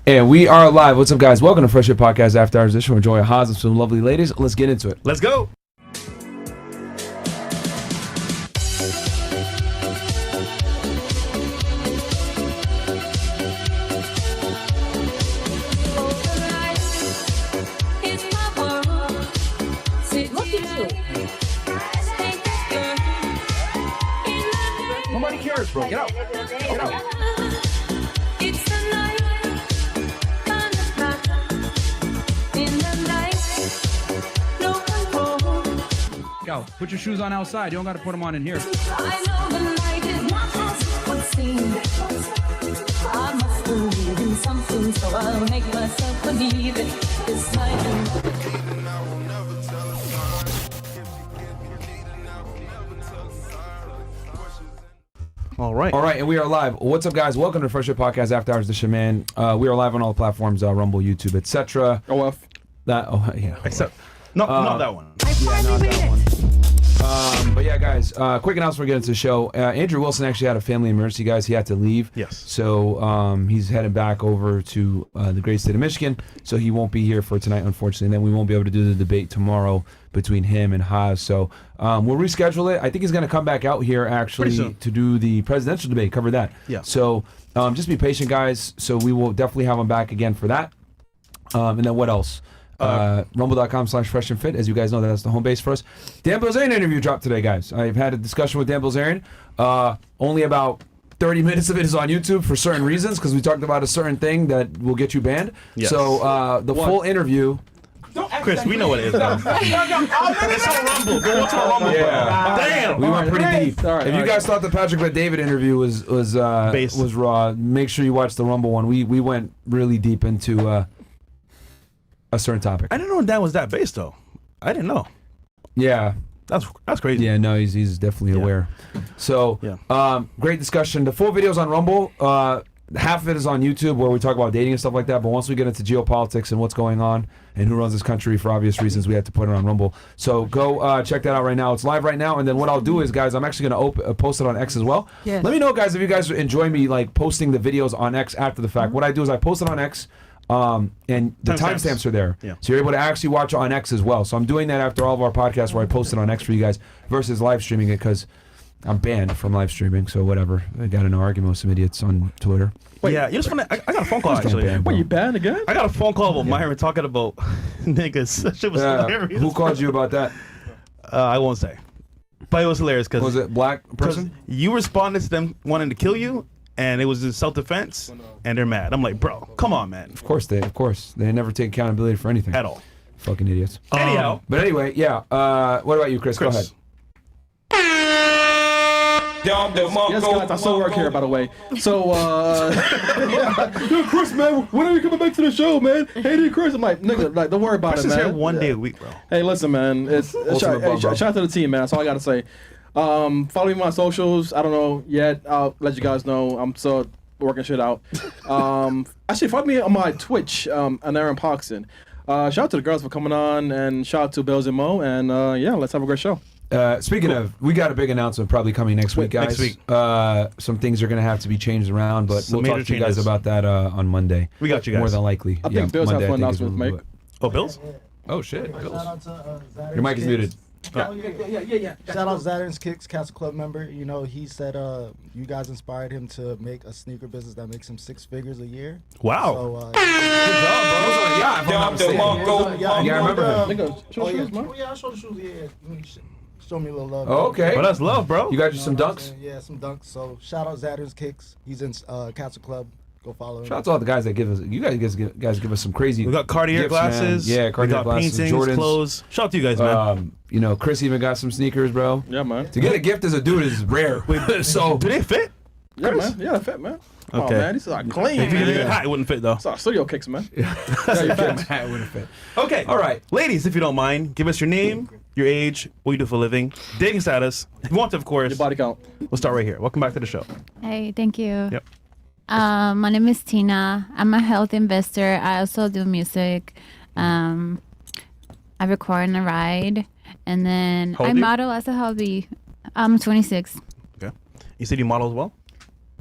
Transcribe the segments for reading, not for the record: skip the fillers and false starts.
And we are live. What's up, guys? Welcome to Fresh Air Podcast After Hours Edition. We're joined by Haz and some lovely ladies. Let's get into it. Let's go. Nobody cares, bro. Get out. Get out. Go. Put your shoes on outside. You don't got to put them on in here. I know the night is not as it would seem. I must believe in something, so I'll make myself believe it. This night. All right. All right, and we are live. What's up, guys? Welcome to Fresh Air Podcast After Hours Edition, man. We are live on all the platforms, Rumble, YouTube, etc. OF. Except, not that one. But yeah, guys, quick announcement before we get into the show. Andrew Wilson actually had a family emergency, guys. He had to leave. Yes. So he's headed back over to the great state of Michigan. So he won't be here for tonight, unfortunately. And then we won't be able to do the debate tomorrow between him and Haz. So we'll reschedule it. I think he's going to come back out here, actually, to do the presidential debate, cover that. Yeah. So just be patient, guys. So we will definitely have him back again for that. And then what else? Rumble.com/FreshAndFit. As you guys know, that's the home base for us. Dan Bilzerian interview dropped today, guys. I've had a discussion with Dan Bilzerian. Only about 30 minutes of it is on YouTube for certain reasons, because we talked about a certain thing that will get you banned. Yes. So the full interview. Chris, we know what it is now. It's on Rumble. Go watch our Rumble. Yeah. Damn. We went pretty deep. All right, If you guys thought the Patrick Bet David interview was raw, make sure you watch the Rumble one. We went really deep into a certain topic. I didn't know that was that base, though. I didn't know. Yeah. That's crazy. Yeah, no, he's definitely aware. So, great discussion. The full video's on Rumble. Half of it is on YouTube, where we talk about dating and stuff like that. But once we get into geopolitics and what's going on and who runs this country, for obvious reasons, we have to put it on Rumble. So go check that out right now. It's live right now. And then what I'll do is, guys, I'm actually going to post it on X as well. Yeah. Let me know, guys, if you guys enjoy me like posting the videos on X after the fact. What I do is I post it on X. And the timestamps are there. Yeah. So you're able to actually watch it on X as well. So I'm doing that after all of our podcasts, where I post it on X for you guys versus live streaming it, because I'm banned from live streaming. So whatever. I got in an argument with some idiots on Twitter. Wait, yeah, you just want to. I got a phone call actually. Wait, you banned again? I got a phone call about Myron talking about niggas. That shit was hilarious. Who called you about that? I won't say. But it was hilarious because was it black person? You responded to them wanting to kill you. And it was in self-defense, and they're mad. I'm like, bro, come on, man. Of course they never take accountability for anything at all. Fucking idiots. Anyhow, but anyway, yeah. What about you, Chris? Go ahead. Yes, guys, I still work here, by the way. So, yo, Chris, man, when are you coming back to the show, man? Hey, Chris, I'm like, nigga, like, don't worry about Chris it, man. Chris is here one day a week, bro. Hey, listen, man, shout out to the team, man. That's all I gotta say. Follow me on my socials. I don't know yet. I'll let you guys know. I'm still working shit out. Actually, follow me on my Twitch, Aaron Poxon. Shout out to the girls for coming on, and shout out to Bills and Mo. And yeah, let's have a great show. Speaking of, we got a big announcement probably coming next week, guys. Next week. Some things are going to have to be changed around, but we'll talk to you guys about that on Monday. We got you guys. More than likely. I think Bills have one announcement to make. Oh, Bills? Oh, shit. Bills. Your mic is muted. Yeah. Shout out Zaturn's Kicks, Castle Club member. You know, he said you guys inspired him to make a sneaker business that makes him 6 figures a year. Wow. So, good job, bro. Yeah, I remember him. I showed the shoes. Yeah. Show me a little love. Oh, okay. Well, that's love, bro. You got you some dunks? Yeah, some dunks. So shout out Zaturn's Kicks. He's in Castle Club. Go follow him. Shout out to all the guys that give us. You guys give us some crazy. We got Cartier gifts, glasses. Man. Yeah, Cartier glasses. Paintings, Jordans. Clothes. Shout out to you guys, man. You know, Chris even got some sneakers, bro. Yeah, man. To get a gift as a dude is rare. So do they fit? Yeah, man. Yeah, they fit, man. Okay. Oh, man, these are clean. If you get a hat, it wouldn't fit though. It's our studio kicks, man. Yeah, hat wouldn't fit. Okay. All right, ladies, if you don't mind, give us your name, your age, what you do for a living, dating status. If you want to, of course. Your body count. We'll start right here. Welcome back to the show. Hey, thank you. Yep. My name is Tina. I'm a health investor. I also do music. I record and I ride. And then I model as a hobby. I'm 26. Okay. You said you model as well?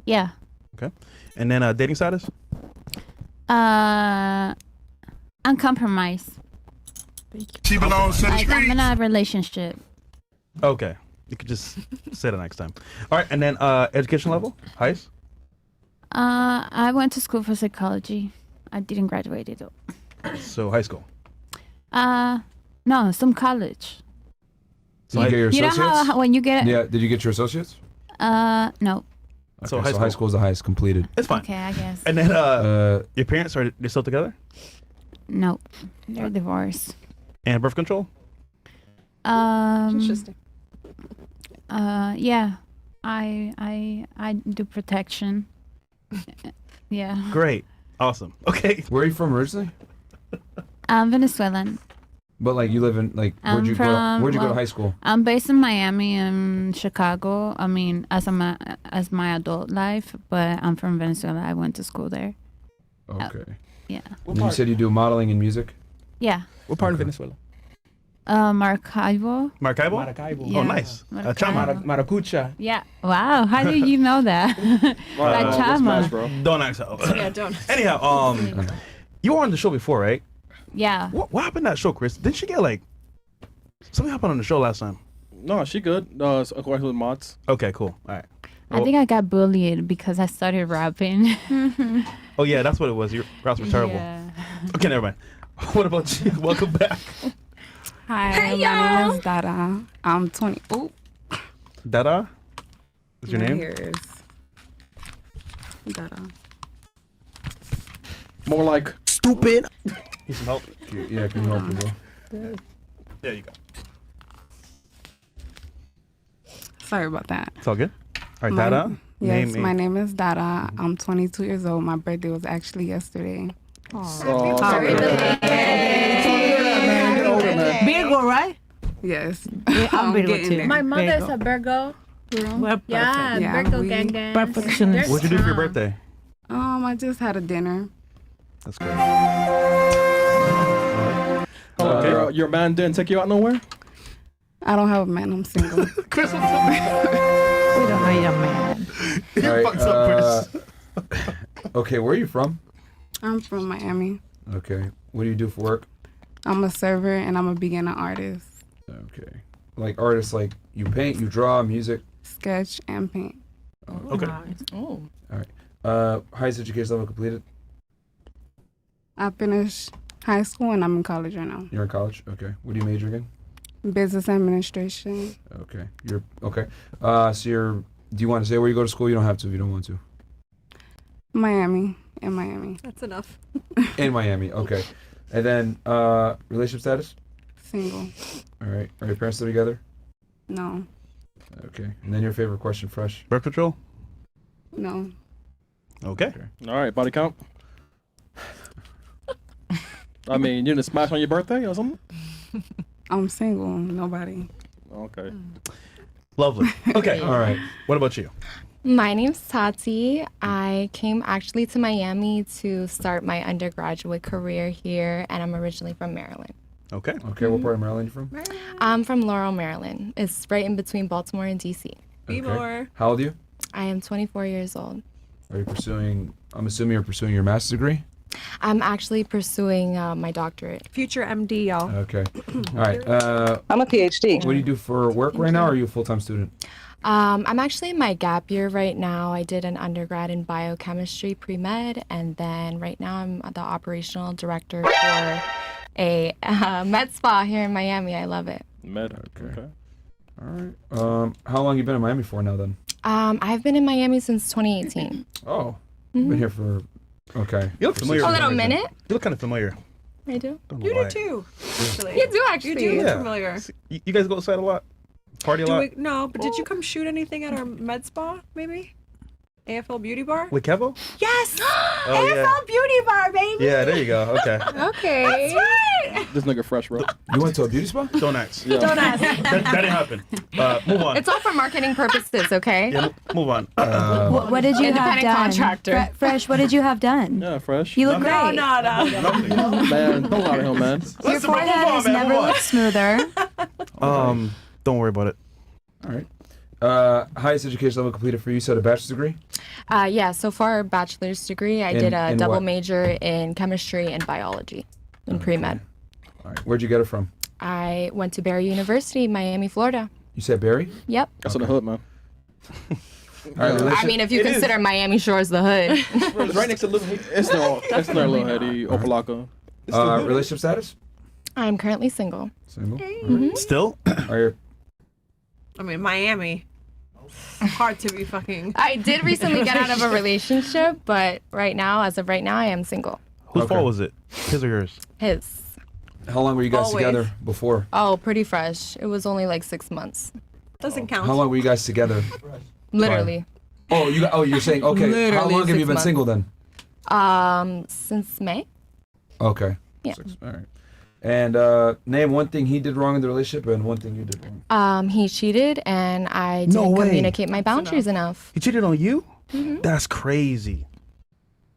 Yeah. Okay. And then dating status? Uncompromised. She belongs to the Like, I'm streets. in a relationship. Okay. You could just say that next time. All right, and then education level, highest. I went to school for psychology. I didn't graduate though. So high school. No, some college. So you get your You know associates? how when you get Yeah. Did you get your associates? no. Okay, So high high school. school is the highest completed. It's fine. Okay, I guess. And then your parents are they still together? No, they're divorced. And birth control? Interesting. Yeah, I do protection. Yeah. Great. Awesome. Okay. Where are you from originally? I'm Venezuelan. But like you live in like where'd you go to high school? I'm based in Miami and Chicago. I mean, as my adult life, but I'm from Venezuela. I went to school there. Okay. Yeah. And you said you do modeling and music? Yeah. What part of Venezuela? Maracaibo. Maracaibo? Maracaibo. Yeah. Oh, nice. Maracaibo. Chama. Maracucha. Yeah. Wow. How do you know that? Like Smash, Chama. bro. Don't ask how. Yeah, don't. Anyhow, you were on the show before, right? Yeah. What happened to that show, Chris? Didn't she get like something happened on the show last time? No, she good. It's according to the mods. Okay, cool. All right. I think I got bullied because I started rapping. Oh yeah, that's what it was. Your raps were terrible. Yeah. Okay, never mind. What about you? Welcome back. Hi, Hey, my y'all. name is Dada. I'm 20. Ooh, Dada? What's your my name? hair is Dada. More like stupid. Need some help? Yeah, can you help me, bro? There you go. Sorry about that. It's all good. All right, My- Dada. Yes, Name my name is Dada. I'm 22 years old. My birthday was actually yesterday. Virgo, right? Yes. I'm Virgo getting too. there. My mother's Virgo. a Virgo. We're Yeah, Yeah, Virgo we- gang gang. perfectionists. What'd you do for your birthday? I just had a dinner. That's good. Your man didn't take you out nowhere? I don't have a man. I'm single. Chris, We don't know your man. All right, fucked up, okay, where are you from? I'm from Miami. Okay. What do you do for work? I'm a server and I'm a beginner artist. Okay. Like artists, like you paint, you draw, music. Sketch and paint. Okay. Oh. Highest education level completed. I finished high school and I'm in college right now. You're in college. Okay. What do you major again? Business administration. Okay. You're okay. So you're. Do you want to say where you go to school? You don't have to if you don't want to. Miami. In Miami. That's enough. In Miami. Okay. And then relationship status. Single. All right. Are your parents still together? No. Okay. And then your favorite question, fresh. Birth control? No. Okay. All right, body count. I mean, you didn't smash on your birthday or something? I'm single. Nobody. Okay. Lovely. Okay. All right. What about you? My name's Tati. I came actually to Miami to start my undergraduate career here, and I'm originally from Maryland. Okay. Okay. What part of Maryland are you from? I'm from Laurel, Maryland. It's right in between Baltimore and DC. Be Okay. more. How old are you? I am 24 years old. Are you pursuing? I'm assuming you're pursuing your master's degree. I'm actually pursuing my doctorate. Future MD, y'all. Okay. All right. I'm a PhD. What do you do for work right now? Or are you a full-time student? I'm actually in my gap year right now. I did an undergrad in biochemistry pre-med, and then right now I'm the operational director for a med spa here in Miami. I love it. Med. Okay. All right. How long you been in Miami for now then? I've been in Miami since 2018. Oh, you've been here for. Okay. You look familiar. A little minute. You look kind of familiar. I do. Don't know You why. do too. Actually. You do actually. You do look Yeah. familiar. You guys go outside a lot? Party a Do lot? we, no, but did you come shoot anything at our med spa, maybe? AFL Beauty Bar? With Kevo? Yes! Oh, AFL yeah. Beauty Bar, baby! Yeah, there you go. Okay. Okay. That's right! This nigga fresh, bro. You went to a beauty spa? Don't ask. Yeah. Don't ask. That didn't happen. Move on. It's all for marketing purposes, okay? Yeah, move on. What did you have Independent done? contractor. Fresh, what did you have done? Yeah, fresh. You look No, great. no, no. Nothing. Man, don't lie to him, man. Your Listen, bro, forehead move on, has man, never move on. looked smoother. Don't worry about it. All right. Highest education level completed for you? You said a bachelor's degree? Yeah, so far, bachelor's degree. I did a double major in chemistry and biology in pre-med. All right. Where'd you get it from? I went to Barry University, Miami, Florida. You said Barry? Yep. That's in the hood, man. All right, I mean, if you consider Miami Shores the hood. It's right next to Little Haiti. It's not Little Haiti, Opelika. Relationship status? I'm currently single. Single? Mhm. Still? I mean, Miami. Hard to be fucking. I did recently get out of a relationship, but as of right now, I am single. Whose fault was it? His or yours? His. How long were you guys Always. together before? Oh, pretty fresh. It was only like 6 months. Doesn't count. How long were you guys together? Literally. You're saying, okay. How Literally long have 6 you been months. single then? Since May. Okay. Yeah. All right. And name one thing he did wrong in the relationship and one thing you did wrong. He cheated and I No didn't way. communicate my boundaries enough. He cheated on you? Mhm. That's crazy.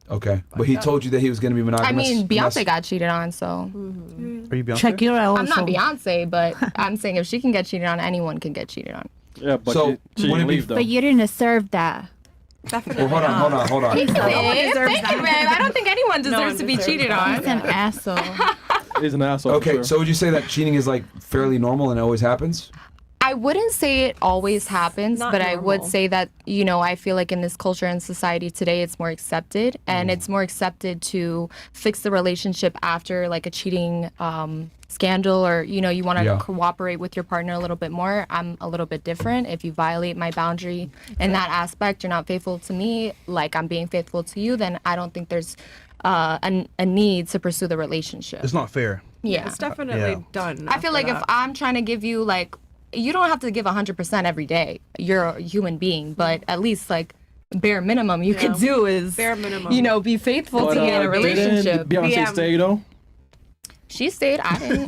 Okay. But he told you that he was going to be monogamous? I mean, and Beyonce that's- got cheated on, so. Are you Beyonce? Shakira I'm not also. Beyonce, but I'm saying if she can get cheated on, anyone can get cheated on. Yeah, but So, she would it didn't be- leave, though. But you didn't deserve that. Definitely. Well, hold on. Thank deserves you, that. babe. I don't think anyone No deserves one to be deserves cheated that. He's on. an asshole. He's an asshole. for Okay, sure. so would you say that cheating is like fairly normal and it always happens? I wouldn't say it always happens, Not but I would normal. say that, I feel like in this culture and society today, it's more accepted. And it's more accepted to fix the relationship after like a cheating scandal or, you want to Yeah. cooperate with your partner a little bit more. I'm a little bit different. If you violate my boundary in that aspect, you're not faithful to me, like I'm being faithful to you, then I don't think there's a need to pursue the relationship. It's not fair. Yeah. It's definitely Yeah. done. I feel like if I'm trying to give you you don't have to give 100% every day. You're a human being, but at least bare minimum you could do is bare minimum. be faithful But, to be in a didn't relationship. Beyonce Yeah. stay, though? She stayed. I didn't.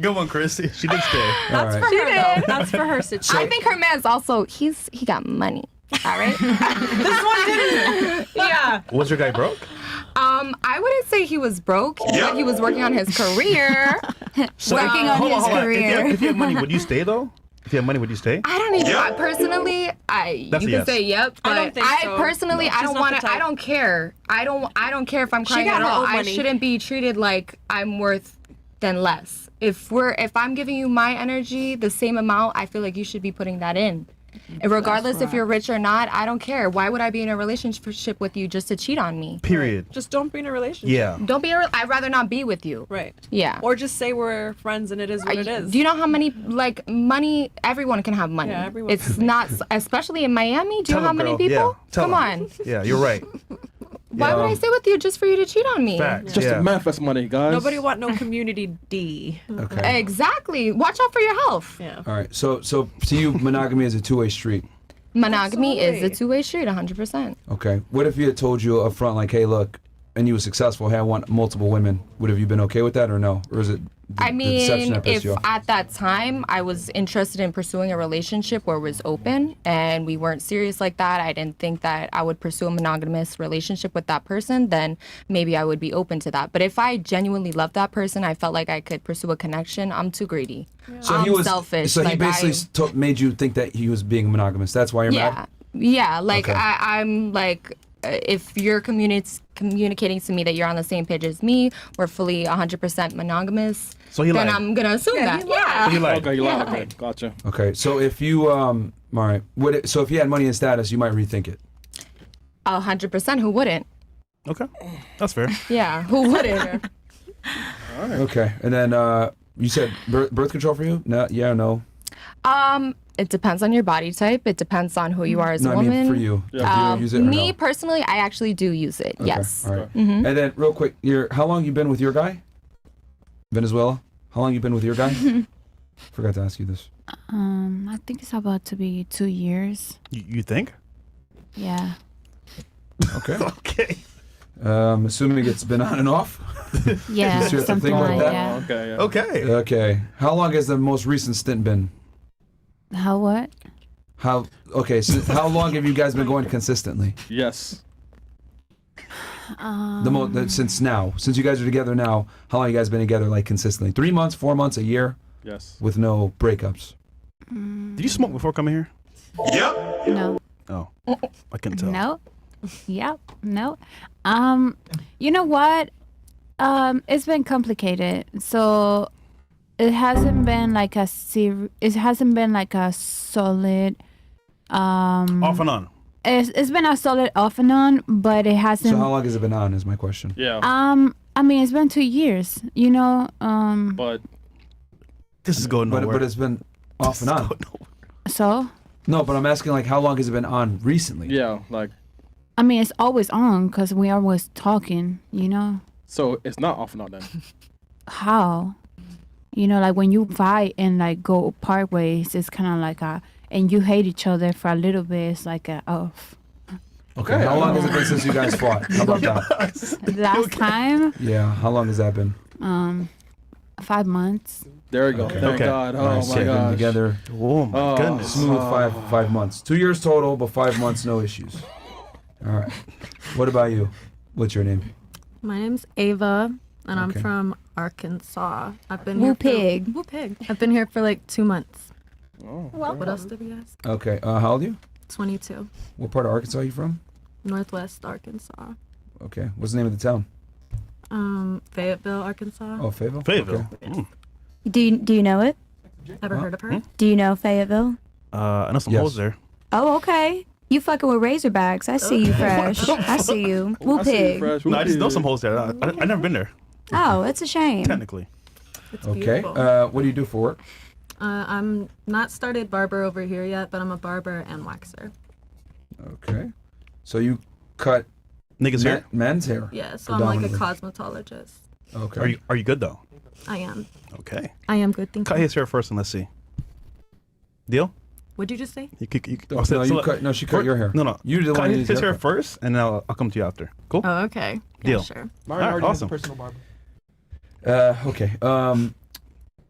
Good one, Chris. She did stay. That's All for right. her, though. That's for her situation. I think her man's also he got money. All right. This one didn't. Yeah. Was your guy broke? I wouldn't say he was broke, but he was working on his career. Working on Hold his hold career. If you had money, would you stay though? If you had money, would you stay? I don't even. I personally, That's you a can yes. say yep, but I don't think so. personally, I She's don't not want the to. I type. don't care. I don't care if I'm She crying got at her all. own I money. shouldn't be treated like I'm worth than less. If I'm giving you my energy, the same amount, I feel like you should be putting that in. And regardless if you're rich or not, I don't care. Why would I be in a relationship with you just to cheat on me? Period. Just don't be in a relationship. Yeah. Don't be. I'd rather not be with you. Right. Yeah. Or just say we're friends and it is what it is. Do you know how many money? Everyone can have money. Yeah, everyone It's can. not, especially in Miami. Do you Tell know how him, many girl. people? Yeah. Tell Come him. on. Yeah, you're right. Why would I stay with you just for you to cheat on me? Facts. Just yeah. to manifest money, guys. Nobody want no community D. Okay. Exactly. Watch out for your health. Yeah. All right. So to you, monogamy is a two-way street. Monogamy is a Absolutely. two-way street, 100%. Okay. What if he had told you up front, like, hey, look, and you were successful, hey, I want multiple women. Would have you been okay with that or no? Or is it the deception that pissed if you off? at that time I was interested in pursuing a relationship where it was open and we weren't serious like that, I didn't think that I would pursue a monogamous relationship with that person, then maybe I would be open to that. But if I genuinely loved that person, I felt like I could pursue a connection, I'm too greedy. So I'm he was selfish. So he Like, basically made you think that he was being monogamous. That's why you're Yeah. mad? Yeah. Like, Okay. I'm like, if you're communicating to me that you're on the same page as me, we're fully 100% monogamous, So he then lied. I'm going to assume that. So Yeah. you lied. Okay, you lied. Yeah. Okay, gotcha. Okay. So if you all right. So if you had money and status, you might rethink it. 100%. Who wouldn't? Okay. That's fair. Yeah. Who wouldn't? Okay. And then you said birth control for you? No. Yeah. Or no. It depends on your body type. It depends on who you are as No. a I woman. mean for you. Do you use it or Me no? personally, I actually do use it. Okay, Yes. All right. Mhm. And then real quick, how long you been with your guy? Venezuela. How long you been with your guy? Forgot to ask you this. I think it's about to be 2 years. You think? Yeah. Okay. Okay. Assuming it's been on and off. Yeah, Is there a something thing like that? that. Okay, yeah. Okay. Okay. How long has the most recent stint been? How what? How how long have you guys been going consistently? Yes. Since you guys are together now, how long you guys been together like consistently? 3 months, 4 months, a year, Yes. with no breakups. Did you smoke before coming here? Yep. No. Oh, I couldn't tell. No. Yep. No. You know what? It's been complicated. So it hasn't been like a it hasn't been like a solid Off and on. It's been a solid off and on, but it hasn't. So how long has it been on? Is my question. Yeah. I mean, it's been 2 years. You know. But this is going nowhere. But it's been off and on. So. No, but I'm asking like how long has it been on recently? yeah, like I mean, it's always on because we always talking. You know. so it's not off and on then. How? You know, like when you fight and like go part ways, it's kind of like and you hate each other for a little bit. It's like Okay. How long has it been since you guys fought? How about that? Last time, Yeah. How long has that been? 5 months. There you go. Okay. Thank Okay. God. Oh Nice. my They've been gosh. together. Oh my goodness. Smooth 5 months. 2 years total, but 5 months no issues. All right. What about you? What's your name? My name's Ava, and I'm Okay. from Arkansas. I've been Woo here pig. Woo pig. I've been here for like 2 months. Oh. What else did we ask? Okay. How old are you? 22. What part of Arkansas are you from? Northwest Arkansas. Okay. What's the name of the town? Fayetteville, Arkansas. Oh, Fayetteville. Fayetteville. Okay. Do you know it? Ever heard of her? Do you know Fayetteville? I know some Yes. hoes there. Oh, okay. You fucking with Razorbacks. I see you fresh. I see you. Woo I see you pig. fresh. No, I just know Whoop some pig. hoes there. I never been there, Oh, it's a shame. technically. It's Okay. beautiful. What do you do for work? I'm not started barber over here yet, but I'm a barber and waxer. Okay. So you cut Niggas here. men's hair. Yeah, so I'm like a predominantly. cosmetologist. Okay. Are you good though? I am. Okay. I am good, thank Cut you. his hair first and let's see. Deal? What'd you just say? No, she cut your hair. No. You did the cut one his hair first, and then I'll come to you after. Cool. Oh, okay. Deal. Yeah, sure. Myron All right, already has a awesome. personal barber. Okay.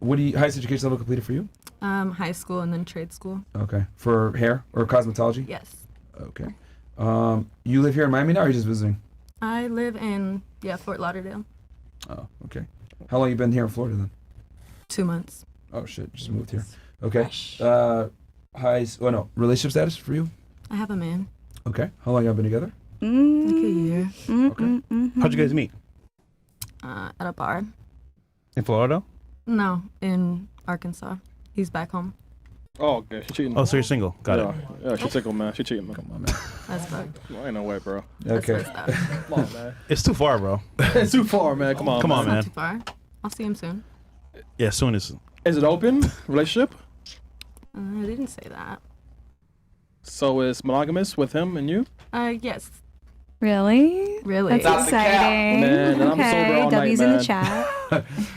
What do you highest education level completed for you? High school and then trade school. Okay. For hair or cosmetology? Yes. Okay. You live here in Miami now, or are you just visiting? I live in Fort Lauderdale. Oh, okay. How long you been here in Florida then? 2 months. Oh shit, just moved here. Okay. Relationship status for you? I have a man. Okay. How long y'all been together? Like a year. Okay. How'd you guys meet? At a bar. In Florida? No, in Arkansas. He's back home. Oh, okay. She cheating. Oh, so you're single. Got it. Yeah, she single, man. She cheating, man. Come on, man. That's fucked. Well, ain't no way, bro. Okay. Come on, man. It's too far, bro. It's too far, man. Come on. Come on, Not man. too far. I'll see him soon. Yeah, soon as. Is it open relationship? I didn't say that. So is monogamous with him and you? Yes. Really? Really? That's exciting. Man, and I'm sober okay, all night, W's in man. the chat.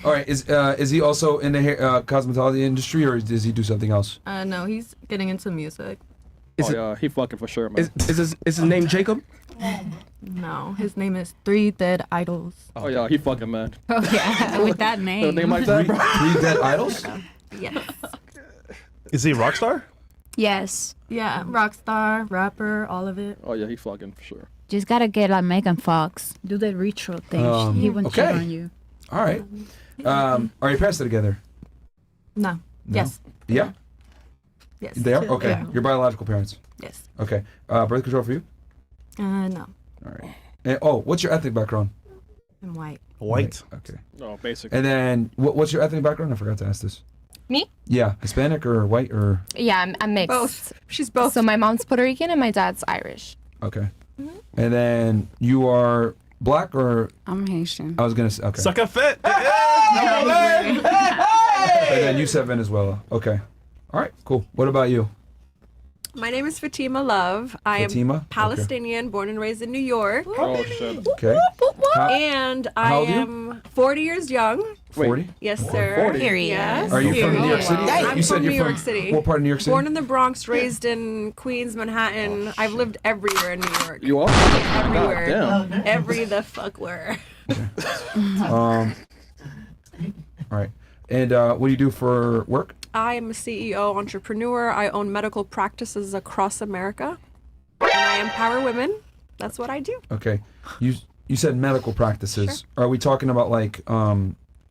All right. Is he also in the hair, cosmetology industry, or does he do something else? No, he's getting into music. Yeah, he fucking for sure, man. Is his name Jacob? No, his name is Three Dead Idols. Oh yeah, he fucking man. Oh yeah, with that A name. name like that, bro. Three Dead Idols? Yes. Is he a rock star? Yes. Yeah, rock star, rapper, all of it. Oh yeah, he fucking for sure. Just gotta get like Megan Fox. Do the retro thing. He won't cheat okay. on you. All right. Are your parents still together? No. No? Yes. Yeah. Yes. They are? Okay. Yeah. Your biological parents? Yes. Okay. Birth control for you? No. All right. And, what's your ethnic background? I'm white. White. Okay. Oh, basic. And then, what's your ethnic background? I forgot to ask this. Me? Yeah. Hispanic or white or? Yeah, I'm mixed. Both. She's both. So my mom's Puerto Rican and my dad's Irish. Okay. And then you are black or? I'm Haitian. I was going to say, okay. Suck a fit. And then you said Venezuela. Okay. All right, cool. What about you? My name is Fatima Love. I Fatima? am Palestinian, born and raised in New York. Oh shit. Okay. And I how old are you? am 40 years young. 40? Yes, sir. 40? Period. Yes. Are you from New York City? I'm You said from you're New York City. What part of New York City? Born in the Bronx, raised in Queens, Manhattan. I've lived everywhere in New York. You are? Everywhere. Damn. Every the fuck where. All right. And what do you do for work? I am a CEO, entrepreneur. I own medical practices across America. And I empower women. That's what I do. Okay. You said medical practices. Are we talking about like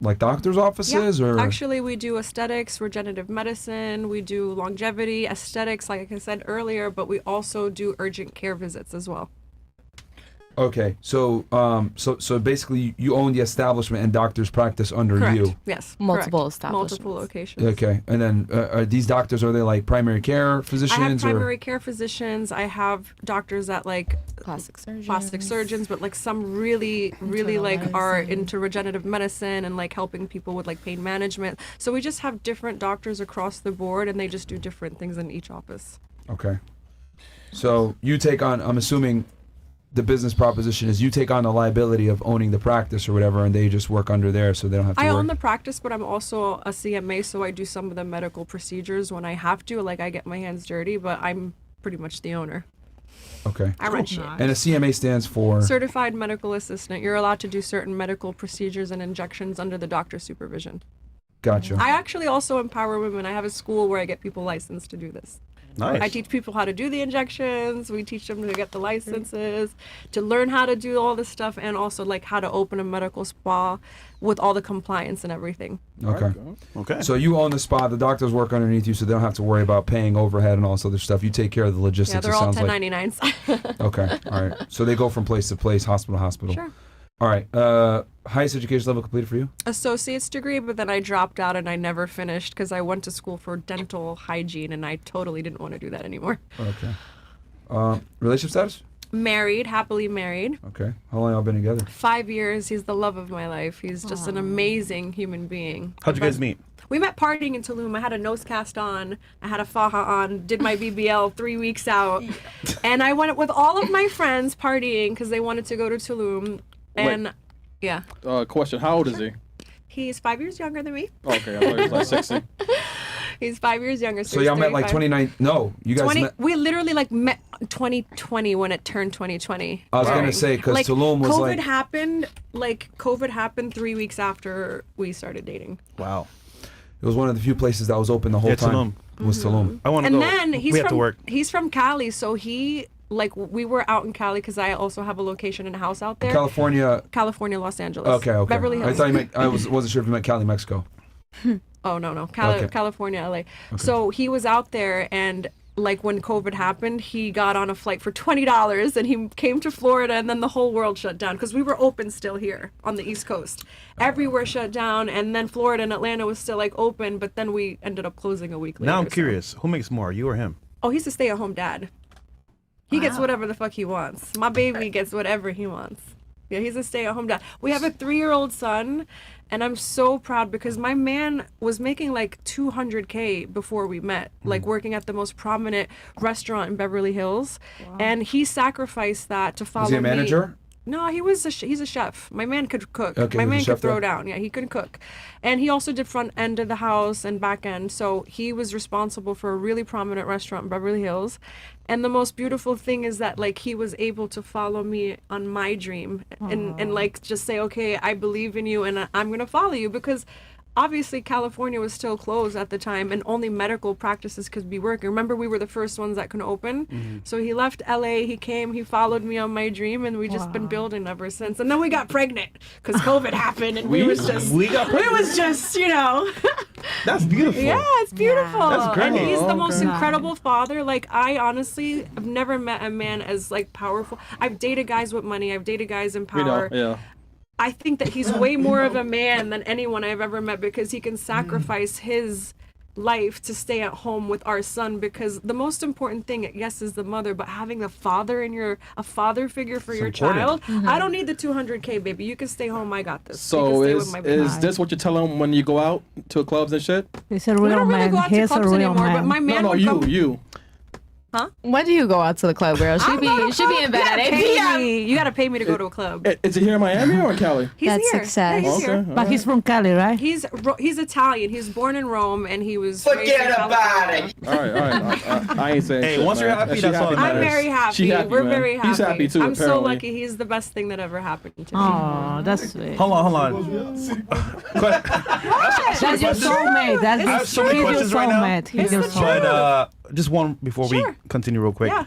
like doctor's offices, or actually we do aesthetics, regenerative medicine, we do longevity, aesthetics, like I said earlier, but we also do urgent care visits as well. Okay, so so basically you own the establishment and doctors practice under Correct. you. Yes. Multiple correct. establishments. Multiple locations. Okay, and then are these doctors, are they like primary care physicians? I have primary care physicians. I have doctors that like plastic surgeons, but like some really Internal like are medicine. into regenerative medicine and like helping people with like pain management. So we just have different doctors across the board, and they just do different things in each office. Okay, so you take on, I'm assuming the business proposition is you take on the liability of owning the practice or whatever, and they just work under there, so they don't have to I worry. own the practice, but I'm also a CMA, so I do some of the medical procedures when I have to. Like, I get my hands dirty, but I'm pretty much the owner. Okay. I run shit. And a CMA stands for? Certified Medical Assistant. You're allowed to do certain medical procedures and injections under the doctor's supervision. Gotcha. I actually also empower women. I have a school where I get people licensed to do this. Nice. I teach people how to do the injections. We teach them to get the licenses, to learn how to do all this stuff, and also like how to open a medical spa with all the compliance and everything. Okay. Okay. So you own the spa, the doctors work underneath you, so they don't have to worry about paying overhead and all this other stuff. You take care of the logistics. Yeah, they're it all sounds like. 1099s. Okay. All right. So they go from place to place, hospital to hospital. Sure. All right. Highest education level completed for you? Associate's degree, but then I dropped out and I never finished because I went to school for dental hygiene and I totally didn't want to do that anymore. Okay. Relationship status? Married, happily married. Okay. How long y'all been together? 5 years. He's the love of my life. He's just an amazing human being. How'd you guys meet? We met partying in Tulum. I had a nose cast on. I had a faja on. Did my BBL 3 weeks out. And I went with all of my friends partying because they wanted to go to Tulum. And Wait. yeah. Question: how old is he? He's 5 years younger than me. Okay, I thought he was like 60. He's 5 years younger. So y'all met like 29? No, you guys met. We literally like met 2020 when it turned 2020. I was gonna say because like, Tulum was COVID like. COVID happened 3 weeks after we started dating. Wow. It was one of the few places that was open the whole Yeah, time. Tulum. Was Tulum. I want to And go. then we have to work. he's from Cali, so he like we were out in Cali because I also have a location and a house out there. California, Los Angeles. Okay. Beverly Hills. I thought you meant. Wasn't sure if you meant Cali, Mexico. Oh no, Okay. California, LA. So he was out there, and like when COVID happened, he got on a flight for $20, and he came to Florida, and then the whole world shut down because we were open still here on the East Coast. Everywhere shut down, and then Florida and Atlanta was still like open, but then we ended up closing a week later. Now I'm so- curious. Who makes more, you or him? Oh, he's a stay-at-home dad. He gets whatever the fuck he wants. My baby gets whatever he wants. Yeah, he's a stay-at-home dad. We have a 3-year-old son, and I'm so proud because my man was making like $200K before we met, like working at the most prominent restaurant in Beverly Hills, and he sacrificed that to follow me. Was he a manager? No, he's a chef. My man could cook. Okay, My he was a man chef could throw there? down. Yeah, he could cook. And he also did front end of the house and back end. So he was responsible for a really prominent restaurant in Beverly Hills. And the most beautiful thing is that like he was able to follow me on my dream and like just say, okay, I believe in you and I'm going to follow you because obviously California was still closed at the time and only medical practices could be working. Remember, we were the first ones that could open. So he left LA, he came, he followed me on my dream, and we just been building ever since. And then we got pregnant because COVID happened, and we was just, you know. That's beautiful. Yeah, it's beautiful. That's great. And he's the most incredible father. Like, I honestly have never met a man as like powerful. I've dated guys with money. I've dated guys in power. Yeah. I think that he's way more of a man than anyone I've ever met because he can sacrifice his life to stay at home with our son because the most important thing, yes, is the mother, but having a father in a father figure for your child. I don't need the 200K, baby. You can stay home. I got this. So You can stay with my is this what you tell him when you go out to clubs and shit? He's a we real don't really man. go out to He's a clubs real anymore, but man. my man would come. you. Huh? When do you go out to the club, girl? She be in bed at 8 p.m. You gotta pay me to go to a club. Is he here in Miami or in Cali? He's That's here. success. Yeah, he's here. Okay. But he's from Cali, right? He's Italian. He's born in Rome and he was raised in Forget about California. it. All right. I ain't saying Hey, shit, once you're man. happy, She that's all that man. I'm very happy. She happy, We're man. very happy. He's happy too, I'm so apparently. lucky. He's the best thing that ever happened to me. Oh, that's sweet. Hold on. That's your soulmate. That's I have so many he's your questions right now. soulmate. He's your soulmate. But just one before we continue real quick. Yeah.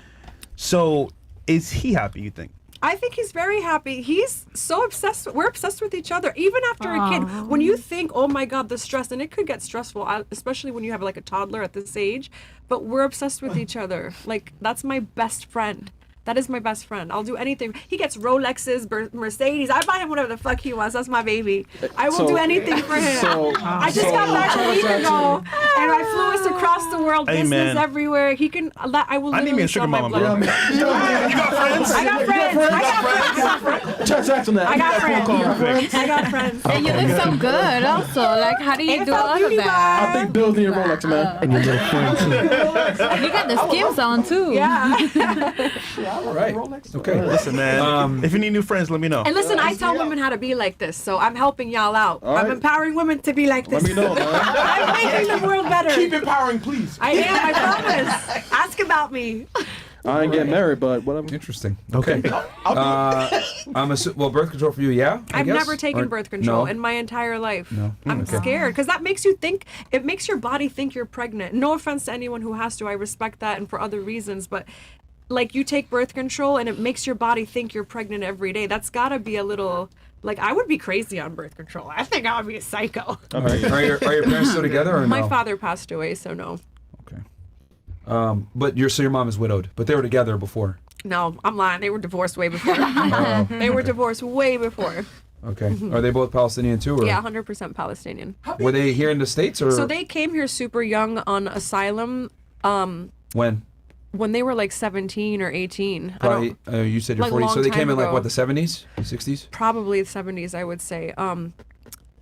So, is he happy, you think? I think he's very happy. He's so obsessed. We're obsessed with each other. Even after a kid, when you think, oh my God, the stress, and it could get stressful, especially when you have like a toddler at this age, but we're obsessed with each other. Like, that's my best friend. That is my best friend. I'll do anything. He gets Rolexes, Mercedes. I buy him whatever the fuck he wants. That's my baby. I will do anything for him. I just got back a week ago, and I flew us across the world, business everywhere. He can. I will. I need me a sugar mama, bro. You got friends? I got friends. I got friends. I got friends. And you look so good, also. Like, how do you do all of that? I think Bill's need a Rolex, man. And you look fine too. You got the skims on too. Yeah. All right. Okay. Listen, man. If you need new friends, let me know. And listen, I tell women how to be like this, so I'm helping y'all out. I'm empowering women to be like this. Let me know, man. I'm making the world better. Keep empowering, please. I am, I promise. Ask about me. I ain't getting married, but whatever. Interesting. Okay. Well, birth control for you, yeah? I've never taken birth control in my entire life. No. I'm scared because that makes you think. It makes your body think you're pregnant. No offense to anyone who has to. I respect that, and for other reasons, but. Like, you take birth control and it makes your body think you're pregnant every day. That's gotta be a little, like, I would be crazy on birth control. I think I would be a psycho. All right. Are your parents still together or no? My father passed away, so no. Okay. But your mom is widowed, but they were together before. No, I'm lying. They were divorced way before. They were divorced way before. Okay. Are they both Palestinian too? Or? Yeah, 100% Palestinian. Were they here in the States or? So they came here super young on asylum. When they were like 17 or 18. Probably, you said you're 40, so they came in like what, the 70s, the 60s? Probably the 70s, I would say.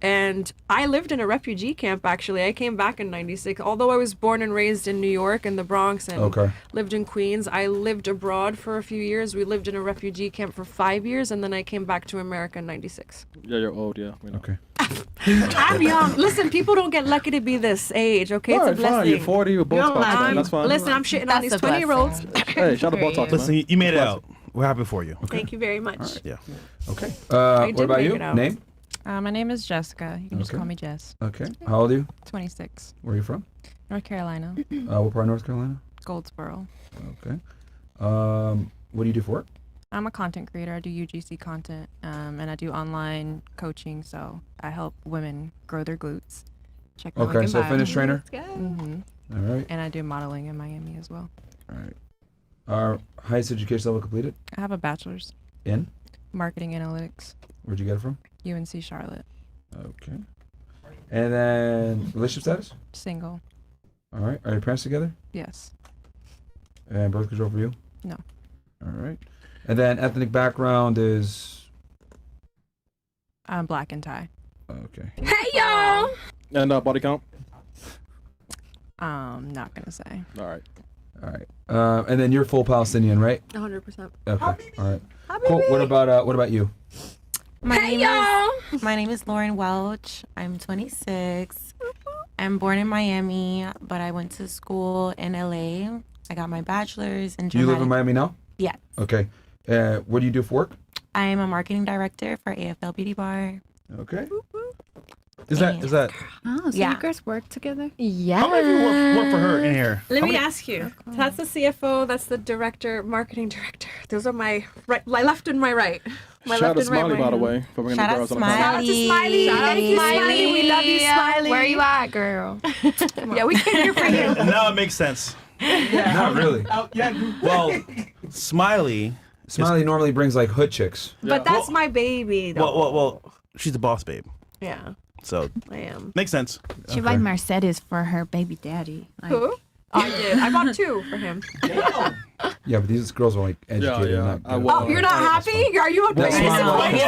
And I lived in a refugee camp, actually. I came back in 96. Although I was born and raised in New York and the Bronx and lived in Queens, I lived abroad for a few years. We lived in a refugee camp for 5 years, and then I came back to America in 96. Yeah, you're old, yeah. Okay. I'm young. Listen, people don't get lucky to be this age, okay? It's a blessing. Fine. You're 40, you're Botox, man. That's fine. Listen, I'm shitting on these 20-year-olds. Hey, shout out to Botox, Listen, you made it out. We're happy for you. Okay. Thank you very much. Right. Yeah. Okay. What about you? Name? My name is Jessica. You can just call me Jess. Okay. How old are you? 26. Where are you from? North Carolina. What part of North Carolina? Goldsboro. Okay. What do you do for work? I'm a content creator. I do UGC content, and I do online coaching. So I help women grow their glutes. Check my Okay, so fitness trainer. Mm-hmm. All right. And I do modeling in Miami as well. All right. Highest education level completed? I have a bachelor's in marketing analytics. Where'd you get it from? UNC Charlotte. Okay. And then relationship status? Single. All right. Are your parents together? Yes. And birth control for you? No. All right. And then ethnic background is? I'm black and Thai. Okay. Hey, y'all. And body count? Not gonna say. All right. All right. And then you're full Palestinian, right? 100%. Okay. All right. Cool. What about you? My name is Lauren Welch. I'm 26. I'm born in Miami, but I went to school in LA. I got my bachelor's in You live in Miami now? Yes. Okay. What do you do for work? I am a marketing director for AFL Beauty Bar. Okay. Is that? Oh, so you guys work together? Yeah. How many of you work for her in here? Let me ask you. That's the CFO. That's the director, marketing director. Those are my right, my left and my right. My Shout out left to and right. Smiley, by the way, for bringing the girls on the Shout out to Smiley. Thank you, Smiley. We love you, Smiley. Where you at, girl? Yeah, we came here for you. Now it makes sense. Yeah. Not really. Well, Smiley normally brings like hood chicks. But that's my baby, though. Well, she's the boss babe. Yeah. So I am. Makes sense. She bought Mercedes for her baby daddy. Like, Who? I did. I bought 2 for him. Yeah, but these girls are like educated. Not good. Oh, you're not happy? Are you That's disappointed?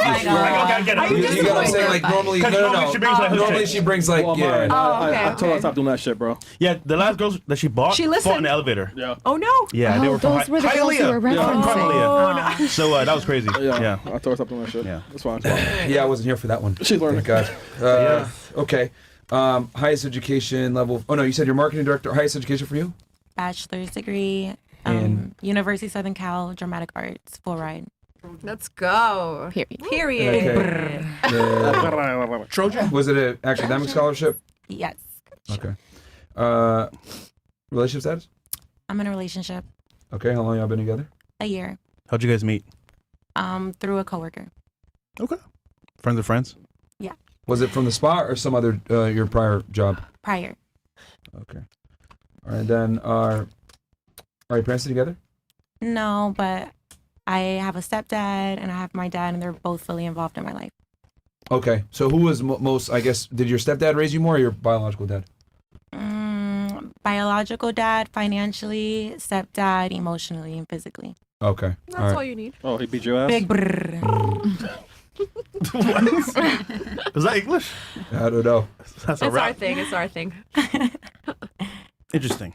Are you disappointed? gotta say like normally. Normally she brings like yeah. I told her to stop doing that shit, bro. Yeah, the last girls that she bought She fought listened. in the elevator. Yeah. Oh no. Yeah, they were from those were the girls you were referencing. Oh, no. So that was crazy. Yeah. I told her to stop doing that shit. Yeah. That's fine. Yeah, I wasn't here for that one. She learned. Thank God. Okay. Highest education level. Oh no, you said you're marketing director. Highest education for you? Bachelor's degree. In? University of Southern Cal, Dramatic Arts, full ride. Let's go. Period. Okay. Trojan? Was it an academic scholarship? Yes. Okay. Relationship status? I'm in a relationship. Okay. How long y'all been together? A year. How'd you guys meet? Through a coworker. Okay. Friends of friends? Yeah. Was it from the spa or some other your prior job? Prior. Okay. All right. Then are your parents together? No, but I have a stepdad and I have my dad, and they're both fully involved in my life. Okay. So who was most? I guess did your stepdad raise you more, or your biological dad? Biological dad, financially, stepdad, emotionally, and physically. Okay. That's all you need. Oh, he beat your ass? Big brr. Is that English? I don't know. That's It's our thing. It's our thing. Interesting.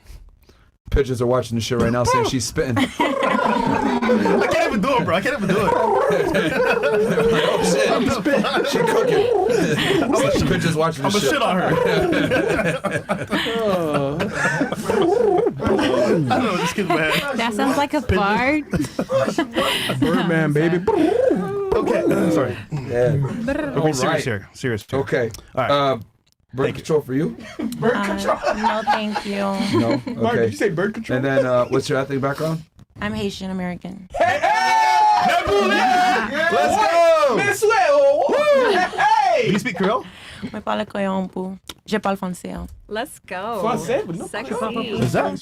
Pitches are watching the shit right now, saying she's spitting. I can't even do it, bro. I can't even do it. Oh shit! She cooking. Pitches watching the I'm shit. shit on her. I don't know. This kid's mad. That sounds like a fart. Birdman, baby. Okay. Sorry. Yeah. We'll be serious here. Serious here. Okay. All right. Bird control for you? No, thank you. No. Okay. Mark, did you say bird control? And then, what's your ethnic background? I'm Haitian American. Let's go! Hey! Do you speak Creole? Je parle créole un peu. Je parle français. Let's go. Français, but no Sexy. Is that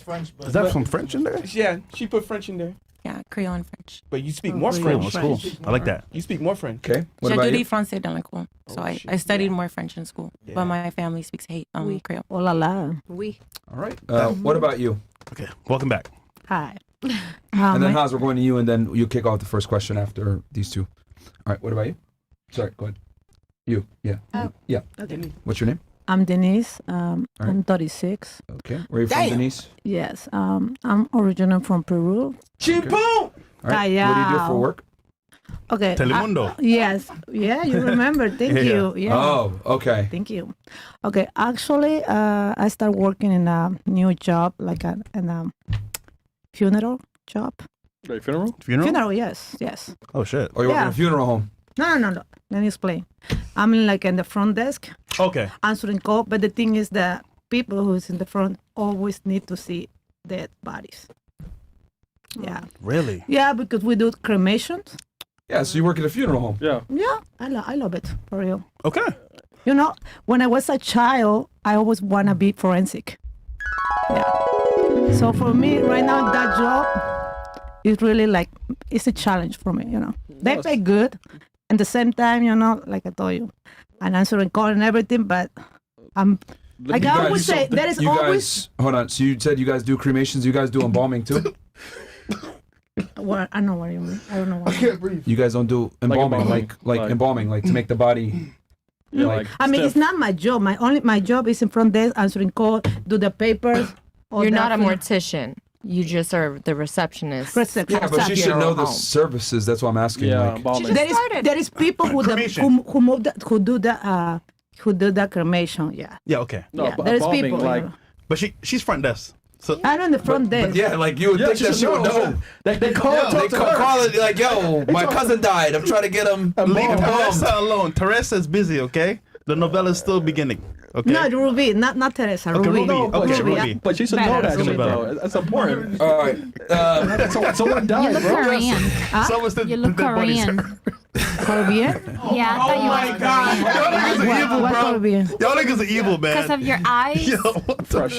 some French in there? Yeah, she put French in there. Yeah, Creole and French. But you speak more Cool. French. That's cool. I like that. You speak more French. Okay. What Je about dis you? français dans l'école. So I studied more French in school. But my family speaks Creole. Oh la la. Oui. All right. What about you? Okay. Welcome back. Hi. And then Haz, we're going to you, and then you kick off the first question after these two. All right. What about you? Sorry. Go ahead. You. Yeah. Yeah. Okay. What's your name? I'm Denise. I'm right. 36. Okay. Where are you from, Denise? Yes. I'm original from Peru. Chimpoo! All right. What do you do for work? Okay. Telemundo. Yes. Yeah, you remember. Thank you. Yeah. Oh, okay. Thank you. Okay. Actually, I started working in a new job, like in a funeral job. Wait, funeral? Funeral, yes. Yes. Oh, shit. Or you work in a funeral home? No. Let me explain. I'm like in the front desk. Okay. Answering call, but the thing is that people who's in the front always need to see dead bodies. Yeah. Really? Yeah, because we do cremations. Yeah, so you work at a funeral home? Yeah. Yeah, I love it, for real. Okay. You know, when I was a child, I always want to be forensic. Yeah. So for me, right now, that job is really like, it's a challenge for me, you know. They pay good. At the same time, you know, like I told you, I'm answering call and everything, but I'm, like I always say, there is always... Hold on, so you said you guys do cremations, you guys do embalming too? Well, I know what you mean. I don't know what you mean. You guys don't do embalming, like embalming, like to make the body... Yeah. Like, I mean, it's not my job. My job is in front desk, answering call, do the papers. You're not a mortician. You just are the receptionist. Yeah, but she should know the services. That's why I'm asking. Yeah, like. There is people who do the cremation. Yeah. Yeah. Okay. No, Yeah, but there is embalming, people. like, But she's front desk. So I'm on the front desk. Yeah, like you would think that she would know. They call it like, yo, my cousin died. I'm trying to get him. Leave Teresa alone. Teresa's busy, okay? The novella is still beginning. Okay. No, Ruby, not Teresa. Okay, Ruby. Okay, Ruby. But she should know that shit, though. That's important. All right. Someone died, You look bro. Korean. Someone said You look the dead bodies. Korean. Caribbean? Yeah, I thought you my God. Y'all niggas are evil, What bro. Caribbean? Y'all niggas are evil, man. because of your eyes. Yo, what the fuck?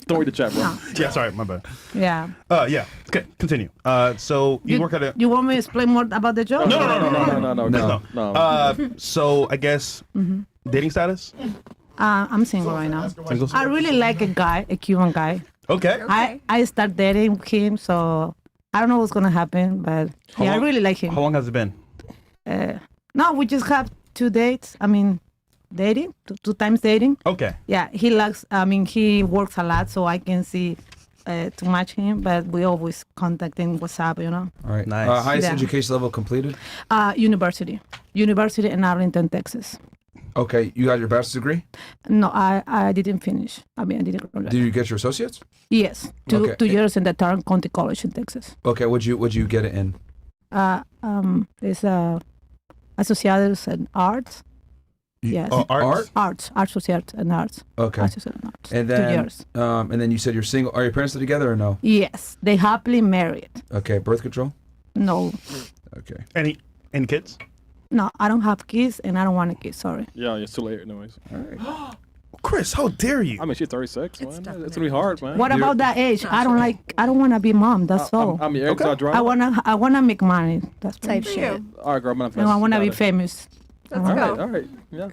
Don't read the chat, bro. Yeah, sorry, my bad. Yeah. Yeah. Okay, continue. So you work at a... You want me to explain more about the job? No. So I guess dating status? I'm single right now. Single? I really like a guy, a Cuban guy. Okay. I start dating him, so I don't know what's gonna happen, but I really like him. How long has it been? No, we just have 2 dates. I mean, dating, two times dating. Okay. Yeah, he works a lot, so I can see to match him, but we always contact in WhatsApp, you know. All right. Nice. Highest education level completed? University in Arlington, Texas. Okay. You got your bachelor's degree? No, I didn't finish. I mean, I didn't graduate. Did you get your associates? Yes, two years in the Tarrant County College in Texas. Okay. What'd you get it in? It's associates in arts. Yes. Arts associates in arts. Okay. Associates in arts. And then 2 years. And then you said you're single. Are your parents together or no? Yes, they happily married. Okay. Birth control? No. Okay. Any kids? No, I don't have kids, and I don't want a kid. Sorry. Yeah, it's too late anyways. All right. Chris, how dare you? I mean, she's 36, man. It's gonna be hard, man. What about that age? I don't want to be mom. That's all. I mean, eggs are dry. I wanna make money. That's Type shit. shit. All right, girl, I'm No, I wanna be famous. All right. Yeah.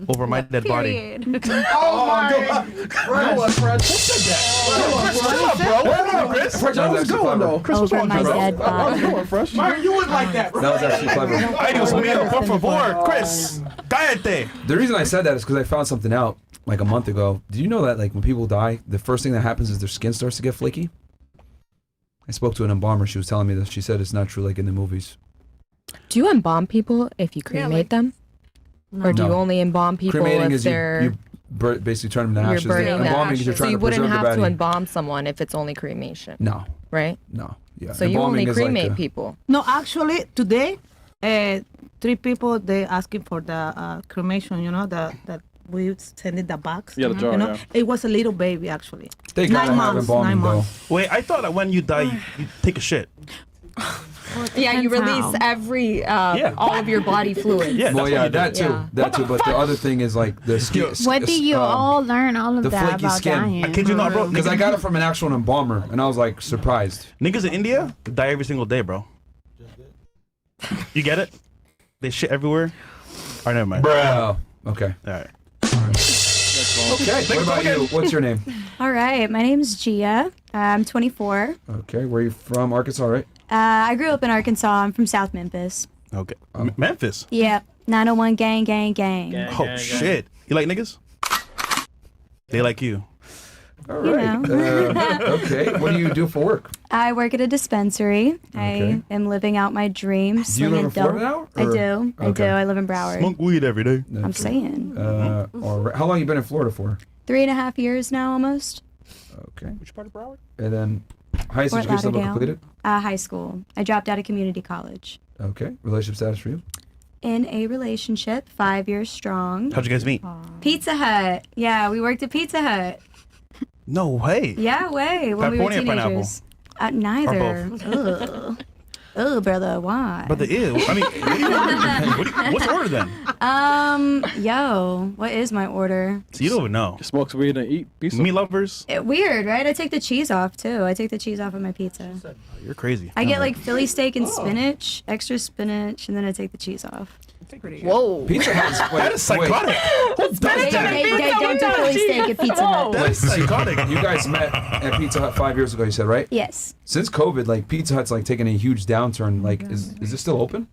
Over my dead body. Oh my God. Bro, Chris. Who said that? Chris, That was what's actually going clever. though? Chris, what's Over going my bro? dead body. Come on, Fresh. Myron, you wouldn't like that, bro. That was actually clever. Ay, Dios mío, por favor, Chris, cállate. The reason I said that is because I found something out like a month ago. Do you know that like when people die, the first thing that happens is their skin starts to get flaky? I spoke to an embalmer. She was telling me this. She said it's not true like in the movies. Do you embalm people if you cremate them? Or do you only embalm people Cremating if is they're... you basically turn them to ashes. You're burning them. Embalming is you're So trying you to wouldn't preserve the have to body. embalm someone if it's only cremation. No. Right? No. Yeah. So you only Embalming is like cremate a- people. No, actually, today, 3 people they asking for the cremation. You know that we send in the box. Yeah, the jar, You know, yeah. it was a little baby actually. They gotta 9 have months. embalming 9 though. months. Wait, I thought that when you die, you take a shit. Yeah, you Depends release how. every all of your body fluids. Yeah, Well, that's yeah, what you that do. too. Yeah. That too. But the other thing is like the skin. What do you all learn all of the that flaky about skin. dying? I kid you not, bro. Because I got it from an actual embalmer, and I was like surprised. Niggas in India die every single day, bro. You get it? They shit everywhere. All right, never mind. Oh, okay. All right. Okay. What about you? What's your name? All right, my name's Gia. I'm 24. Okay. Where are you from? Arkansas, right? I grew up in Arkansas. I'm from South Memphis. Okay. Memphis. Yep. 901 gang, gang, gang. Oh shit. You like niggas? They like you. All You right. know. Okay. What do you do for work? I work at a dispensary. Okay. I am living out my dreams. Do you live in slinging Florida dope. now, I or- do. I do. Okay. I live in Broward. Smoke weed every day. I'm saying. All right. How long you been in Florida for? 3.5 years now, almost. Okay. Which part of Broward? And then highest Fort education level Lauderdale. completed? High school. I dropped out of community college. Okay. Relationship status for you? In a relationship, 5 years strong. How'd you guys meet? Pizza Hut. Yeah, we worked at Pizza Hut. No way. Yeah, way. When we were Pepperoni or pineapple? teenagers. Neither. Ugh. Ugh, brother, why? But the ew. I mean, what's the order then? Yo, what is my order? So you don't even know. Smokes weed and eat pizza. Meat lovers. Weird, right? I take the cheese off too. I take the cheese off of my pizza. You're crazy. I get like Philly steak and spinach, extra spinach, and then I take the cheese off. Whoa. Pizza Hut's That is psychotic. Who does They that? don't do Philly steak at Pizza Hut. That is psychotic. You guys met at Pizza Hut 5 years ago, you said, right? Yes. Since COVID, like Pizza Hut's like taking a huge downturn. Like, is it still open?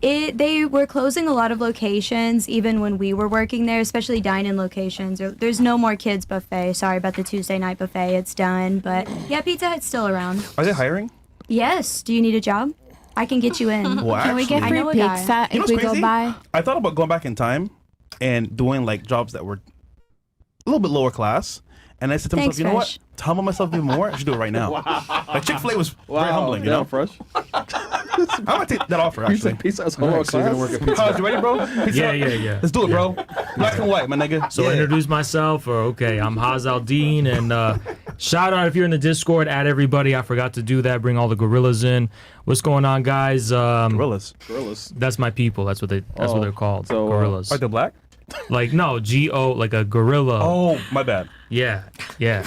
They were closing a lot of locations even when we were working there, especially dine-in locations. There's no more kids buffet. Sorry about the Tuesday night buffet. It's done. But yeah, Pizza Hut's still around. Are they hiring? Yes. Do you need a job? I can get you in. Well, Can we get actually- I free know a guy. pizza You know if we what's go crazy? by? I thought about going back in time and doing like jobs that were a little bit lower class. And I said to myself, Thanks, you know what? Fresh. To humble myself even more, I should do it right now. Like Chick-fil-A was very humbling, you know? Fresh. I'm gonna take that offer actually. Pizza is All lower right, so you're gonna class. work at Pizza Oh, Hut. you ready, bro? Pizza Yeah, Hut? yeah, yeah. Let's do it, bro. Black and white, my nigga. So Yeah. introduce myself, or okay, I'm Haz Aldin, and shout out if you're in the Discord, add everybody. I forgot to do that. Bring all the gorillas in. What's going on, guys? Gorillas. That's my people. That's what they're called. So, gorillas. Are they black? Like no, G-O, like a gorilla. Oh, my bad. Yeah, yeah.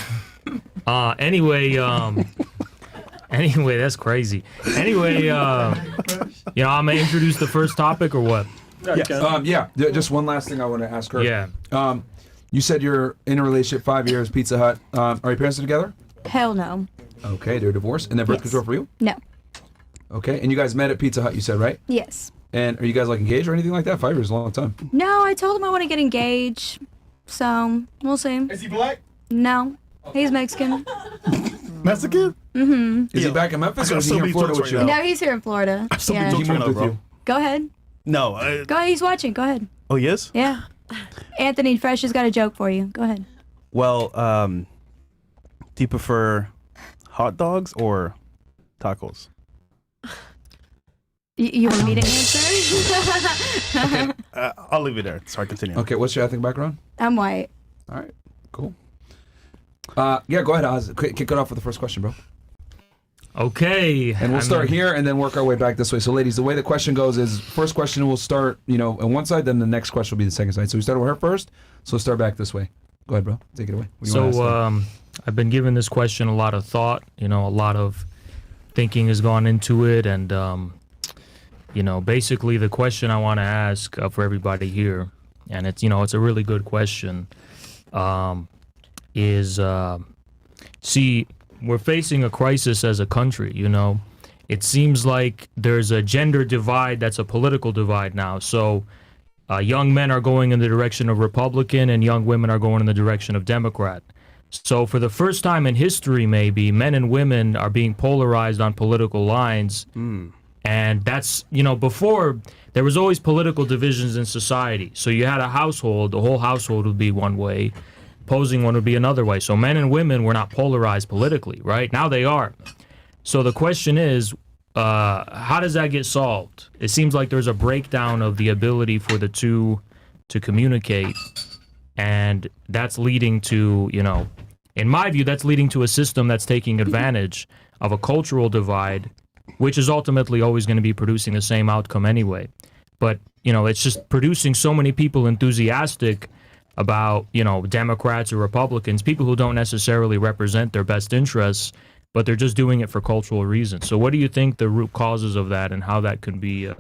Anyway, that's crazy. Anyway, you know, I'm gonna introduce the first topic or what? Just one last thing I want to ask her. Yeah. You said you're in a relationship 5 years, Pizza Hut. Are your parents together? Hell no. Okay, they're divorced. And then birth Yes. control for you? No. Okay, and you guys met at Pizza Hut, you said, right? Yes. And are you guys like engaged or anything like that? 5 years is a long time. No, I told him I want to get engaged. So, we'll see. Is he black? No. He's Mexican. Mexican? Mm-hmm. Is he back in Memphis I or got is he so here in many Florida jokes with you? right now. No, he's here in Florida. So Yeah. many jokes right now, with bro. you. Go ahead. No. Go ahead. He's watching. Go ahead. Oh, yes? Yeah. Anthony Fresh has got a joke for you. Go ahead. Well, do you prefer hot dogs or tacos? You want me to answer? Okay, I'll leave it there. Sorry, continue. Okay, what's your ethnic background? I'm white. All right, cool. Yeah, go ahead, Oz. Kick it off with the first question, bro. Okay. And we'll start here and then work our way back this way. So, ladies, the way the question goes is first question will start, on one side, then the next question will be the second side. So we started with her first, so we'll start back this way. Go ahead, bro. Take it away. What do you want to ask I've been giving this question a lot of thought. A lot of thinking has gone into it. And, basically the question I want to ask for everybody here, and it's a really good question, is, see, we're facing a crisis as a country, It seems like there's a gender divide that's a political divide now. So young men are going in the direction of Republican and young women are going in the direction of Democrat. So for the first time in history, maybe, men and women are being polarized on political lines. And that's, before, there was always political divisions in society. So you had a household, the whole household would be one way. Opposing one would be another way. So men and women were not polarized politically, right? Now they are. So the question is, how does that get solved? It seems like there's a breakdown of the ability for the two to communicate, and that's leading to, in my view, that's leading to a system that's taking advantage of a cultural divide, which is ultimately always going to be producing the same outcome anyway. But, it's just producing so many people enthusiastic about, Democrats or Republicans, people who don't necessarily represent their best interests, but they're just doing it for cultural reasons. So what do you think the root causes of that and how that can be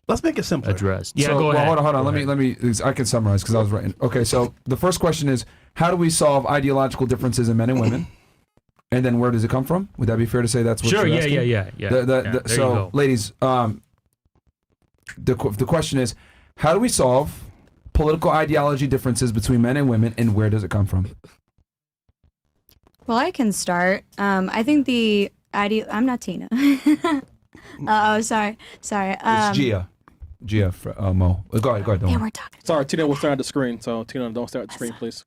let's make it simple addressed? Yeah, go ahead. Hold on. Let me. I can summarize because I was writing. Okay, so the first question is, how do we solve ideological differences in men and women? And then where does it come from? Would that be fair to say that's what you're asking? Yeah. So, you go. ladies, the question is, how do we solve political ideology differences between men and women, and where does it come from? Well, I can start. I think I'm not Tina. Sorry. It's Gia. Mo. Go ahead. Don't Yeah, worry. we're talking. Sorry, Tina will stare at the screen. So Tina, don't stare at the screen, please.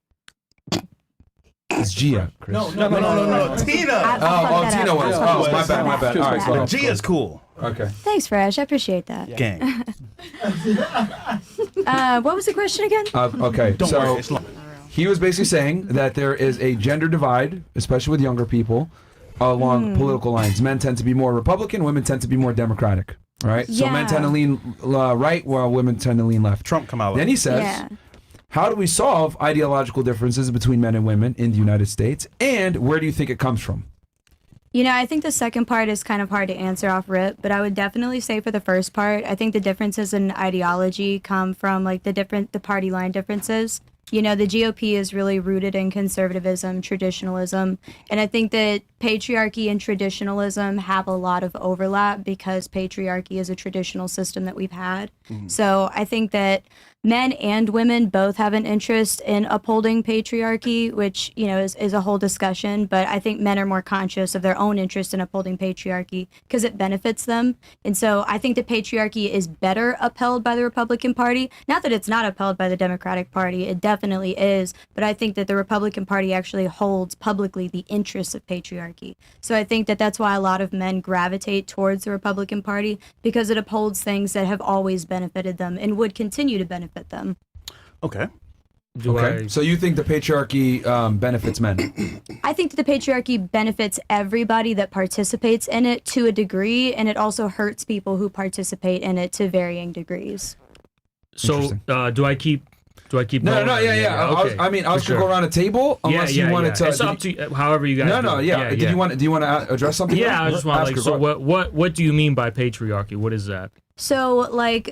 It's Gia, Chris. No. Tina. Tina was. Oh, my bad. All right, go ahead. Gia's cool. Okay. Thanks, Fresh. I appreciate that. Gang. What was the question again? Okay, Don't worry, it's long. He was basically saying that there is a gender divide, especially with younger people, along political lines. Men tend to be more Republican, women tend to be more Democratic, right? So men tend to lean right, while women tend to lean left. Trump, Kamala. Then he says, how do we solve ideological differences between men and women in the United States, and where do you think it comes from? I think the second part is kind of hard to answer off rip, but I would definitely say for the first part, I think the differences in ideology come from the party line differences. The GOP is really rooted in conservatism, traditionalism, and I think that patriarchy and traditionalism have a lot of overlap because patriarchy is a traditional system that we've had. So I think that men and women both have an interest in upholding patriarchy, which, is a whole discussion. But I think men are more conscious of their own interest in upholding patriarchy because it benefits them. And so I think the patriarchy is better upheld by the Republican Party. Not that it's not upheld by the Democratic Party. It definitely is. But I think that the Republican Party actually holds publicly the interests of patriarchy. So I think that that's why a lot of men gravitate towards the Republican Party, because it upholds things that have always benefited them and would continue to benefit them. Okay. So you think the patriarchy benefits men? I think that the patriarchy benefits everybody that participates in it to a degree, and it also hurts people who participate in it to varying degrees. So do I keep going? No, yeah. Okay, I was going to go around a table unless you wanted to. It's up to you, however you guys do. Do you want to address something? Yeah, I just want what do you mean by patriarchy? What is that? So,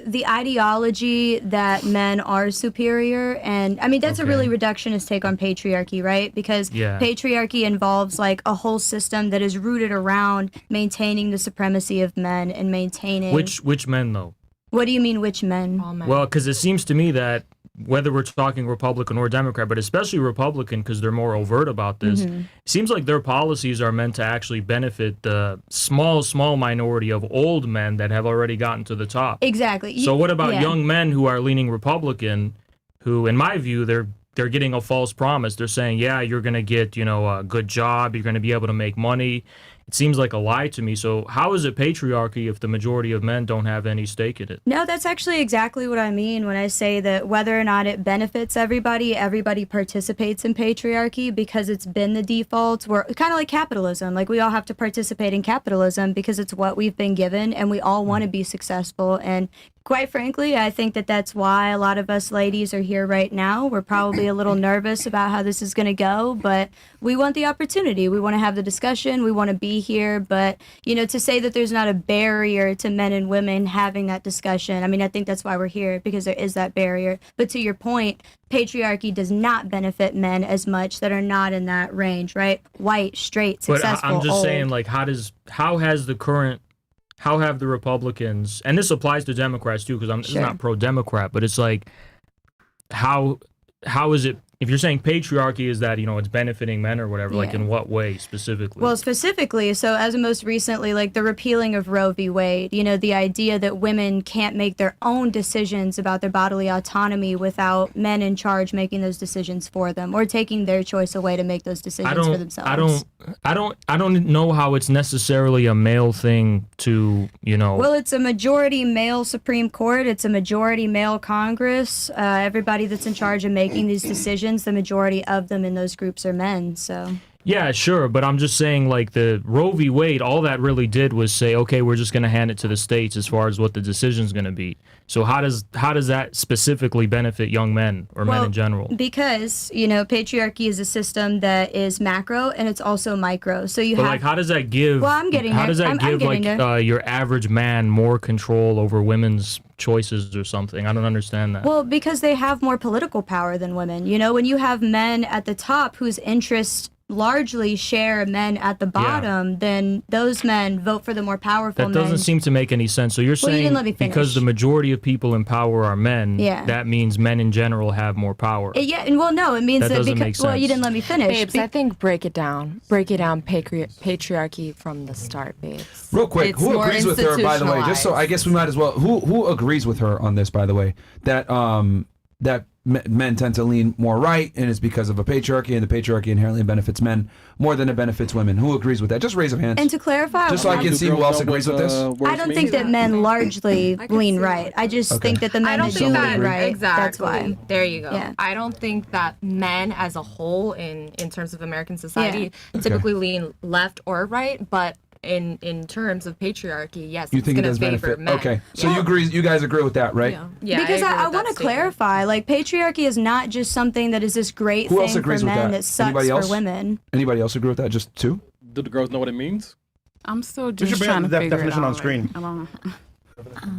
the ideology that men are superior, and that's a really reductionist take on patriarchy, right? Because patriarchy involves a whole system that is rooted around maintaining the supremacy of men and maintaining which men though? What do you mean, which men? All men. Well, because it seems to me that whether we're talking Republican or Democrat, but especially Republican because they're more overt about this, it seems like their policies are meant to actually benefit the small minority of old men that have already gotten to the top. Exactly. So what about young men who are leaning Republican, who, in my view, they're getting a false promise. They're saying, you're going to get, a good job, you're going to be able to make money, it seems like a lie to me. So how is it patriarchy if the majority of men don't have any stake in it? No, that's actually exactly what I mean when I say that whether or not it benefits everybody, everybody participates in patriarchy because it's been the default. We're kind of like capitalism. Like, we all have to participate in capitalism because it's what we've been given, and we all want to be successful. And quite frankly, I think that that's why a lot of us ladies are here right now. We're probably a little nervous about how this is going to go, but we want the opportunity. We want to have the discussion. We want to be here. But, you know, to say that there's not a barrier to men and women having that discussion, I mean, I think that's why we're here, because there is that barrier. But to your point, patriarchy does not benefit men as much that are not in that range, right? White, straight, successful, But I'm just old. saying, like, how have the Republicans, and this applies to Democrats too, because this is not pro-Democrat, but it's like, how is it, if you're saying patriarchy is that, you know, it's benefiting men or whatever, like, in what way specifically? Well, specifically, so as of most recently, like the repealing of Roe v. Wade, you know, the idea that women can't make their own decisions about their bodily autonomy without men in charge making those decisions for them, or taking their choice away to make those decisions for themselves. I don't know how it's necessarily a male thing to, you know. Well, it's a majority male Supreme Court. It's a majority male Congress. Everybody that's in charge of making these decisions, the majority of them in those groups are men. So. Yeah, sure, but I'm just saying, like, the Roe v. Wade, all that really did was say, okay, we're just going to hand it to the states as far as what the decision's going to be. So how does that specifically benefit young men or men in general? Because, you know, patriarchy is a system that is macro and it's also micro. So you But have. like, how does that give? Well, I'm getting How there. does that I'm give getting there. your average man more control over women's choices or something? I don't understand that. Well, because they have more political power than women. You know, when you have men at the top whose interests largely share men at the bottom, then those men vote for the more powerful That men. doesn't seem to make any sense. So you're Well, you saying didn't let me because finish. the majority of people in power are men, Yeah. that means men in general have more power. Yeah, and well, no, it means That that doesn't because make well, you sense. didn't let me finish. Babes, I think break it down patriarchy from the start, babes. Real quick, It's who more agrees with her, by the way? Just so I guess we might as well. Who agrees with her on this, by the way? That that men tend to lean more right, and it's because of a patriarchy, and the patriarchy inherently benefits men more than it benefits women. Who agrees with that? Just raise your hands. And to clarify, just so I can see who else agrees with this. I don't think that men largely lean right. I just Okay. think that the men I don't that think do that lean right. exactly. That's why. There you go. Yeah. I don't think that men as a whole in terms of American society typically lean left or right, but in terms of patriarchy, yes, You it's think it going does to favor benefit? men. Okay, so you guys agree with that, right? Yeah, because I agree I with want that to clarify, like, patriarchy is not just something that is this great Who else thing agrees for with men that? that sucks Anybody else? for women. Anybody else agree with that? Just two? Do the girls know what it means? I'm still We just should bring trying up to the figure definition it on out. screen. I don't.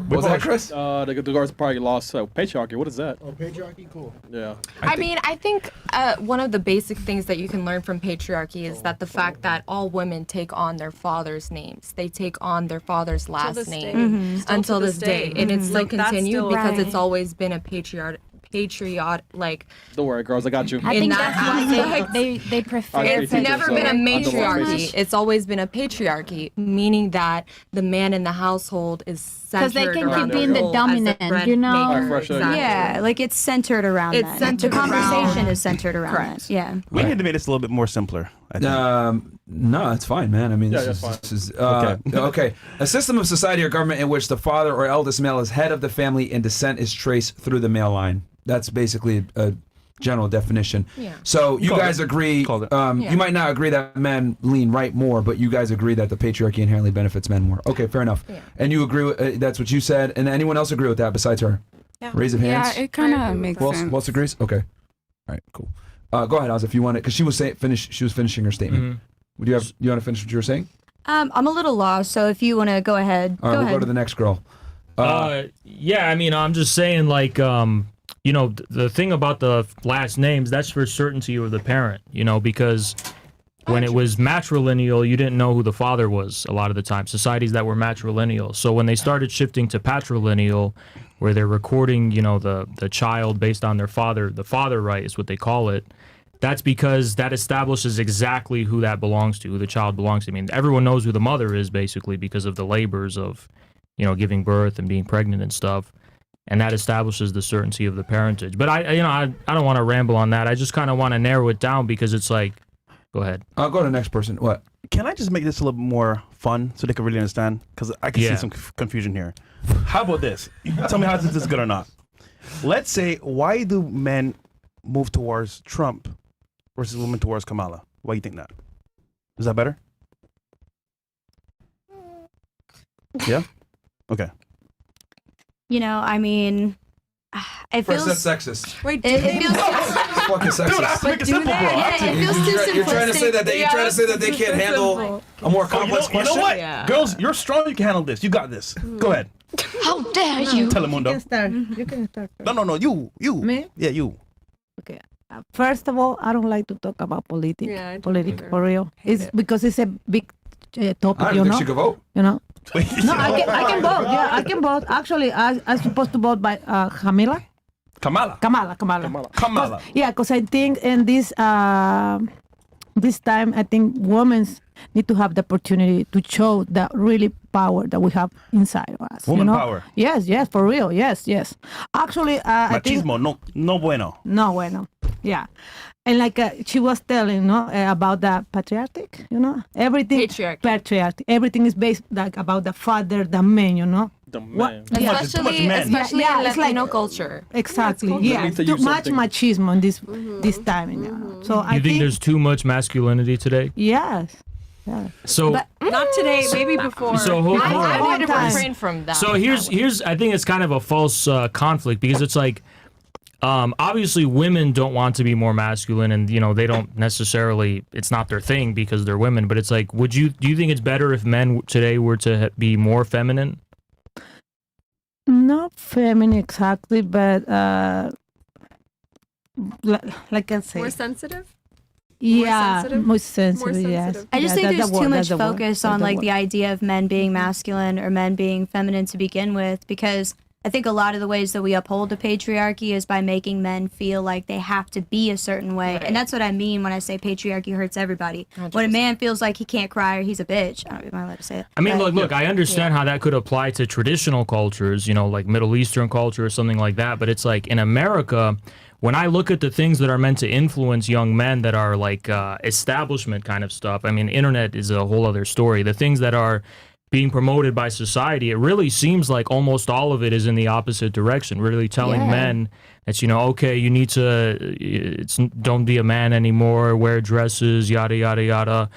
What was that, Chris? The girls probably lost patriarchy. What is that? Oh, patriarchy, cool. Yeah. I think one of the basic things that you can learn from patriarchy is that the fact that all women take on their father's names. They take on their father's last this name day. Mhm. Still until to this this day. day. And it's still Like, that's continued still- because Right. it's always been a like. Don't worry, girls. I got you. I think that that's why they prefer. It's never been a matriarchy. much. It's always been a patriarchy, meaning that the man in the household is Because centered they can around keep being the role as dominant, bread you know? maker. Exactly. Yeah, like it's centered around It's that. centered the conversation around- is centered around Correct. that. Yeah. We need to make this a little bit more simpler. I think. No, it's fine, man. I mean, Yeah, this that's is fine. okay. A system of society or government in which the father or eldest male is head of the family and descent is traced through the male line. That's basically a general definition. Yeah. So you Called guys it. agree. Called it. You might not agree that men lean right more, but you guys agree that the patriarchy inherently benefits men more. Okay, fair enough. Yeah. And you agree with that's what you said. And anyone else agree with that besides her? Yeah. Raise of hands. Yeah, it kind of makes Who else, sense. who else agrees? Okay. All right. Cool. Go ahead, Oz, if you want it, because she was She was finishing her statement. Would you want to finish what you were saying? I'm a little lost, so if you want to go ahead, All right, go we'll ahead. go to the next girl. Yeah, I mean, I'm just saying, like, you know, the thing about the last names, that's for certainty of the parent, you know, because when it was matrilineal, you didn't know who the father was a lot of the time, societies that were matrilineal. So when they started shifting to patrilineal, where they're recording, you know, the child based on their father, the father right is what they call it, that's because that establishes exactly who that belongs to, who the child belongs to. I mean, everyone knows who the mother is, basically, because of the labors of, you know, giving birth and being pregnant and stuff. And that establishes the certainty of the parentage. But I don't want to ramble on that. I just kind of want to narrow it down because it's like, go ahead. I'll go to the next person. What? Can I just make this a little more fun so they can really understand? Because I can see some confusion here. How about this? Tell me how this is good or not. Let's say, why do men move towards Trump versus women towards Kamala? Why do you think that? Is that better? Yeah? Okay. You know, I mean, it feels... First, that's sexist. Wait, it feels... It's fucking sexist. Dude, I have to make it simple, bro. Yeah, it feels too simplistic. You're trying to say that you're trying to say that they can't handle a more complex question. You know what? Yeah. Girls, you're strong. You can handle this. You got this. Go ahead. How dare you? Telemundo. You can start. No. You. Me? Yeah, you. Okay. First of all, I don't like to talk about politics. Yeah, I don't politics either. for real. Hate It's it. because it's a big topic. I You don't think know. she could vote. You know. No, I can vote. Yeah, I can vote. Actually, I'm supposed to vote by Kamala. Kamala. Yeah, because I think in this this time, I think women need to have the opportunity to show the really power that we have inside of us. Woman you know? power. Yes, for real. Yes. Actually, I think Machismo, no bueno. no bueno. Yeah, and like she was telling, about the patriarchy. Everything patriarchy. Everything is based like about the father, the man. The man. Especially in it's Latino culture. Exactly. Yeah, Yeah, to too use much something. machismo in this time. So I You think there's too much masculinity today? yes. So Not today, maybe before. So hold on. I would time. refrain from that. So here's I think it's kind of a false conflict because it's like obviously women don't want to be more masculine and they don't necessarily, it's not their thing because they're women, but it's like do you think it's better if men today were to be more feminine? Not feminine exactly, but like I say, More sensitive? yeah, sensitive? more sensitive. More Yes. sensitive. I just think That's there's the too word, much that's the word, focus that's on the like word. the idea of men being masculine or men being feminine to begin with, because I think a lot of the ways that we uphold the patriarchy is by making men feel like they have to be a certain way. Right. And that's what I mean when I say patriarchy hurts everybody. When a man feels like he can't cry or he's a bitch, I don't know if I'm allowed to say it. I mean, but- look, I understand how that could apply to traditional cultures, like Middle Eastern culture or something like that. But it's like in America, when I look at the things that are meant to influence young men that are like establishment kind of stuff, I mean, internet is a whole other story. The things that are being promoted by society, it really seems like almost all of it is in the opposite direction, really telling men that, okay, you need to, don't be a man anymore, wear dresses, yada, yada, yada.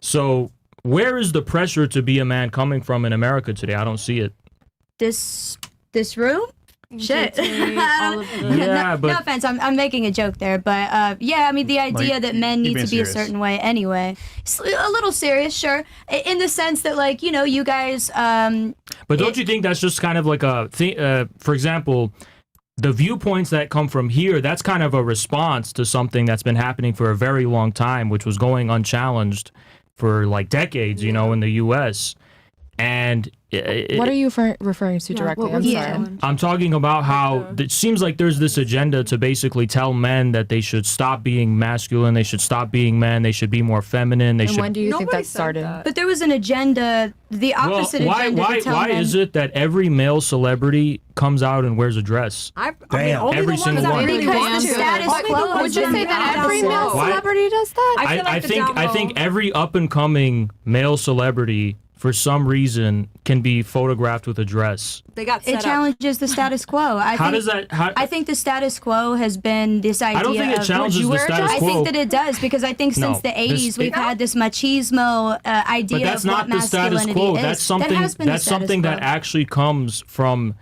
So where is the pressure to be a man coming from in America today? I don't see it. This room? Shit. all of the- Yeah, no offense, I'm making a joke there, but yeah, I mean the idea that men need to be a certain way anyway. It's a little serious, sure, in the sense that like you guys. But don't you think that's just kind of like a thing? For example, the viewpoints that come from here, that's kind of a response to something that's been happening for a very long time, which was going unchallenged for like decades, in the U.S. And what are you referring to directly? I'm sorry. I'm talking about how it seems like there's this agenda to basically tell men that they should stop being masculine, they should stop being men, they should be more feminine. They And should. when do you think that started? But there was an agenda, the opposite agenda to tell why men. is it that every male celebrity comes out and wears a dress? Every single one. Because the status quo. Would you say that every male celebrity does that? I think every up and coming male celebrity, for some reason, can be photographed with a dress. They got set It challenges the status quo. I think the status quo has been this idea. I don't think it challenges the status quo. I think that it does because I think since the 80s we've had this machismo idea but that's of not what the status masculinity quo. is. That's something. That has been the That's status something quo. that actually comes from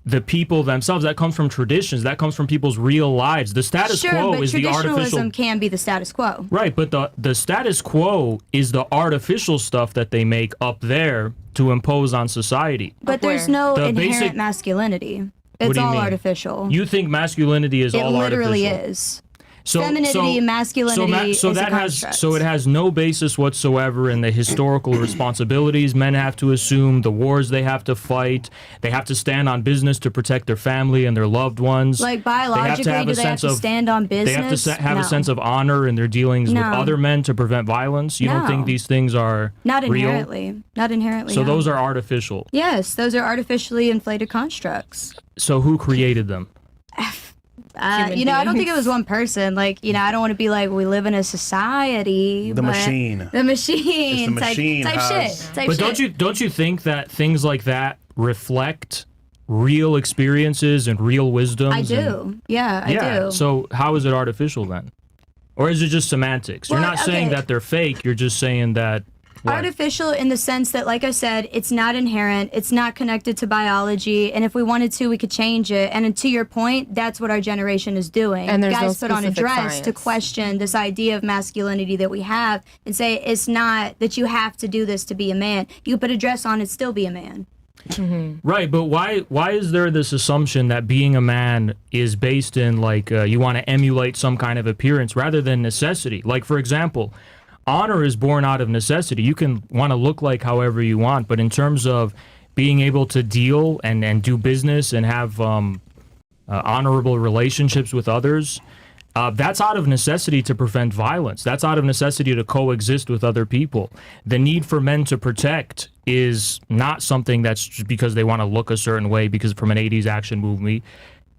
the people themselves. That comes from traditions. That comes from people's real lives. The status quo is the artificial. Traditionalism can be the status quo. Right, but the status quo is the artificial stuff that they make up there to impose on society. But there's no The inherent basic- masculinity. What It's do you all mean? artificial. You think masculinity is It all artificial? literally is. Femininity, masculinity is a construct. So it has no basis whatsoever in the historical responsibilities men have to assume, the wars they have to fight, they have to stand on business to protect their family and their loved ones. Like biologically, do they have to stand on business? They have to have No. a sense of honor in their dealings with No. other men to prevent violence. You don't No. think these things are Not real? inherently. Not inherently. So no. those are artificial. Yes, those are artificially inflated constructs. So who created them? You know, I don't think it was one person. Like, you know, I don't want to be like, we live in a society. The but machine. The machine. It's the machine type has- shit. Type But shit. don't you think that things like that reflect real experiences and real wisdoms? I do. Yeah, I do. So how is it artificial then? Or is it just semantics? You're Well, not saying okay. that they're fake. You're just saying that. What? Artificial in the sense that, like I said, it's not inherent, it's not connected to biology, and if we wanted to, we could change it. And to your point, that's what our generation is doing. And there's Guys no put on a specific dress to science. question this idea of masculinity that we have and say it's not that you have to do this to be a man. You put a dress on and still be a man. Right, but why is there this assumption that being a man is based in like you want to emulate some kind of appearance rather than necessity? Like, for example, honor is born out of necessity. You can want to look like however you want, but in terms of being able to deal and do business and have honorable relationships with others, that's out of necessity to prevent violence. That's out of necessity to coexist with other people. The need for men to protect is not something that's just because they want to look a certain way because from an 80s action movie.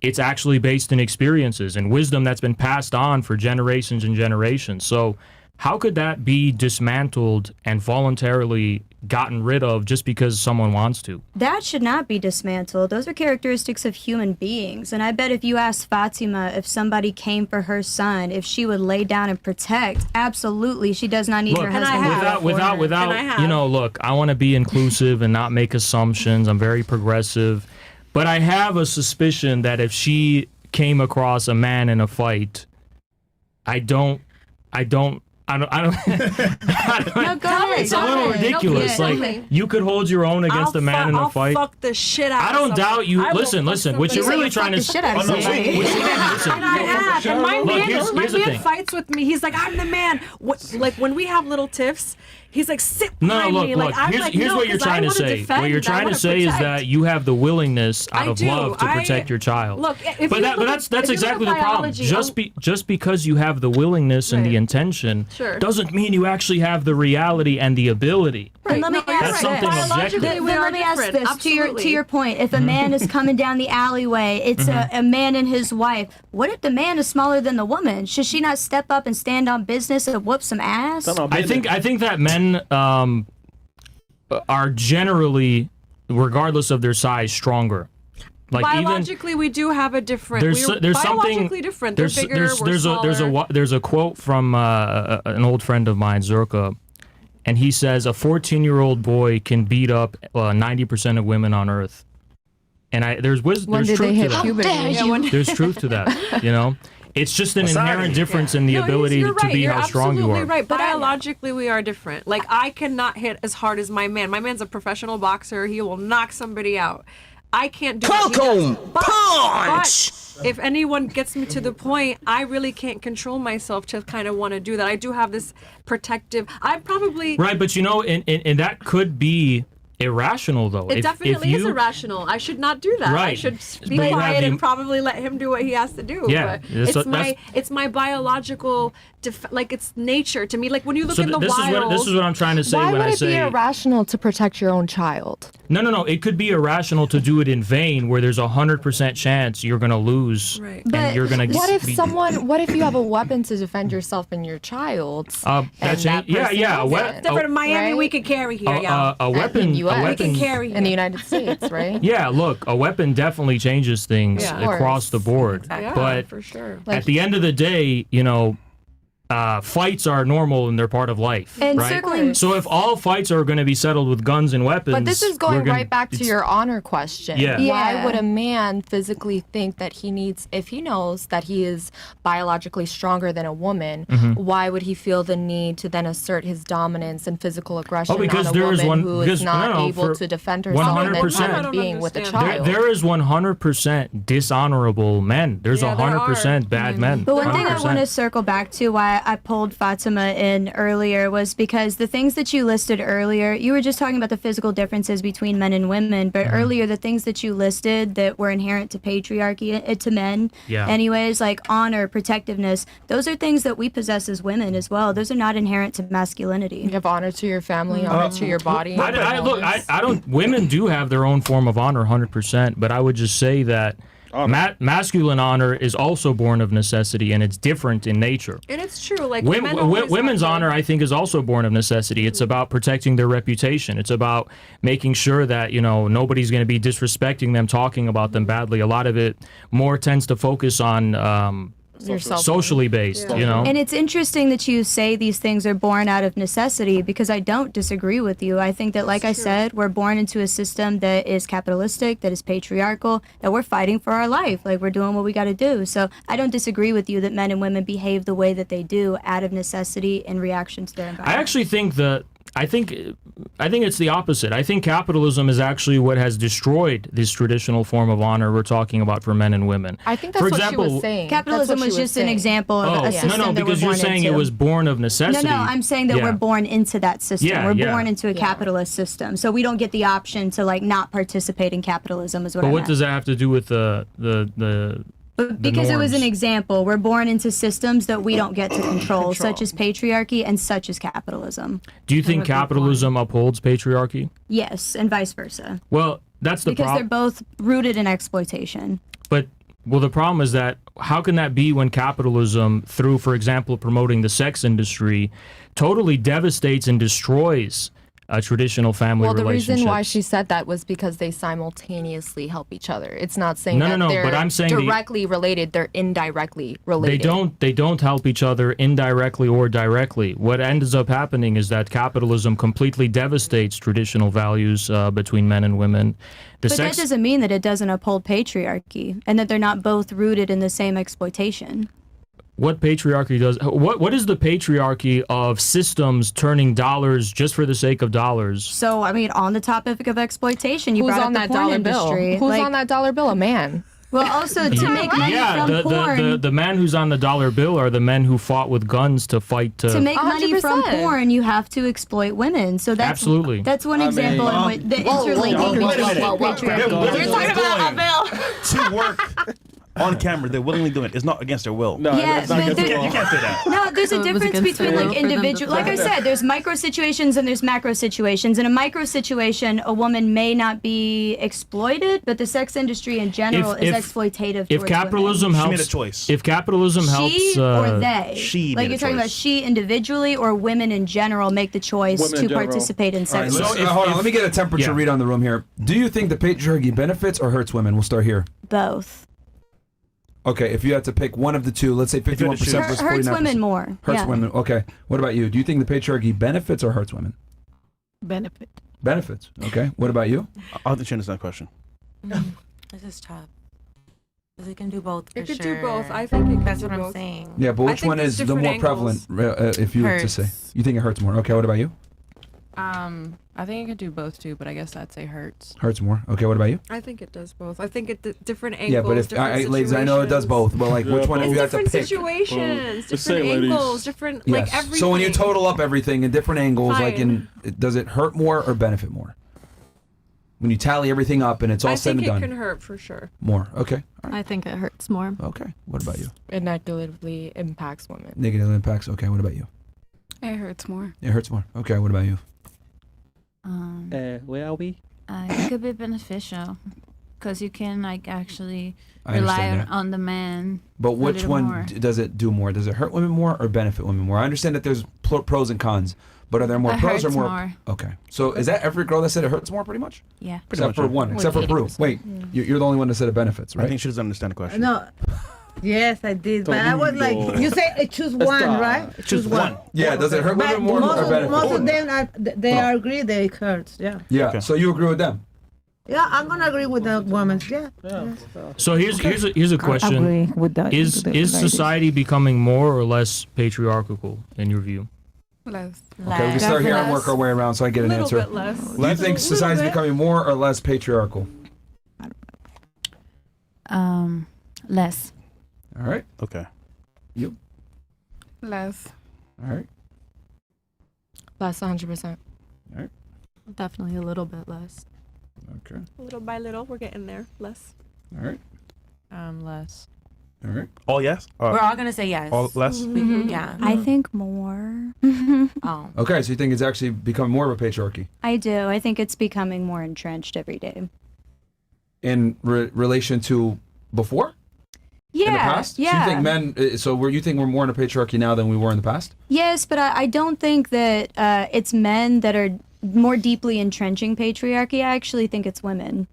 It's actually based in experiences and wisdom that's been passed on for generations and generations. So how could that be dismantled and voluntarily gotten rid of just because someone wants to? That should not be dismantled. Those are characteristics of human beings. And I bet if you asked Fatima if somebody came for her son, if she would lay down and protect, absolutely, she does not need her husband. Without you know, look, I want to be inclusive and not make assumptions. I'm very progressive. But I have a suspicion that if she came across a man in a fight, I don't No, go ahead. it's a little ridiculous. Like, you could hold your own against a man in a fight. I'll fuck the shit out of I don't doubt you. I will Listen. fuck What you're somebody. really trying to the shit out of somebody. And I have. And my Look, man, here's my the man thing. fights with me. He's like, I'm the man. Like when we have little tiffs, he's like, sit No, behind look, me. look. Like, I'm here's like, here's no, what you're 'cause I trying to wanna say. defend, What you're I trying wanna to say is protect. that you have the willingness out I of do. love to protect your child. Look, if but you that, look but at- that's if you exactly look the at problem. biology, Just because you have the willingness and the intention Sure. doesn't mean you actually have the reality and the ability. And let me ask That's something objective. Then we are let me ask different. this to Absolutely. your point. If a man is coming down the alleyway, it's a man and his wife. What if the man is smaller than the woman? Should she not step up and stand on business and whoop some ass? I think that men are generally, regardless of their size, stronger. Like biologically, we do have a different. there's We're something biologically different. They're bigger. We're smaller. there's a quote from an old friend of mine, Zurka, and he says a 14-year-old boy can beat up 90% of women on Earth. And there's truth to that. There's truth to that. You know, it's just an inherent difference in the ability you're to right. be You're how strong you absolutely are. right. Biologically, we are different. Like I cannot hit as hard as my man. My man's a professional boxer. He will knock somebody out. I can't do it. But if anyone gets me to the point, I really can't control myself to kind of want to do that. I do have this protective. I probably Right, but you know, and that could be irrational though. It If definitely is you- irrational. I should not do that. I Right. should be But you have quiet the- and probably let him do what he has to do. Yeah, But it's my biological, like it's nature to me. Like when you look So in the this wild. this is what I'm trying to say Why when would I it be say irrational to protect your own child? No. It could be irrational to do it in vain, where there's 100% chance you're gonna lose, and you're gonna. What if you have a weapon to defend yourself and your child? That's and that yeah. person different in Miami, right? we could carry here. Yeah. A weapon. In US, a weapon. We can carry in the United States, right? Yeah, look, a weapon definitely changes things Yeah. Of course. across the board. Yeah, but for sure. at the end of the day, you know, fights are normal and they're part of life, And right? circling- So if all fights are going to be settled with guns and weapons, But this is we're going gonna- right back to it's- your honor question. Yeah. Why would a man physically think that he needs, if he knows that he is biologically stronger than a woman, Mhm. why would he feel the need to then assert his dominance and physical aggression because on a there is woman one who is because not no, able for to defend herself and then 100%. being with a There, child? there is 100% dishonorable men. There's Yeah, there 100% bad men. But one thing I 100%. want to circle back to why I pulled Fatima in earlier was because the things that you listed earlier, you were just talking about the physical differences between men and women, but earlier the things that you listed that were inherent to patriarchy, to men, Yeah. anyways, like honor, protectiveness, those are things that we possess as women as well. Those are not inherent to masculinity. You have honor to your family, honor to your body. I don't. Women do have their own form of honor, 100%. But I would just say that Masculine honor is also born of necessity, and it's different in nature. And it's true. Like women's women's honor, I think, is also born of necessity. It's about protecting their reputation. It's about making sure that nobody's going to be disrespecting them, talking about them badly. A lot of it more tends to focus on socially based, And it's interesting that you say these things are born out of necessity, because I don't disagree with you. I think that, like I said, we're born into a system that is capitalistic, that is patriarchal, that we're fighting for our life. Like, we're doing what we got to do. So I don't disagree with you that men and women behave the way that they do out of necessity in reaction to their environment. I actually think I think it's the opposite. I think capitalism is actually what has destroyed this traditional form of honor we're talking about for men and women. I think that's for what example, she was saying. Capitalism was just an example of a system no, that because we're you're born saying into. it was born of necessity. No, I'm saying that we're born into that system. We're born into a capitalist system, so we don't get the option to not participate in capitalism. Is what. But I what meant. does that have to do with the Because it was norms? an example. We're born into systems that we don't get to control, such as patriarchy and such as capitalism. Do you think capitalism upholds patriarchy? Yes, and vice versa. Well, that's the Because they're problem. both rooted in exploitation. But the problem is that how can that be when capitalism, through, for example, promoting the sex industry, totally devastates and destroys traditional family Well, the relationships? reason why she said that was because they simultaneously help each other. It's not saying No, that no, they're but I'm saying directly related. They're indirectly related. They don't help each other indirectly or directly. What ends up happening is that capitalism completely devastates traditional values between men and women. But that doesn't mean that it doesn't uphold patriarchy and that they're not both rooted in the same exploitation. What patriarchy does? What is the patriarchy of systems turning dollars just for the sake of dollars? So, I mean, on the topic of exploitation, you Who's brought on up the that porn dollar industry. bill? Who's on that dollar bill? A man. Well, also to make money from porn. The men who's on the dollar bill are the men who fought with guns to fight To make money from porn, you have to exploit women. So that's Absolutely. That's one example in which the interlinking between patriarchy. You're talking about a bill to work on camera. They're willingly doing it. It's not against their will. No, Yeah, it's not but against the there- law. You can't say that. No, there's a difference between like individual. Like I do said, there's micro situations and there's macro situations. In a micro situation, a woman may not be exploited, but the sex industry in general is exploitative. If towards capitalism women. helps, She made a choice. If capitalism helps, She or they? she like made you're a talking about choice. she individually or women in general make the choice Women in to general. participate in All right, sex. let's- hold on. Let me get a temperature read on the room here. Do you think the patriarchy benefits or hurts women? We'll start here. Both. Okay, if you had to pick one of the two, let's say 51% versus 49%. Hurts women more. Hurts yeah. women. Okay. What about you? Do you think the patriarchy benefits or hurts women? Benefit. Benefits. Okay. What about you? I don't think she understands that question. This is tough. Because it can do both. It for could sure. do both. I think it could That's do what I'm both. saying. Yeah, but I which think one there's is the different more angles. prevalent, if you were to Hurts. say? You think it hurts more. Okay, what about you? I think it could do both too, but I guess I'd say hurts. Hurts more. Okay, what about you? I think it does both. I think it different angles. Yeah, but if different ladies, I know it does both, but like which one if It's you had to different pick? situations, Just say, different ladies. angles, different Yes. like everything. So when you total up everything in different angles, like Fine. does it hurt more or benefit more? When you tally everything up and it's all I said think and it done. can hurt for sure. More. Okay. All right. I think it hurts more. Okay. What about you? It negatively impacts women. Negative impacts. Okay. What about you? It hurts more. It hurts more. Okay. What about you? Where are we? It could be beneficial because you can like actually I rely understand that. on the man. But a which little one more. does it do more? Does it hurt women more or benefit women more? I understand that there's pros and cons, but are there more It pros or hurts more? more. Okay. So is that every girl that said it hurts more, pretty much? Yeah. Except much, for yeah. one. Like Except for Peru. 80%. Wait, you're the only one that said it benefits, I right? think she doesn't understand the question. No. Yes, I did. But I was like, you say choose one, right? Choose one. Yeah. Does it hurt But women more or benefit? most of them, they agree that it hurts. Yeah. Yeah. Okay. So you agree with them? Yeah, I'm gonna agree with the woman. Yeah. So here's a question: agree with that. Is society becoming more or less patriarchal in your view? Less. Okay, we can start here and work our way around so I get A an little answer. bit less. Do you think society's becoming more or less patriarchal? Less. All right. Okay. You. Less. All right. Less 100%. Definitely a little bit less. Okay. Little by little, we're getting there. Less. All right. Less. All right. All yes? We're all gonna say yes. All less? Yeah. I think more. Oh. Okay, so you think it's actually becoming more of a patriarchy I do. I think it's becoming more entrenched every day. in relation to before? Yeah, In the past? yeah. So you think men? So you think we're more in a patriarchy now than we were in the past? Yes, but I don't think that it's men that are more deeply entrenching patriarchy. I actually think it's women.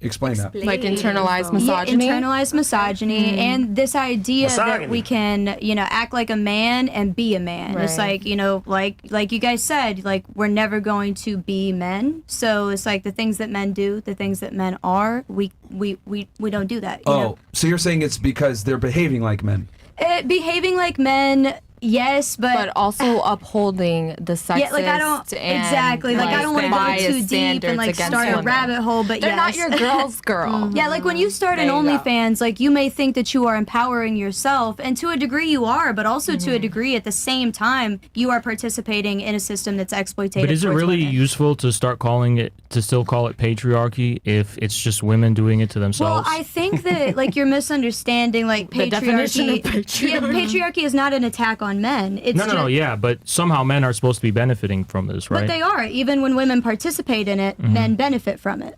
Explain that. Like internalized misogyny. Yeah, internalized misogyny, and this idea that we can, act like a man and be a man. It's Right. like, like you guys said, like we're never going to be men. So it's like the things that men do, the things that men are, we don't do that. You know? So you're saying it's because they're behaving like men? Behaving like men. Yes, but also upholding the sexist. Yeah, like I don't and, exactly. Like I don't want to go biased too deep and like standards start a against rabbit hole. But They're yes. not your girl's girl. Yeah, like when you start an There you go. OnlyFans, like you may think that you are empowering yourself, and to a degree you are, but also to a degree at the same time you are participating in a system that's exploitative. But is it towards really women. useful to still call it patriarchy if it's just women doing it to Well, themselves? I think that like you're misunderstanding like The definition of patriarchy. Yeah, patriarchy is not an attack on men. It's no, yeah, but somehow men are supposed to be benefiting from this, right? But they are. Even when women participate in it, men benefit from it.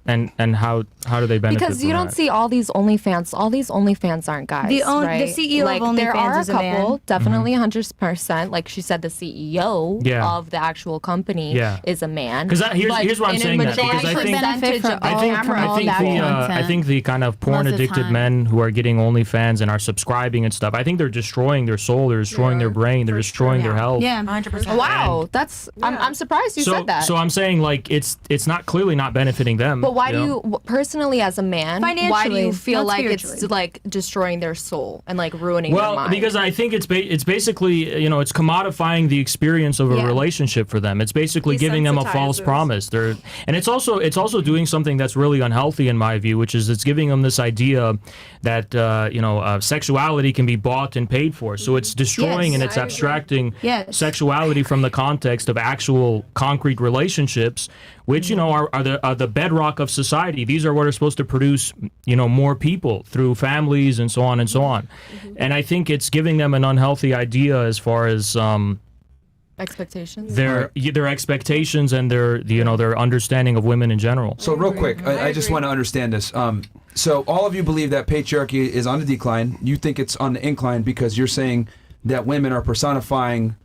And how do they benefit? Because you from don't that? see all these OnlyFans. All these OnlyFans aren't guys. The right? CEO of like, there OnlyFans are is a a man. couple, definitely 100%. Like she said, the CEO Yeah. of the actual company Yeah. is a man. Because here's why I'm in a saying that, because I think percentage of I think I think the kind of porn addicted men who are getting OnlyFans and are subscribing and stuff, I think they're destroying their soul, they're destroying their brain, they're destroying their health. Yeah, 100%. Wow, that's I'm surprised you said that. So I'm saying like it's not clearly not benefiting them. But why do know? you personally as a man? Why do you Financially, feel not like it's spiritually. like destroying their soul and like ruining their Well, mind? because I think it's basically it's commodifying the experience of a Yeah. relationship for them. It's basically giving them a false promise. And it's also doing something that's really unhealthy in my view, which is it's giving them this idea that sexuality can be bought and paid for. So it's destroying and it's abstracting sexuality from the context of actual concrete relationships, which are the bedrock of society. These are what are supposed to produce more people through families and so on and so on. And I think it's giving them an unhealthy idea as far as expectations. their expectations and their understanding of women in general. So real quick, I just want to understand this. So all of you believe that patriarchy is on the decline. You think it's on the incline because you're saying that women are personifying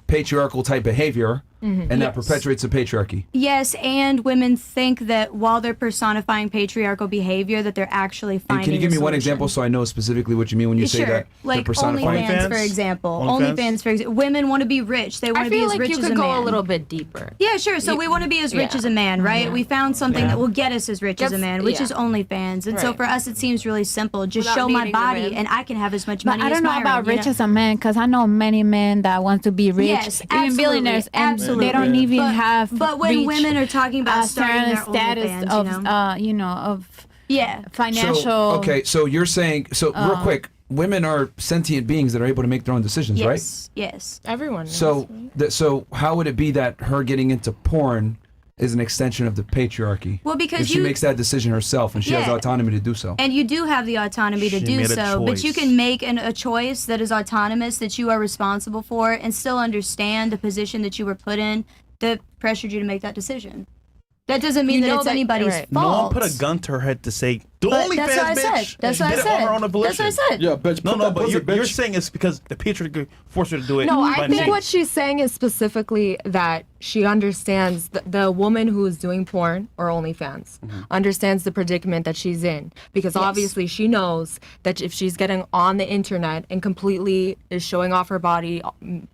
patriarchal type behavior, and that perpetuates the patriarchy. Yes, and women think that while they're personifying patriarchal behavior, that they're actually And finding. can you give me a one solution. example so I know specifically what you mean when you say Sure. that? Like they're personifying OnlyFans, for example. OnlyFans, for example. Women want to be rich. They want to be as rich you as could a go man. a little bit deeper. Yeah, sure. So we want to be as rich as a man, right? We found something that will get us as rich as a man, which is OnlyFans. And so Right. for us, it seems really simple. Just Without show my needing the body, man. and I can have as much But money I as don't know Myron, about you rich know? as a man, because I know many men that want to be rich, Yes, even absolutely, billionaires, and absolutely. they don't even But- have. but when reached women are talking about a starting certain their status OnlyFans, of, of yeah, financial. So, okay, so you're saying, real quick, women are sentient beings that are able to make their own decisions, right? Yes. Everyone. So, so how would it be that her getting into porn is an extension of the patriarchy? Well, because if she you- makes that decision herself and she has Yeah. autonomy to do so. And you do have the autonomy to She do made a so, but you choice. can make a choice that is autonomous, that you are responsible for, and still understand the position that you were put in that pressured you to make that decision. That doesn't mean that it's anybody's No one fault. put a gun to her head to say, "Do But OnlyFans, that's what I said. bitch." That's She what I did it said. on her own That's what I volition. said. Yeah, bitch. No, put no, that but pussy, you're bitch. saying it's because the patriarchy forced her to do it. No, I by think mistake. what she's saying is specifically that she understands the woman who is doing porn or OnlyFans understands the predicament that she's in, because Yes. obviously she knows that if she's getting on the internet and completely is showing off her body,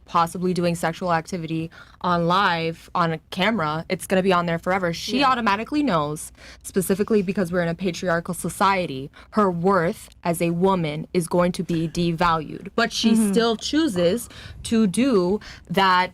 possibly doing sexual activity on live on a camera, it's going to be on there forever. She automatically knows, specifically because we're in a patriarchal society, her worth as a woman is going to be devalued, but she still chooses to do that,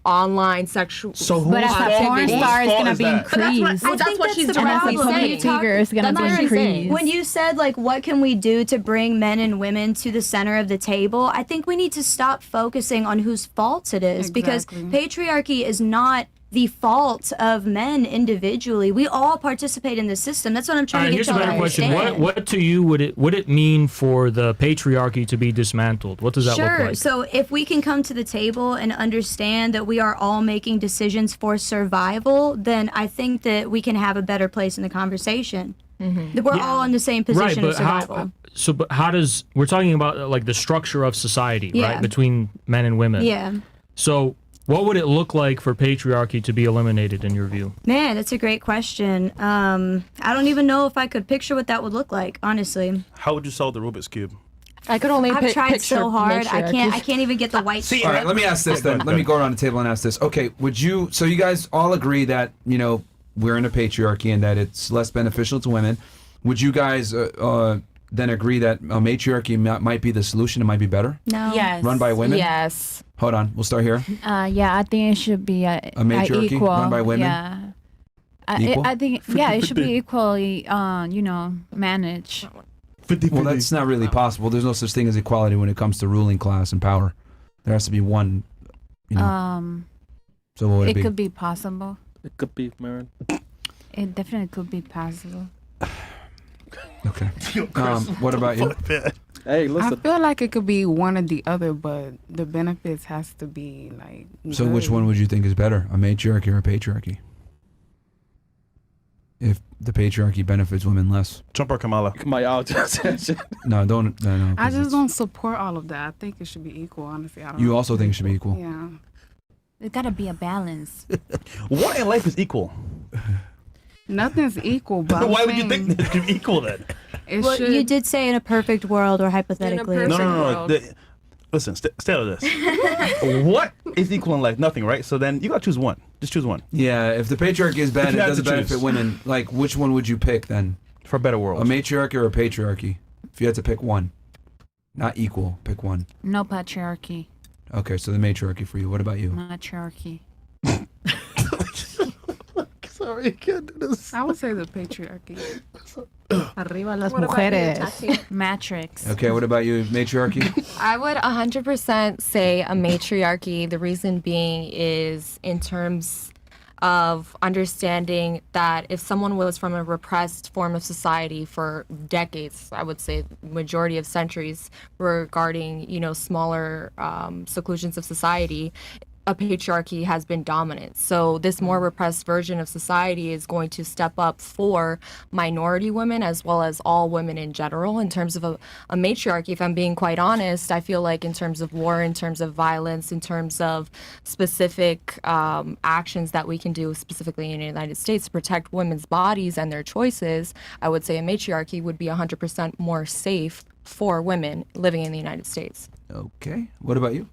online sexual. So But as a porn star, it's gonna be increased. Well, that's what she's directly problem. saying. YouTuber is gonna That's be what she's saying. increased. When you said, like, what can we do to bring men and women to the center of the table, I think we need to stop focusing on whose faults it is, because patriarchy is not the fault of men individually. We all participate in the system. That's what I'm trying to get Here's a y'all to better question. understand. What to you would it mean for the patriarchy to be dismantled? What does that look like? So if we can come to the table and understand that we are all making decisions for survival, then I think that we can have a better place in the conversation. We're all in the same position of survival. But how does we're talking about like the structure of society, right, between men and women? Yeah. So what would it look like for patriarchy to be eliminated in your view? Man, that's a great question. I don't even know if I could picture what that would look like, honestly. How would you solve the Rubik's Cube? I could only I've tried picture so hard. I matriarchy. can't even get the white All right, let me ask this then. Let me go around the table and ask this. Okay, so you guys all agree that, we're in a patriarchy and that it's less beneficial to women. Would you guys then agree that a matriarchy might be the solution? It might be better? No. Yes. Run by women? Yes. Hold on, we'll start here. Yeah, I think it should be a matriarchy equal. run by women? Yeah. Equal? I think, it should be equally, managed. Well, that's not really possible. There's no such thing as equality when it comes to ruling class and power. There has to be one, So what would it be? It could be possible. It could be, Myron. It definitely could be possible. Okay. What about you? Hey, listen. I feel like it could be one or the other, but the benefits has to be like. So good. which one would you think is better, a matriarchy or a patriarchy? If the patriarchy benefits women less. Trump or Kamala? No, No. I just don't support all of that. I think it should be equal, honestly. I don't You know. also think it should be equal? Yeah. There's got to be a balance. What in life is equal? Nothing's equal, but why would you think that it should be equal then? Well, you did say in a perfect world or hypothetically. No. Listen, stay out of this. What is equal in life? Nothing, right? So then you got to choose one. Just choose one. Yeah, if the patriarchy is bad, If it you had doesn't to benefit choose. women. Like, which one would you pick then? For a better world. A matriarchy or a patriarchy? If you had to pick one. Not equal, pick one. No patriarchy. Okay, so the matriarchy for you. What about you? Matriarchy. Sorry, you can't do this. I would say the patriarchy. Arriba las What about you, mujeres. Tati? Matrix. Okay, what about you? Matriarchy? I would 100% say a matriarchy. The reason being is in terms of understanding that if someone was from a repressed form of society for decades, I would say majority of centuries regarding, smaller seclusions of society, a patriarchy has been dominant. So this more repressed version of society is going to step up for minority women as well as all women in general. In terms of a matriarchy, if I'm being quite honest, I feel like in terms of war, in terms of violence, in terms of specific actions that we can do specifically in the United States to protect women's bodies and their choices, I would say a matriarchy would be 100% more safe for women living in the United States. Okay. What about you?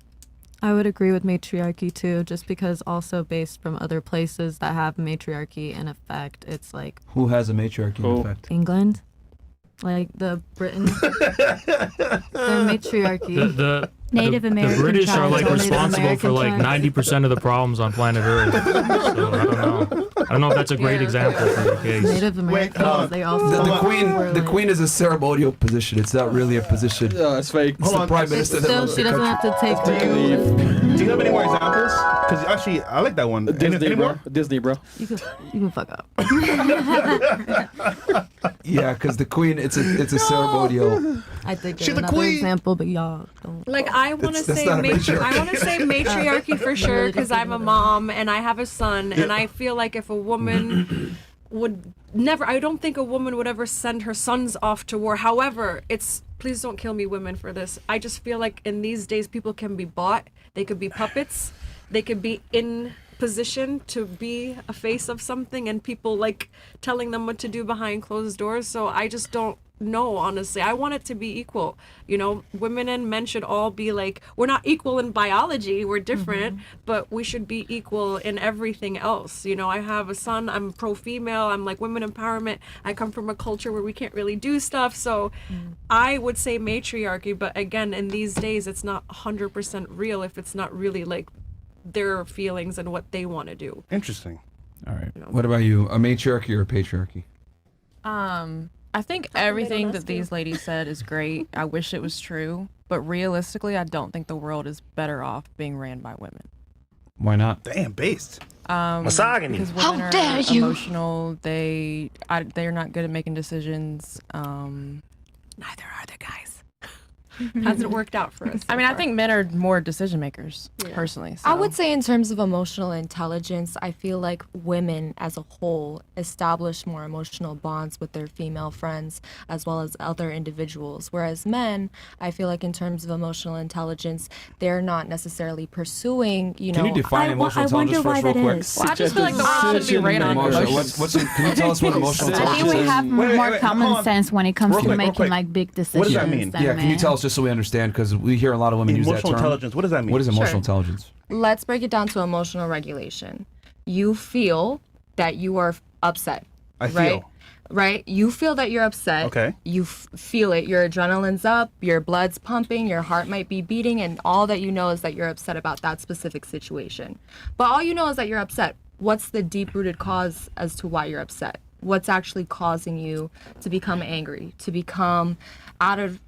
I would agree with matriarchy too, just because also based from other places that have matriarchy in effect, it's like Who has a matriarchy in effect? England, like the Britain, the matriarchy. The Native American The British are tribes, like Native responsible American for like tribes. 90% of the problems on planet Earth. So I don't know. I don't know if that's a great example for your case. Native Americans, they also The queen is a ceremonial position. It's not really a position. Yeah, it's fake. It's the prime minister that Still, runs she the doesn't country. have to take Do you have any more examples? Because actually, I like that one. Disney, any bro. more? Disney, bro. You can fuck up. Yeah, because the queen, it's a ceremonial. I think She's of the another queen. example, but y'all don't. Like I want to That's say, not a matriarchy. I want to say matriarchy for sure because I'm a mom and I have a son, and I feel like if a woman would never, I don't think a woman would ever send her sons off to war. However, please don't kill me, women, for this. I just feel like in these days people can be bought. They could be puppets. They could be in position to be a face of something, and people like telling them what to do behind closed doors. So I just don't know, honestly. I want it to be equal. Women and men should all be like, we're not equal in biology, we're different, but we should be equal in everything else. I have a son, I'm pro-female, I'm like women empowerment. I come from a culture where we can't really do stuff, so I would say matriarchy, but again, in these days, it's not 100% real if it's not really like their feelings and what they want to do. Interesting. All right. What about you? A matriarchy or a patriarchy? I think everything that these ladies said is great. I wish it was true, but realistically, I don't think the world is better off being ran by women. Why not? Damn, based. Masagony. Because women are emotional. They're not good at making decisions. Neither are the guys. hasn't worked out for us. I mean, I think men are more decision makers, personally. So. I would say in terms of emotional intelligence, I feel like women as a whole establish more emotional bonds with their female friends as well as other individuals. Whereas men, I feel like in terms of emotional intelligence, they're not necessarily pursuing, you know. Can you define emotional intelligence for us real quick? Well, I just feel like the world should be right on emotions. Can you tell us what emotional I intelligence think we is? have more common sense when it comes to making like big decisions. What does that mean? Yeah, can you tell us just so we understand? Because we hear a lot of women use that term. Emotional intelligence. What does that mean? What is emotional Sure. intelligence? Let's break it down to emotional regulation. You feel that you are upset. I right? feel. Right? You feel that you're upset. Okay. You feel it. Your adrenaline's up, your blood's pumping, your heart might be beating, and all that you know is that you're upset about that specific situation. But all you know is that you're upset. What's the deep-rooted cause as to why you're upset? What's actually causing you to become angry, to become out of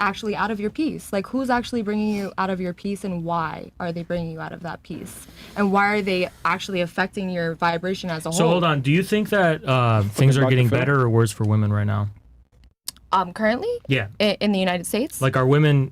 your peace? Like, who's actually bringing you out of your peace, and why are they bringing you out of that peace? And why are they actually affecting your vibration as a whole? So hold on. Do you think that things are getting better or worse for women right now? Currently? Yeah. In the United States? Like, are women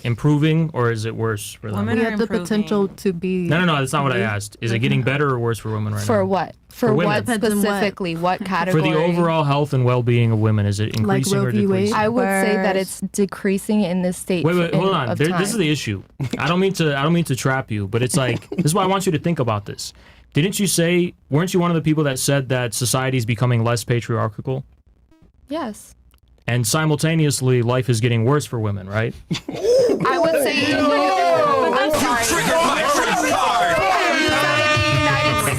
improving or is it worse for them? We have the potential to be. No, that's not what I asked. Is it getting better or worse for women right now? For what? For women. what specifically? What category? For the overall health and well-being of women, is it increasing or decreasing? I would say that it's decreasing in this state. Wait, hold on. This is the issue. I don't mean to trap you, but it's like this is why I want you to think about this. Weren't you one of the people that said that society is becoming less patriarchal? Yes. And simultaneously, life is getting worse for women, right? I would say. I'm sorry.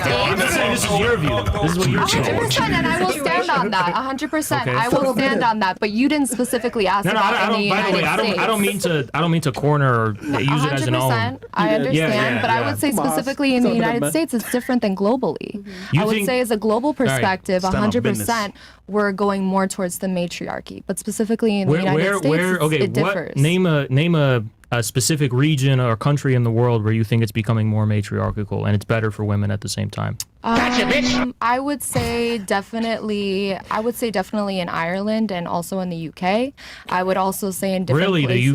I'm not saying this is your view. This is what you're saying. 100%, and I will stand on that. 100%, Okay. I will stand on that. But you didn't specifically ask about in the United States. I don't mean to corner or use it as an own. 100%, I understand, but I would say specifically in the United States, it's different than globally. I would say as a global perspective, 100%, we're going more towards the matriarchy. But specifically in the United States, it differs. Name a specific region or country in the world where you think it's becoming more matriarchal and it's better for women at the same time. I would say definitely in Ireland and also in the UK. I would also say in different places.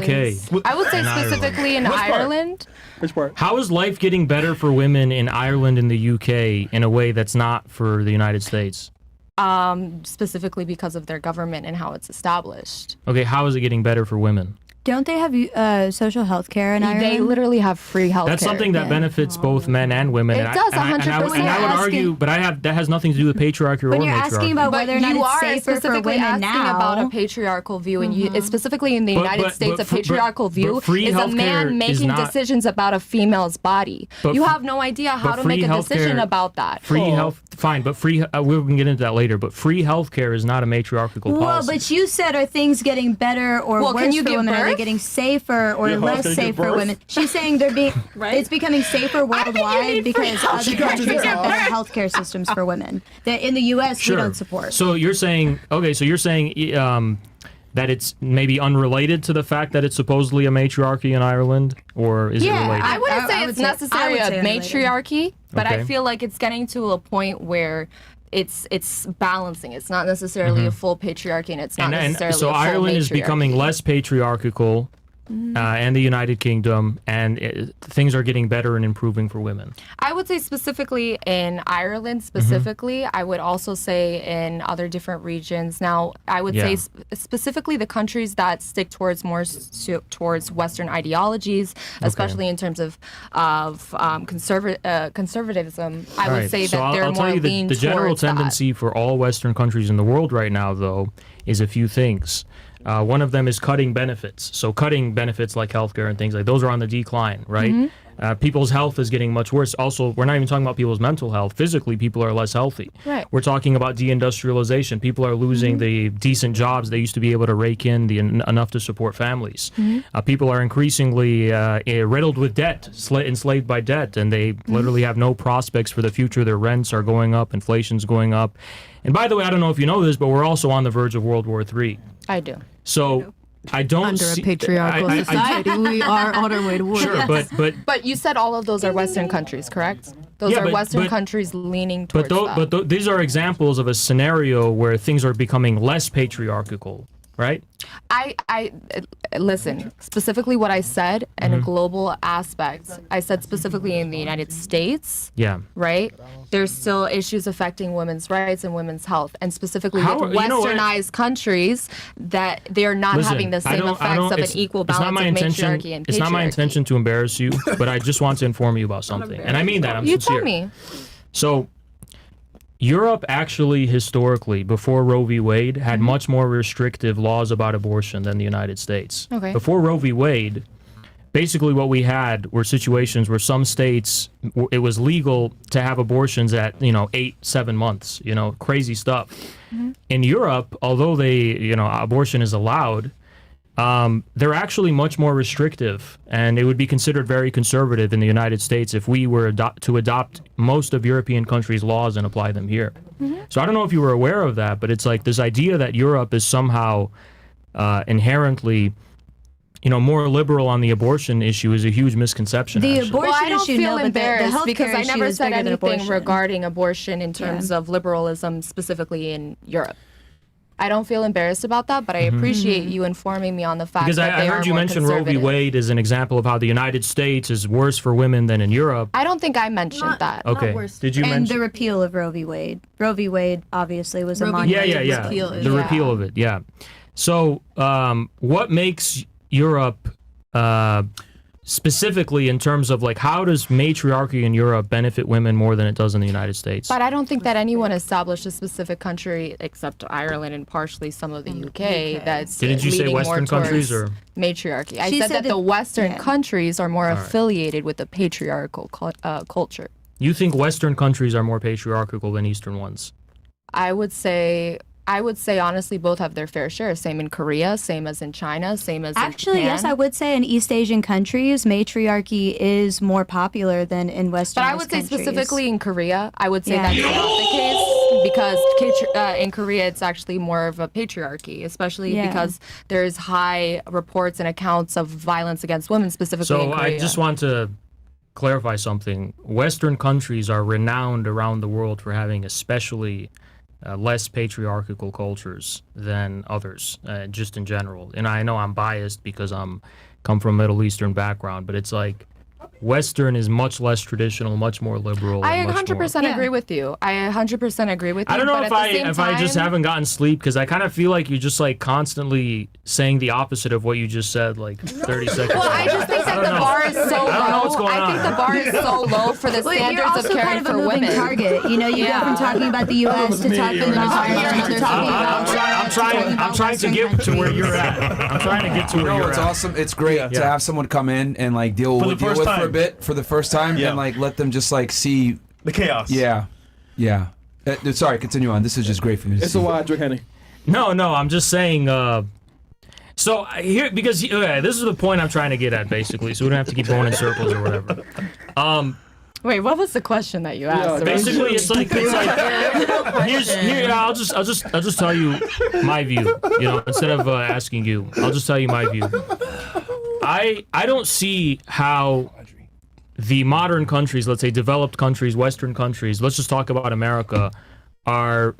The UK. I would say specifically in Ireland. Which part? How is life getting better for women in Ireland and the UK in a way that's not for the United States? Specifically because of their government and how it's established. Okay, how is it getting better for women? Don't they have social health care in Ireland? They literally have free health care. That's something that benefits both men and women. It does, 100%. And I would argue, but that has nothing to do with patriarchy or matriarchy. But you're asking about whether or not it's safer for women now. About a patriarchal view, and it's specifically in the United States, a patriarchal view is a man making decisions about a female's body. You have no idea how to make a decision about that. Free health, fine, but we can get into that later. But free health care is not a matriarchal policy. Well, but you said, are things getting better or worse for women? Are they getting safer or less safe for women? She's saying they're being it's becoming safer worldwide because other countries have better healthcare systems for women that in the U.S. we don't support. So you're saying that it's maybe unrelated to the fact that it's supposedly a matriarchy in Ireland, or is it related? I wouldn't say it's necessarily a matriarchy, but I feel like it's getting to a point where it's balancing. It's not necessarily a full patriarchy, and it's not necessarily so a full Ireland is matriarchy. becoming less patriarchal, and the United Kingdom, and things are getting better and improving for women. I would say specifically in Ireland, I would also say in other different regions. Now, I would say specifically the countries that stick towards towards Western ideologies, especially in terms of conservatism. I would say that they're more lean towards the general tendency for all Western countries in the world right now, though, is a few things. One of them is cutting benefits. So cutting benefits like healthcare and things like those are on the decline, right? People's health is getting much worse. Also, we're not even talking about people's mental health. Physically, people are less healthy. Right. We're talking about deindustrialization. People are losing the decent jobs they used to be able to rake in enough to support families. People are increasingly riddled with debt, enslaved by debt, and they literally have no prospects for the future. Their rents are going up, inflation's going up. And by the way, I don't know if you know this, but we're also on the verge of World War III. I do. So I don't Under a patriarchal society, we are on our way to war. Sure, but you said all of those are Western countries, correct? Those are Western countries leaning towards that. But these are examples of a scenario where things are becoming less patriarchal, right? I listen, specifically what I said in a global aspect. I said specifically in the United States. Yeah. Right? There's still issues affecting women's rights and women's health, and specifically How- with you know what? westernized countries that they are not Listen, having the same effects of an equal balance of matriarchy and patriarchy. It's not my intention to embarrass you, but I just want to inform you about something. And I mean that. I'm you sincere. tell me. So, Europe actually, historically, before Roe v. Wade, had much more restrictive laws about abortion than the United States. Okay. Before Roe v. Wade, basically what we had were situations where some states, it was legal to have abortions at, 8-7 months, crazy stuff. In Europe, although abortion is allowed, they're actually much more restrictive, and it would be considered very conservative in the United States if we were to adopt most of European countries' laws and apply them here. So I don't know if you were aware of that, but it's like this idea that Europe is somehow inherently more liberal on the abortion issue is a huge misconception. The actually. abortion I don't issue, feel no, but the embarrassed healthcare because I issue never is said bigger than anything abortion. regarding abortion in terms of liberalism, specifically in Europe. I don't feel embarrassed about that, but I appreciate you informing me on the fact Because that I they heard are you more mention Roe v. conservative. Wade as an example of how the United States is worse for women than in Europe. I don't think I mentioned that. Okay. Did you and mention? the repeal of Roe v. Wade. Roe v. Wade obviously was a Roe v. monument. Yeah. The repeal of it, yeah. So, what makes Europe, specifically in terms of how does matriarchy in Europe benefit women more than it does in the United States? But I don't think that anyone established a specific country, except Ireland and partially some of the UK, that's Didn't you say leading Western more countries towards or? matriarchy. I She said said that the that- Western yeah. countries are more All right. affiliated with the patriarchal culture. You think Western countries are more patriarchal than Eastern ones? I would say honestly both have their fair share. Same in Korea, same as in China, same as Actually, in Japan. yes, I would say in East Asian countries, matriarchy is more popular than in Western But I would say countries. specifically in Korea, I would say Yeah. that's not the case because in Korea it's actually more of a patriarchy, especially Yeah. because there's high reports and accounts of violence against women, specifically in So Korea. I just want to clarify something. Western countries are renowned around the world for having especially less patriarchal cultures than others, just in general. And I know I'm biased because come from a Middle Eastern background, but it's like Western is much less traditional, much more liberal. I and much 100% more... agree with you. I 100% agree with you. I don't know but if at the same I just time- haven't gotten sleep because I kind of feel like you're just constantly saying the opposite of what you just said 30 seconds Well, ago. I just think that the bar is so I don't know what's low. going I think on. the bar is so low for the Well, you're standards also of caring kind of a for moving women. target. You know, you go from talking about the U.S. to talking about Ireland to talking about. I'm trying to get to where you're at. I'm trying to get to where you're it's at. awesome. It's great to have someone come in and deal For the with first for a time. bit for the first time and let them just see the chaos. Yeah. Sorry, continue on. This is just great for me. To It's see. a why I drink Henny. No, I'm just saying. So here, because this is the point I'm trying to get at, basically, so we don't have to keep going in circles or whatever. Wait, what was the question that you asked? Basically, it's like I'll just tell you my view. Instead of asking you, I'll just tell you my view. I don't see how the modern countries, let's say developed countries, Western countries, let's just talk about America, are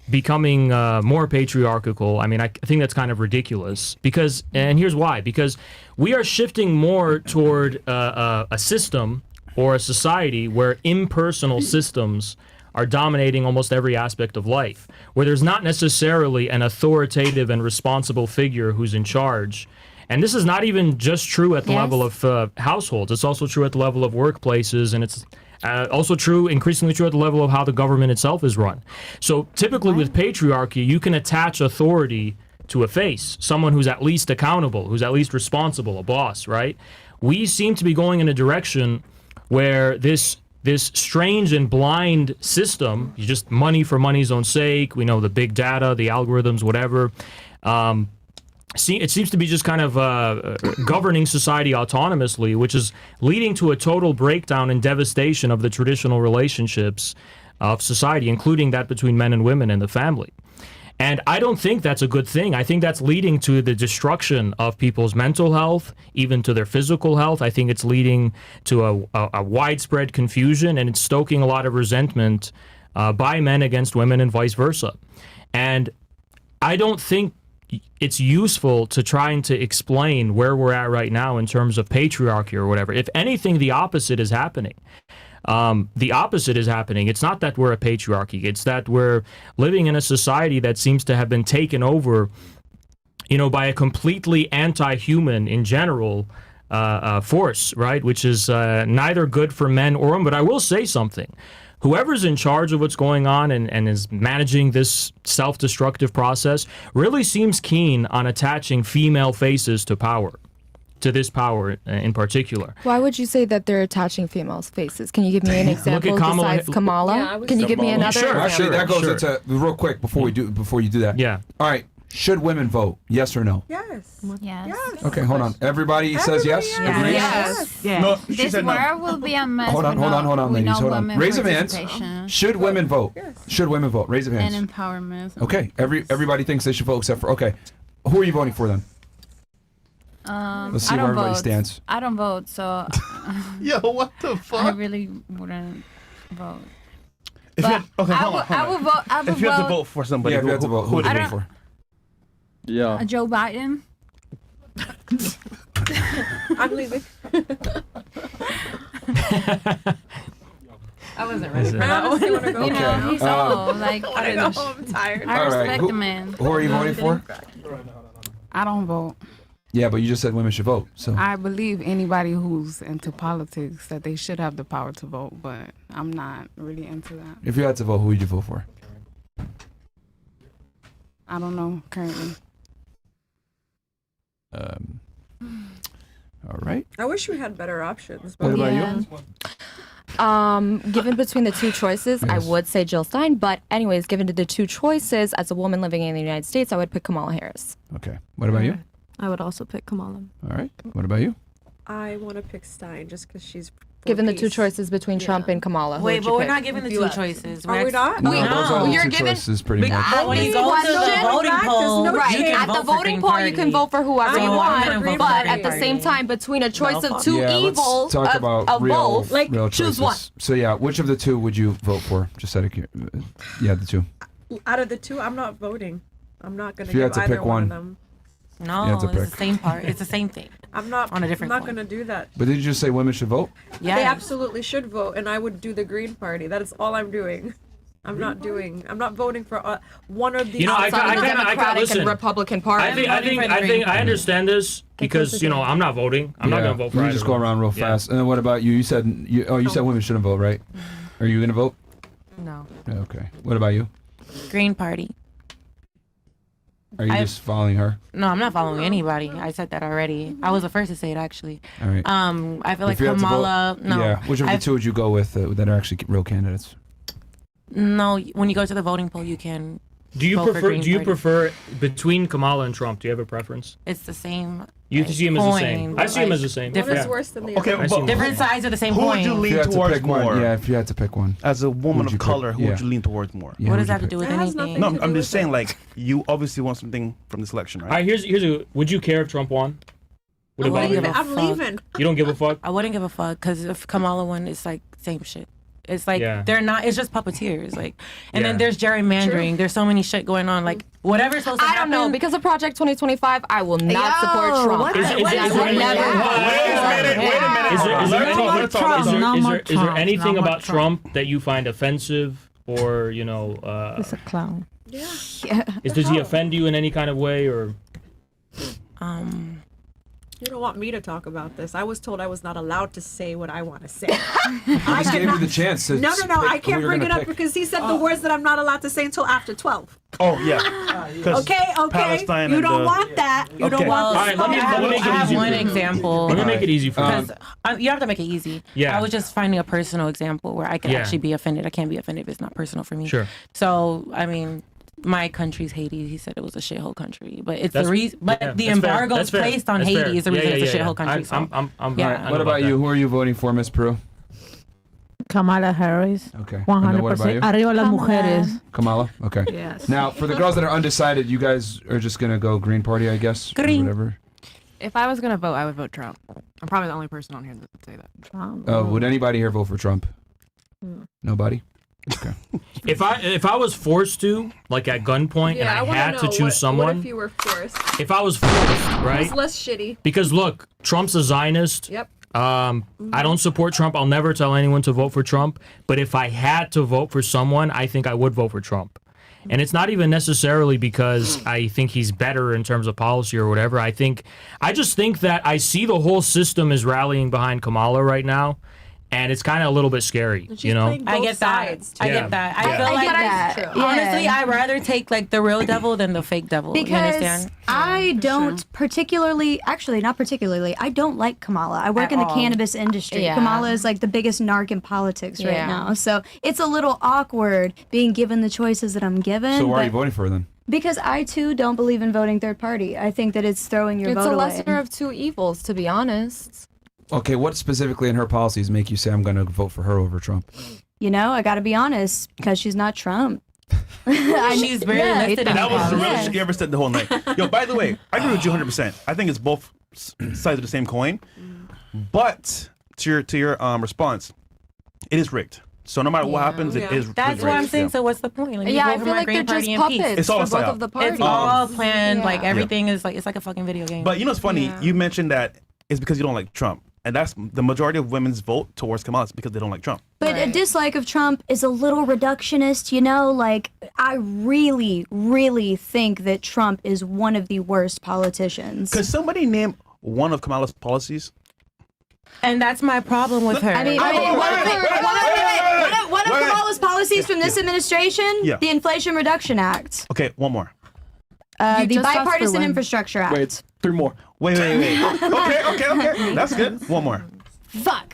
becoming more patriarchal. I mean, I think that's kind of ridiculous and here's why. Because we are shifting more toward a system or a society where impersonal systems are dominating almost every aspect of life, where there's not necessarily an authoritative and responsible figure who's in charge. And this is not even just true at the level of households. It's also true at the level of workplaces, and it's also increasingly true at the level of how the government itself is run. So typically with patriarchy, you can attach authority to a face, someone who's at least accountable, who's at least responsible, a boss, right? We seem to be going in a direction where this strange and blind system, just money for money's own sake, we know the big data, the algorithms, whatever, it seems to be just kind of governing society autonomously, which is leading to a total breakdown and devastation of the traditional relationships of society, including that between men and women and the family. And I don't think that's a good thing. I think that's leading to the destruction of people's mental health, even to their physical health. I think it's leading to a widespread confusion, and it's stoking a lot of resentment by men against women and vice versa. And I don't think it's useful to trying to explain where we're at right now in terms of patriarchy or whatever. If anything, the opposite is happening. The opposite is happening. It's not that we're a patriarchy. It's that we're living in a society that seems to have been taken over, by a completely anti-human in general force, right? Which is neither good for men or women. But I will say something. Whoever's in charge of what's going on and is managing this self-destructive process really seems keen on attaching female faces to power, to this power in particular. Why would you say that they're attaching females' faces? Can you give me an example Kamala. besides Kamala? Can you give me another? Sure. Actually, that goes Sure. into real quick before you do that. Yeah. All right. Should women vote? Yes or no? Yes. Yes. Okay, hold on. Everybody says yes. Agrees? Yes. Yeah. No, she This said no. world will be a mess. Hold on, with ladies. no Hold on. women Raise of hands. participation. Should women vote? Should women vote? Raise of hands. And empowerment. Okay. Everybody thinks they should vote except for Who are you voting for then? Let's see I where don't everybody vote. stands. I don't vote, so Yo, what the fuck? I really wouldn't vote. If you But had, okay, hold on. I would vote. I would If you had to vote vote for somebody, Yeah, if you had to vote, who would you I vote don't- for? Yeah. Joe Biden. I'm leaving. I wasn't ready for I that honestly one. want to go. You know, he's old. Like I want to go home. I'm tired. I All right, respect the man. Who are you voting for? I don't vote. Yeah, but you just said women should vote. So I believe anybody who's into politics that they should have the power to vote, but I'm not really into that. if you had to vote, who would you vote for? I don't know currently. All right. I wish we had better options. What about Yeah. you? Given between the two choices, I Yes. would say Jill Stein. But anyways, given the two choices, as a woman living in the United States, I would pick Kamala Harris. Okay. What about you? I would also pick Kamala. All right. What about you? I want to pick Stein just because she's. for Given the two peace. choices between Trump and Kamala. who Wait, would you but we're pick? not giving the two choices. Are we not? No, Wait, those are the you're two given- choices pretty much. But when you go to the Question, voting poll, Right, you can at vote the for voting Green poll, you can Party. vote for whoever So you I'm want, gonna vote for but Green at the Party. same time, between a choice of two Yeah, evils, let's talk about of real, both, like real choose choices. one. So yeah, which of the two would you vote for? Just out of yeah, the two. Out of the two, I'm not voting. I'm not gonna If you give had to either pick one of one. them. No, You have to it's pick. the same part. It's the same thing. I'm not On a different I'm not coin. gonna do that. But did you just say women should vote? They Yeah. absolutely should vote, and I would do the Green Party. That is all I'm doing. I'm not voting for one or the You know, I outside of the kinda Democratic listen. and Republican Party. I understand this because I'm not voting. I'm not Yeah, going to vote for we either just go one. around real Yeah. fast. And then what about you? You said you said women shouldn't vote, right? Are you gonna vote? No. Okay. What about you? Green Party. Are you just following her? No, I'm not following anybody. I said that already. I was the first to say it, actually. All right. I feel like If you had to vote- Kamala. No. Yeah. Which of the two would you go with that are actually real candidates? No, when you go to the voting poll, you can. Do you vote for prefer? Green Do you Party. prefer between Kamala and Trump? Do you have a preference? It's the same. You like, see him as the same. coin, I but, see him like, as the same. Different. What is worse than the Okay, other? I see him as the Different same. sides of the same Who would you coin. If lean you had to towards pick one, more? yeah. If you had to pick one. As a woman Who'd you of color, pick? who would Yeah. you lean towards more? Yeah, What who'd does that have you to do pick? with That has anything? nothing No, to I'm do just with saying, it. like, you obviously want something from this election, right? All right, here's a. Would you care if Trump won? What I about wouldn't you? give a I'm fuck. leaving. You don't give a fuck. I wouldn't give a fuck because if Kamala won, it's like same shit. It's like Yeah. they're not. It's just puppeteers. Like, and Yeah. then there's gerrymandering. There's so many shit going on. Like whatever's supposed to I happen. don't know. Because of Project 2025, I will not Yo, support Trump. what- Is I there will any- never. Wait a minute. Is there Let's anything- talk, let's talk, let's talk. No more is there Trump, anything no more about Trump that you find offensive or He's a clown. does he offend you in any kind of way or? You don't want me to talk about this. I was told I was not allowed to say what I want to say. I just gave you the chance to. No, pick I who can't you're bring gonna it up pick. because he said the words that I'm not allowed to say until after 12. Oh, yeah. 'Cause Okay. Palestine You and don't the- want that. You Okay. don't Well, want All right, let me I have, make it I have easy for one you. example. Let me make it easy for you. Because you have to make it easy. Yeah. I was just finding a personal example where I could Yeah. actually be offended. I can't be offended if it's not personal for me. Sure. So, I mean, my country's Haiti. He said it was a shithole country, but it's That's- the reason. But yeah, the that's fair. embargo That's fair. placed on That's Haiti fair. is the reason it's a shithole country. I'm, so. I'm, Yeah. I know What about that. you? Who are you voting for, Miss Peru? Kamala Harris. Okay. 100%. And then what about you? Arriba las mujeres. Kamala. Okay. Yes. Now, for the girls that are undecided, you guys are just gonna go Green Party, I guess. or Green. Whatever. If I was gonna vote, I would vote Trump. I'm probably the only person on here that would say that. Would anybody here vote for Trump? Nobody. If I was forced to, like at gunpoint, and I had to choose someone. What if you were forced? If I was forced, right? Who's less shitty? Because look, Trump's a Zionist. Yep. I don't support Trump. I'll never tell anyone to vote for Trump. But if I had to vote for someone, I think I would vote for Trump. And it's not even necessarily because I think he's better in terms of policy or whatever. I just think that I see the whole system is rallying behind Kamala right now. And it's kind of a little bit scary, you know? I get that. I get that. I feel like that. Honestly, Yeah. I'd rather take like the real devil than the fake devil. You Because understand? I don't particularly, actually not particularly, I don't like Kamala. I work At in the all. cannabis industry. Yeah. Kamala is like the biggest narc in politics right Yeah. now. So it's a little awkward being given the choices that I'm given. So why are you but- voting for her then? Because I too don't believe in voting third party. I think that it's throwing your It's vote a away. lesser of two evils, to be honest. Okay, what specifically in her policies make you say I'm going to vote for her over Trump? You know, I got to be honest, because she's not Trump. She's very listed in That was the policy. realest shit you ever said the whole night. Yo, by the way, I agree with you 100%. I think it's both sides of the same coin. But to your response, it is rigged. So no matter what happens, it is That's rigged. what I'm saying. So what's the point? Like, you Yeah, I vote for feel my like Green they're Party just in peace. puppets It's all a for both psyop. of the parties. It's all planned. Yeah. Like everything is like it's like a fucking video game. But you know what's funny? You mentioned that it's because you don't like Trump. And that's the majority of women's vote towards Kamala is because they don't like Trump. But a dislike of Trump is a little reductionist, you know? Like, I really, really think that Trump is one of the worst politicians. Could somebody name one of Kamala's policies? And that's my problem with her. I mean, one of Kamala's policies from this administration, Yeah. the Inflation Reduction Act, Okay, one more. the just asked for Bipartisan one. Infrastructure Act. Wait, 3 more. Wait. Okay. That's good. One more. Fuck.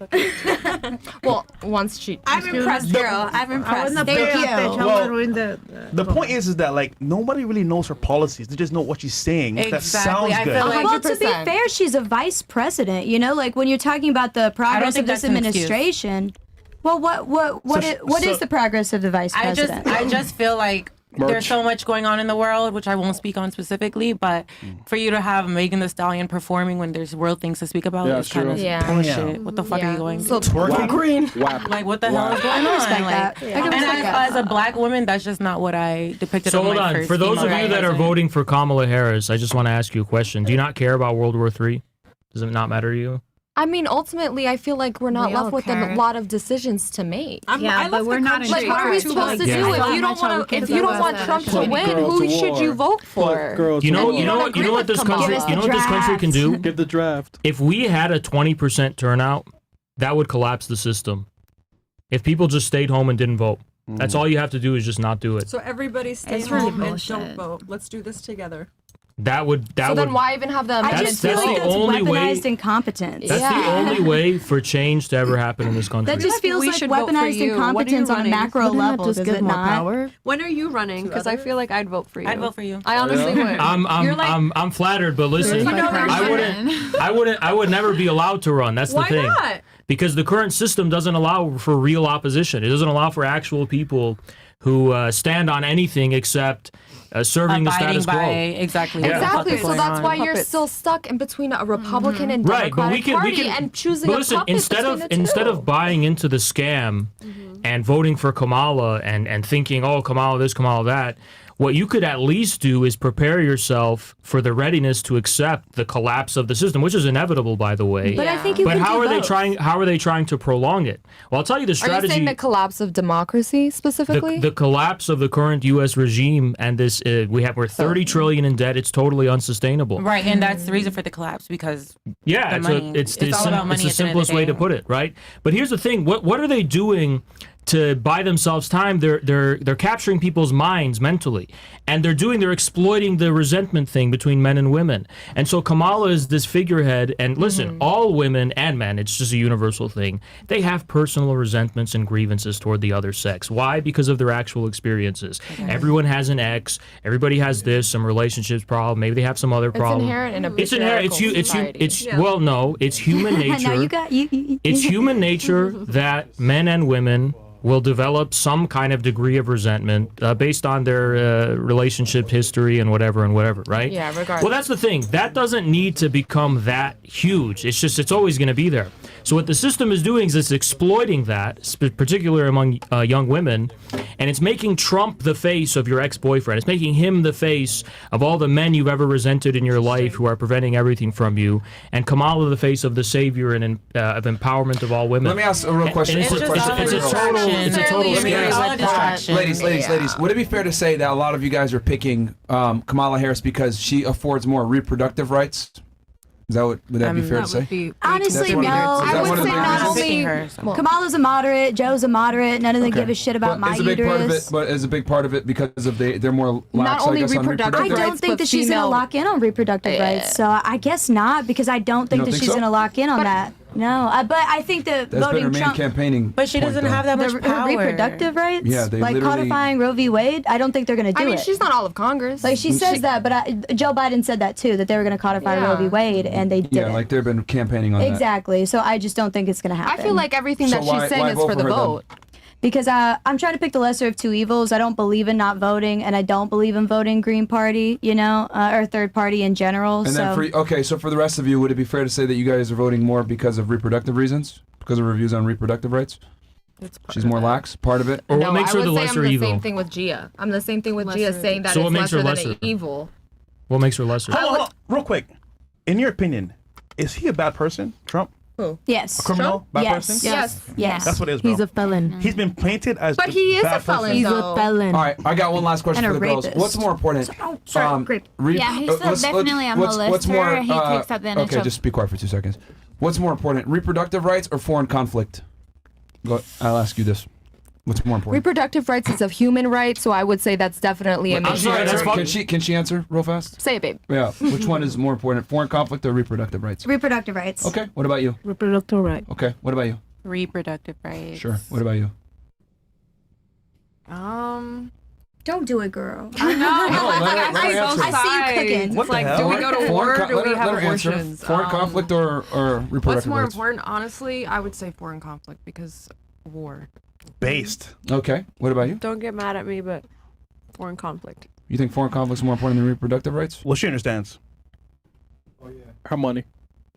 Well, once she... I'm impressed, girl. I'm impressed. Thank you. Well, the point is that like nobody really knows her policies. They just know what she's saying. That Exactly. sounds I good. feel like- Well, to be 100%. fair, she's a vice president. You know, like when you're talking about the progress think of this that's an excuse. administration. Well, what is the progress of the vice president? I just feel like there's so much going on in the world, which I won't speak on specifically, but for you to have Megan Thee Stallion performing when there's real things to speak about Yeah, is kind of true. Yeah. bullshit. What the fuck are you going So Twerking? green. Like, what the hell is going I can on? respect Like, that. I can and respect that. as a black woman, that's just not what I depicted So on hold my on. first For those of female you that are resume. voting for Kamala Harris, I just want to ask you a question. Do you not care about World War III? Does it not matter to you? I mean, ultimately, I feel like we're not We all left with care. a lot of decisions to make. Yeah, but we're not in Like, what are we charge. supposed to do Yeah. if you don't want to? If you don't want Trump to Put win, girls who to should you war. vote Put for? girls You to know, war. you know, agree you know what with this Kamala. country, Give us you know what this country can do. Give the draft. If we had a 20% turnout, that would collapse the system. If people just stayed home and didn't vote, that's all you have to do is just not do it. So everybody stay It's really home and bullshit. don't vote. Let's do this together. That would So then why even have the I amendment? just feel that's like the that's only way- weaponized incompetence. That's the only way for change to ever happen in this country. That just feels we like should vote for weaponized you. What are you incompetence on a running? macro Wouldn't that level, just does give it more not? power? When are you running? Because I feel like I'd vote for you. I'd vote for you. I honestly would. I'm, like- I'm flattered, but listen, I would never be allowed to run. That's the Why thing. not? Because the current system doesn't allow for real opposition. It doesn't allow for actual people who stand on anything except serving the Abiding status by quo. exactly. Yeah. what the fuck Exactly. is So going that's on. why you're still stuck in between a Republican and Right, but Democratic Party and choosing but a listen, puppet instead between of the two. instead of buying into the scam and voting for Kamala and thinking, oh, Kamala this, Kamala that, what you could at least do is prepare yourself for the readiness to accept the collapse of the system, which is inevitable, by the way. But I think you But can how do are they both. trying? How are they trying to prolong it? Well, I'll tell you the Are you strategy. saying the collapse of democracy specifically? The collapse of the current U.S. regime and this we're 30 trillion in debt. It's totally unsustainable. Right, and that's the reason for the collapse because Yeah, the it's money. it's the all about money it's the at the end of simplest the way to day. put it, right? But here's the thing: what are they doing to buy themselves time? They're capturing people's minds mentally, and they're exploiting the resentment thing between men and women. And so Kamala is this figurehead. And listen, all women and men, it's just a universal thing. They have personal resentments and grievances toward the other sex. Why? Because of their actual experiences. Everyone has an ex. Everybody has this, some relationships problem. Maybe they have some other problem. inherent in a It's inherent. society. Well, no, it's human nature. Now you got you. It's human nature that men and women will develop some kind of degree of resentment based on their relationship history and whatever, right? Yeah, regardless. Well, that's the thing. That doesn't need to become that huge. It's always going to be there. So what the system is doing is it's exploiting that, particularly among young women, and it's making Trump the face of your ex-boyfriend. It's making him the face of all the men you've ever resented in your life who are preventing everything from you, and Kamala the face of the savior and of empowerment of all women. Let me ask a real question. It's a total distraction. Ladies, would it be fair to say that a lot of you guys are picking Kamala Harris because she affords more reproductive rights? Would that be fair to say? Honestly, no. I would say not only Kamala's a moderate, Joe's a moderate. None of them give a shit about my uterus. But is a big part of it because of they're more lax, Not only I guess, reproductive rights, I don't think that she's going to lock in on reproductive rights. So I guess not, because I don't think that she's going to lock in on that. No, but I think that that's voting been her main campaigning. But she doesn't have that much power. Her reproductive rights, yeah, they like literally codifying Roe v. Wade. I don't think they're going to do it. I mean, she's not all of Congress. Like she says that, but Joe Biden said that too, that they were going to codify Roe v. Wade, and they didn't. Yeah, like they've been campaigning on that. Exactly. So I just don't think it's going to happen. I feel like everything that she's saying is for the vote. Because I'm trying to pick the lesser of two evils. I don't believe in not voting, and I don't believe in voting Green Party, or third party in general. And then so for the rest of you, would it be fair to say that you guys are voting more because of reproductive reasons? Because of reviews on reproductive rights? She's more lax, part of it? Or what makes her the lesser evil? I'm the same thing with Gia. I'm the same thing with Gia saying that So it's what makes her lesser than lesser? an evil. What makes her lesser? Hold on, real quick. In your opinion, is he a bad person, Trump? Who? Yes. A criminal? Trump? Bad Yes. person? Yes. That's what it is, bro. He's a felon. He's been painted as But he is bad a felon, person. He's though. a felon. All right, I got one last question And for a the girls. rapist. What's more important? Yeah, he's definitely a what's more, molester. He takes advantage okay, of... just be quiet for 2 seconds. What's more important, reproductive rights or foreign conflict? I'll ask you this. What's more important? Reproductive rights is a human right, so I would say that's definitely a I'm sorry, can she answer real fast? Say it, babe. Yeah. Which one is more important, foreign conflict or reproductive rights? Reproductive rights. Okay. What about you? Reproductive right. Okay. What about you? Reproductive rights. Sure. What about you? Don't do it, girl. I see you cooking. What the like, hell? do we go to war or do we have answer. abortions? Foreign conflict or reproductive What's more rights? important, honestly? I would say foreign conflict because war. Based. Okay. What about you? Don't get mad at me, but foreign conflict. You think foreign conflict is more important than reproductive rights? Well, she understands. Her money.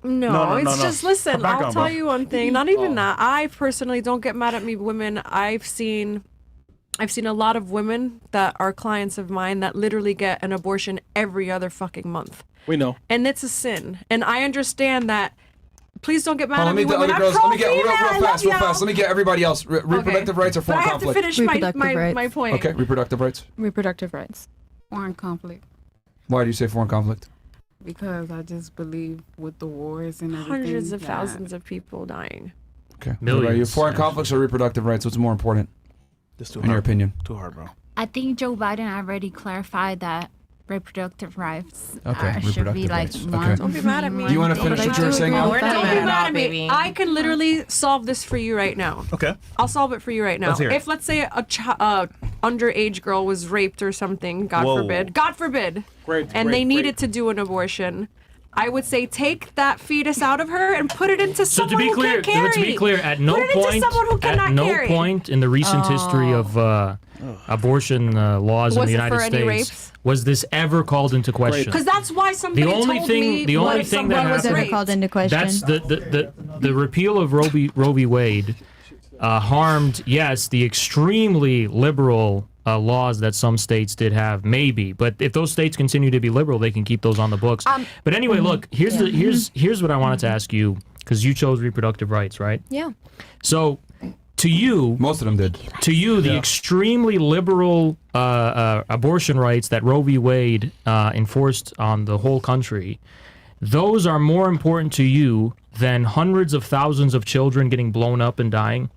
No, it's just listen. Her background, I'll tell bro. you one thing. Not even that. I personally don't get mad at me, women. I've seen a lot of women that are clients of mine that literally get an abortion every other fucking month. We know. And it's a sin. And I understand that. Please don't get mad at Let me, me get women. other girls. Let me get real fast. y'all. Let me get everybody else. Reproductive rights or But foreign I have conflict? to finish my point. Okay. Reproductive rights. Reproductive rights. Foreign conflict. Why do you say foreign conflict? Because I just believe with the wars and everything. Hundreds of thousands of people dying. Okay. What about you? Millions. Foreign conflicts or reproductive rights? What's more important? This too in your opinion? Too hard, bro. I think Joe Biden already clarified that reproductive rights Okay, should be reproductive like rights. one. Okay. Don't be mad at me. Do you want to finish what you were saying, Al? Don't be mad at me. I can literally solve this for you right now. Okay. I'll solve it for you right now. Let's hear it. If let's say a underage girl was raped or something, God forbid, and they needed to do an abortion, I would say take that fetus out of her and put it into someone who can't carry. To be clear, at no point in the recent history of abortion laws in the United States was this ever called into question. Because that's why somebody the only told thing, me the only what thing that someone was happened, raped. Called into question. That's the repeal of Roe v. Wade harmed, yes, the extremely liberal laws that some states did have, maybe. But if those states continue to be liberal, they can keep those on the books. But anyway, look, here's what I wanted to ask you, because you chose reproductive rights, right? Yeah. So, to you, most of them did. To you, the extremely liberal abortion rights that Roe v. Wade enforced on the whole country, those are more important to you than hundreds of thousands of children getting blown up and dying?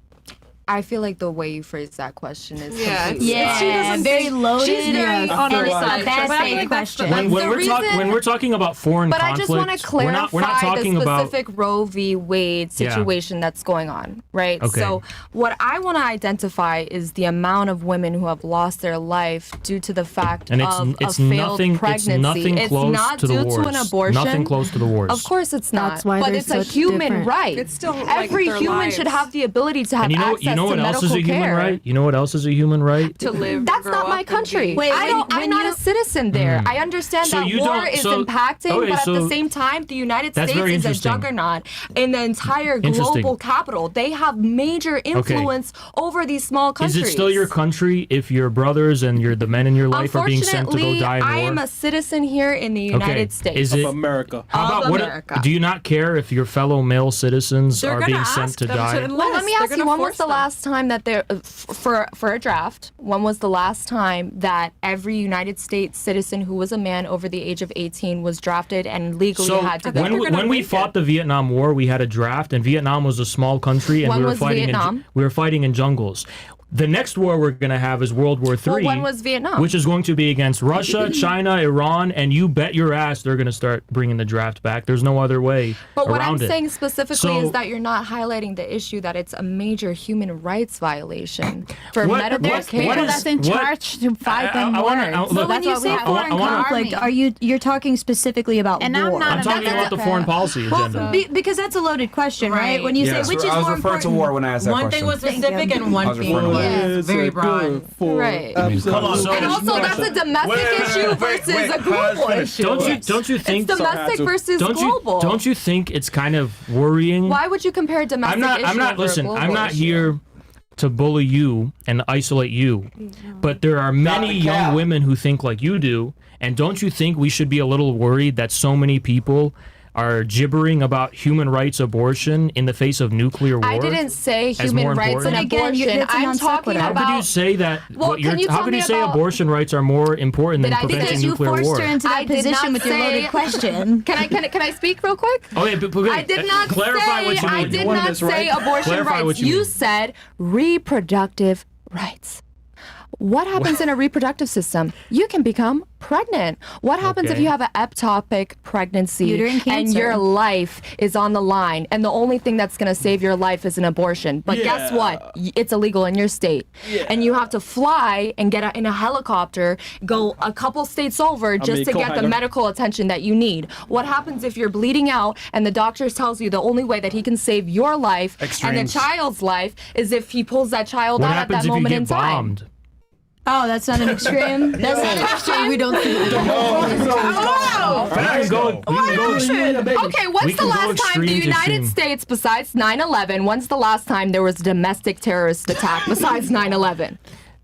I feel like the way you phrase that question is very loaded. She's very on her side. When we're talking about foreign but conflict, I just want to clarify we're not talking the about specific Roe v. Wade situation that's going on, right? Okay. So what I want to identify is the amount of women who have lost their life due to the fact and of it's a failed nothing, pregnancy. It's nothing close not to the due wars. to an abortion. Nothing close to the wars. Of course it's not. That's why but they're it's a such human different- right. It's still like every their human lives. should have the ability to have And you know know to what else is medical a human care. right? You know what else is a human right? To live. That's grow not up, my and country. be- I'm not a citizen there. I understand So that you war don't- is so- impacting, okay, but at so the same time, the United that's States very is a interesting. juggernaut in the entire Interesting. global capital. They have major influence over these small countries. Is it still your country if your brothers and the men in your life are being sent to go die in war? I am a citizen here in the United States. Is it, America. How about America. do you not care if your fellow male citizens They're are gonna being sent ask to them to die? enlist. Well, let me ask you, when was the last time that there, for a draft, when was the last time that every United States citizen who was a man over the age of 18 was drafted and legally So had to go? when we fought the Vietnam War, we had a draft, and Vietnam was a small country, and When we were was fighting. Vietnam? We were fighting in jungles. The next war we're going to have is World War III. Well, when was Vietnam? Which is going to be against Russia, China, Iran, and you bet your ass they're going to start bringing the draft back. There's no other way But what I'm around it. saying specifically So- is that you're not highlighting the issue that it's a major human rights violation for What- medical what- care. what is- That's in what- charge to fight them I wanna- wars. But when you say foreign conflict, you're talking specifically about And war? I'm talking about the foreign policy agenda. Because that's a loaded question, right? When you Yes, say which is I was more referring important. to war when I asked that One question. thing was Thank specific you. and one I was thing referring to was very broad. Right. Come on, and also, that's a domestic issue versus a global issue. Don't you think It's domestic versus global. Don't you think it's kind of worrying? Why would you compare a domestic issue I'm not over listen, a global I'm not issue? here to bully you and isolate you. But there are many young women who think like you do, and don't you think we should be a little worried that so many people are gibbering about human rights abortion in the face of nuclear war? I didn't say as human more rights and important? abortion. I'm talking How about. could you say that? Well, can you how tell could me you say about- abortion rights are more important than Did I preventing because you nuclear forced war? her into that I did position not with your loaded say- question. Can I speak real quick? Okay, but I did not clarify say. what you mean. I did not say abortion Clarify rights. what you mean. said reproductive rights. What happens in a reproductive system? You can become pregnant. What happens if Okay. you have an ectopic pregnancy Uterine and cancer. your life is on the line, and the only thing that's going to save your life is an abortion? But guess Yeah. what? It's illegal in your state, and you have to fly and get in a helicopter, go a couple states over just to get the medical attention that you need. What happens if you're bleeding out and the doctor tells you the only way that he can save your life and Extremes. the child's life is if he pulls that child What out at happens that if you moment get in time? bombed? Oh, that's not an extreme. That's not an extreme. We don't see. Oh! We can go Okay, We when's the can go last time the extreme to United extreme. States, besides 9/11, when's the last time there was a domestic terrorist attack besides 9/11?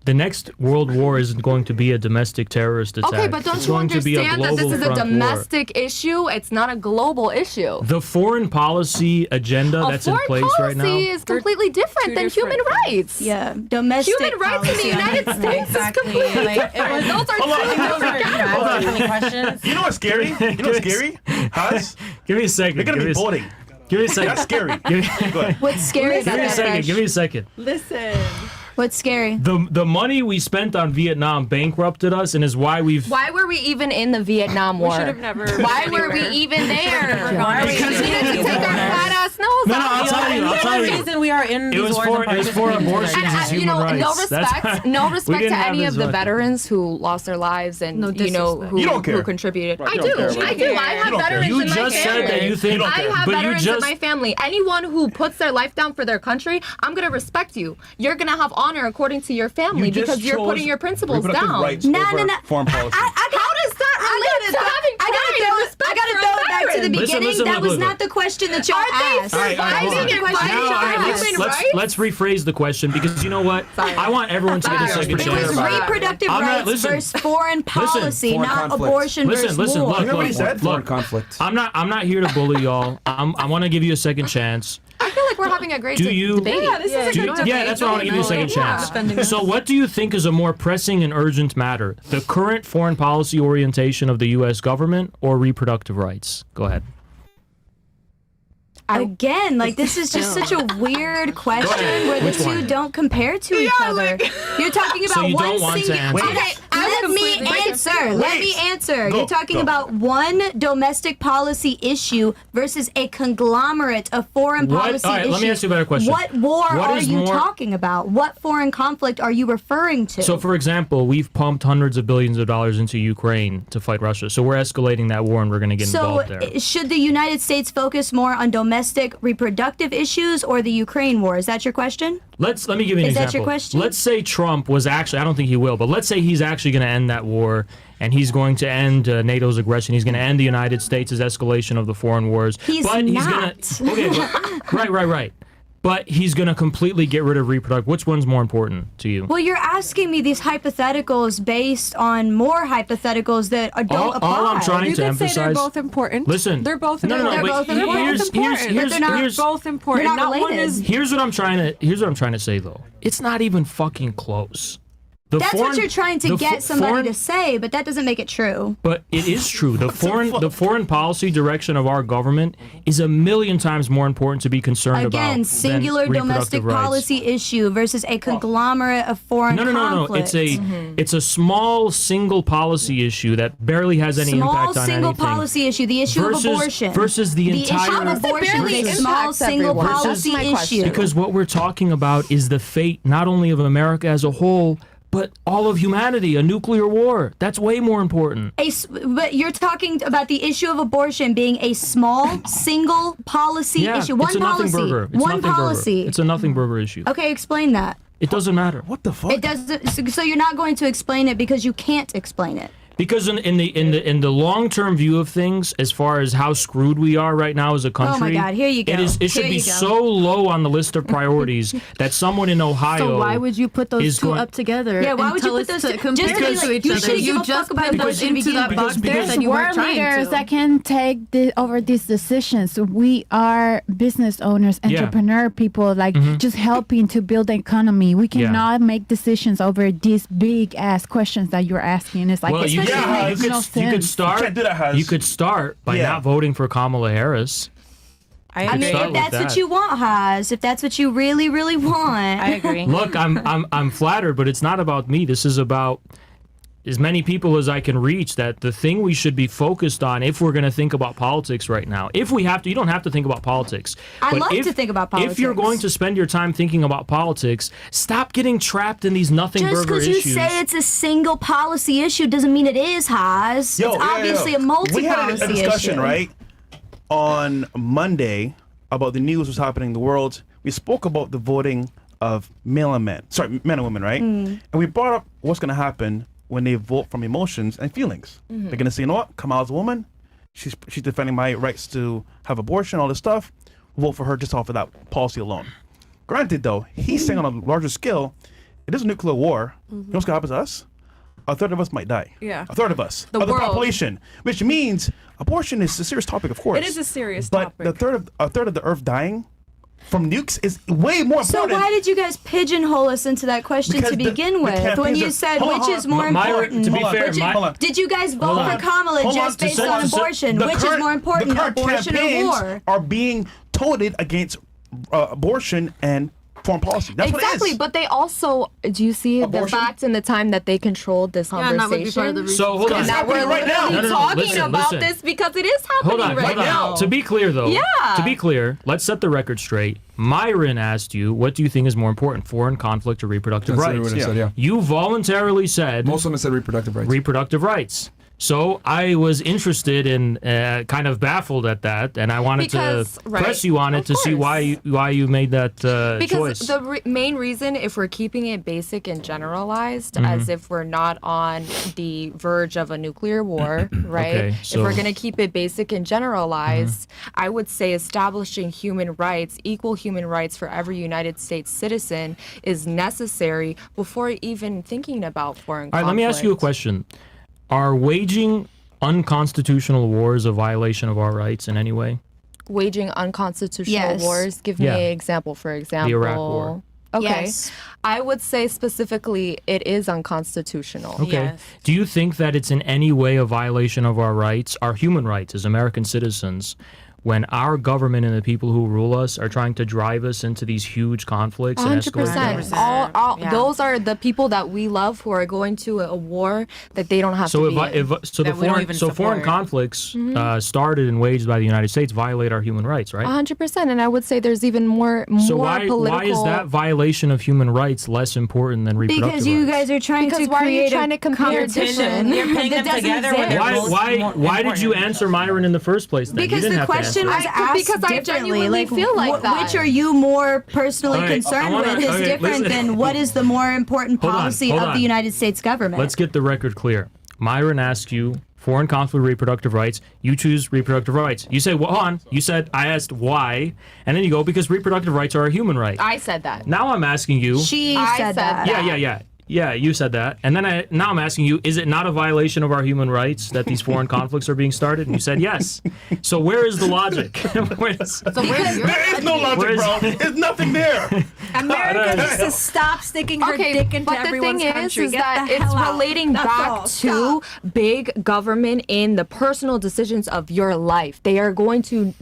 The next world war isn't going to be a domestic terrorist attack. Okay, but don't it's you going to be a understand that global this is a front war. domestic issue? It's not a global issue. The foreign policy agenda A that's in foreign place right now. policy is completely different than human rights. Yeah, domestic Human rights in the United States is completely different. Those are two questions. You know what's scary? You know what's scary? Haz? Give me a second. You're gonna give be me a boarding. Give me a second. That's scary. Give me, Go ahead. What's scary give about me a that, second. Fresh? Give me a second. Listen. What's scary? The money we spent on Vietnam bankrupted us, and is why we've. Why were we even in the Vietnam War? should have never Why been were we anywhere. even there? Why are we Because we needed to take our fat ass nose No, out. I'll tell you. I'll tell you. The reason we are in It these was wars for and it was for participating in abortions them. as You human know, rights. no respect, We to didn't have any as of the much. veterans who lost their lives and No you know disrespect. who, You don't care. who contributed. Right, I you do. don't care, I right? do. I have You don't care. veterans You in my just said family. that you think. I have but you veterans just. in my family. Anyone who puts their life down for their country, I'm gonna respect you. You're gonna have honor according to your family because you're putting your principles reproductive down. rights No, over no, no. foreign policy. How does that relate to having pride and respect I gotta for a throw it back to the veteran? Listen, beginning. listen, that was look. not the question that y'all Are they asked. All right, hold on. surviving and Question fighting y'all All right, for asked. human let's rights? rephrase the question, because you know what? I want everyone to get a second It chance. was reproductive I'm not- rights listen. versus foreign policy, foreign not conflict. abortion Listen, versus listen, war. look, You know what he look, said? Foreign look. conflict. I'm not here to bully y'all. I want to give you a second chance. I feel like we're having a great Do you? debate. Yeah, this is a good debate. Yeah, that's why I want to give you a second Yeah. chance. So, what do you think is a more pressing and urgent matter? The current foreign policy orientation of the U.S. government or reproductive rights? Go ahead. Again, like this is just such a weird question where the Which two one? don't compare to each other. You're talking about So you one don't want to single. answer? Okay, let me answer. Let me answer. Go, You're talking go. about one domestic policy issue versus a conglomerate of foreign What- policy all right, issues. let me ask you a better question. What war What are is you more- talking about? What foreign conflict are you referring to? So, for example, we've pumped hundreds of billions of dollars into Ukraine to fight Russia. So we're escalating that war, and we're going to get involved there. Should the United States focus more on domestic reproductive issues or the Ukraine war? Is that your question? Let me give you an example. Is that your question? Let's say Trump was actually, I don't think he will, but let's say he's actually going to end that war and he's going to end NATO's aggression. He's going to end the United States' escalation of the foreign wars. He's not. Right. But he's going to completely get rid of reproductive. Which one's more important to you? Well, you're asking me these hypotheticals based on more hypotheticals that don't apply. All I'm trying to emphasize. You could say they're both important. Listen, they're both no, important. no, They're both important. But they're not both important. They're not Not one related. is. Here's what I'm trying to say though. It's not even fucking close. That's what you're trying to get somebody to say, but that doesn't make it true. But it is true. The foreign policy direction of our government is a million times more important to be concerned about. Again, singular domestic policy issue versus a conglomerate of foreign conflicts. No. It's a small single policy issue that barely has any impact on anything. Small single policy issue, the issue of abortion. Versus the entire. issue of abortion is a small single policy issue. Because what we're talking about is the fate not only of America as a whole, but all of humanity, a nuclear war. That's way more important. But you're talking about the issue of abortion being a small, single policy issue. One it's a policy. nothing burger. It's One nothing policy. Burger. It's a nothing burger issue. Okay, explain that. It doesn't matter. What the fuck? It doesn't. So you're not going to explain it because you can't explain it. Because in the long-term view of things, as far as how screwed we are right now as a country, oh my God, here you go. It should be so low on the list of priorities that someone in Ohio. So why would you put those two up together? Yeah, why would you put those two compare to each other? You just put those into that box there that you weren't trying leaders to. that can take over these decisions. We are business owners, entrepreneur people, just helping to build the economy. We cannot make decisions over these big ass questions that you're asking. It's like you could start. Can't do that, Haz. You could start by not voting for Kamala Harris. I mean, if that's what you want, Haz, if that's what you really, really want. I agree. Look, I'm flattered, but it's not about me. This is about as many people as I can reach. That the thing we should be focused on, if we're going to think about politics right now, if we have to, you don't have to think about politics. I love to think about politics. If you're going to spend your time thinking about politics, stop getting trapped in these nothing burger issues. Just because you say it's a single policy issue doesn't mean it is, Haz. It's obviously a multi-policy issue. We had a discussion, right, on Monday about the news was happening in the world. We spoke about the voting of men and women, right? And we brought up what's going to happen when they vote from emotions and feelings. They're going to say, you know what, Kamala's a woman. She's defending my rights to have abortion, all this stuff. Vote for her just off of that policy alone. Granted, though, he's saying on a larger scale, it is a nuclear war. You know what's going to happen to us? A third of us might die. Yeah. A third of us. The of the world. population. Which means abortion is a serious topic, of course. It is a serious topic. But a third of the earth dying from nukes is way more important. So why did you guys pigeonhole us into that question to begin with? When you said which is more important? To be fair, did you guys vote for Kamala just based on abortion? Which is more important, abortion or war? Are being toted against abortion and foreign policy. That's what it is. But they also, do you see the fact in the time that they controlled this conversation? So hold on. And that we're right now. talking about this because it is happening right now. To be clear, though. Yeah. To be clear, let's set the record straight. Myron asked you, what do you think is more important, foreign conflict or reproductive That's rights? what I said, yeah. You voluntarily said... Most women said reproductive rights. Reproductive rights. So I was interested in, kind of baffled at that, and I wanted to press you on it to see why you made that because choice. the main reason, if we're keeping it basic and generalized, as if we're not on the verge of a nuclear war, right? Okay, if we're going to keep it basic and generalized, I would say establishing human rights, equal human rights for every United States citizen is necessary before even thinking about foreign conflict. All right, let me ask you a question. Are waging unconstitutional wars a violation of our rights in any way? Waging unconstitutional wars? Give me an example, for example. The Iraq War. Okay. Yes. I would say specifically it is unconstitutional. Okay. Yes. Do you think that it's in any way a violation of our rights, our human rights as American citizens, when our government and the people who rule us are trying to drive us into these huge conflicts and escalate? 100%. Those are the people that we love who are going to a war that they don't have to be in. So foreign conflicts started and waged by the United States violate our human rights, right? 100%. And I would say there's even more So why political... is that violation of human rights less important than reproductive Because you guys are trying to create a competition. You're paying them together. Why did you answer Myron in the first place then? Because you didn't the have question question was asked because I differently. genuinely feel like that. Which are you more personally Okay, concerned with is different listen. than what is the more important Hold on, policy hold of on. the United States government. Let's get the record clear. Myron asked you foreign conflict reproductive rights. You choose reproductive rights. You say, well, hold on. You said, I asked why. And then you go, because reproductive rights are a human right. I said that. Now I'm asking you. She said that. Yeah. Yeah, you said that. And then now I'm asking you, is it not a violation of our human rights that these foreign conflicts are being started? And you said yes. So where is the logic? There is no logic, bro. There's nothing there. America needs to stop sticking her dick into everyone's country. But the thing is Get that the it's hell out. relating That's back all. to Stop. big government in the personal decisions of your life. They are going to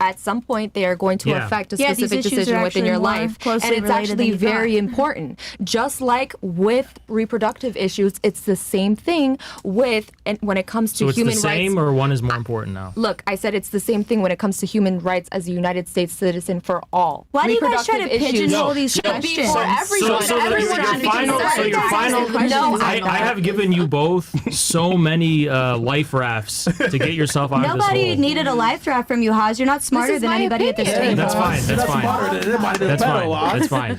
at some point they are going to affect a Yeah, these specific issues decision are within actually your more life, closely and it's related than actually you thought. very important. Just like with reproductive issues, it's the same thing with and when it comes to So it's human the rights. same, or one is more important now? Look, I said it's the same thing when it comes to human rights as a United States citizen for all. Why do you guys try to Reproductive issues pigeonhole these should be questions? for everyone. So Everyone should be considered. No, I have given you both so many life rafts to get yourself out of this Nobody hole. needed a life draft from you, Haz. You're not smarter is than my anybody at this opinion. table. That's fine. That's fine. That's fine.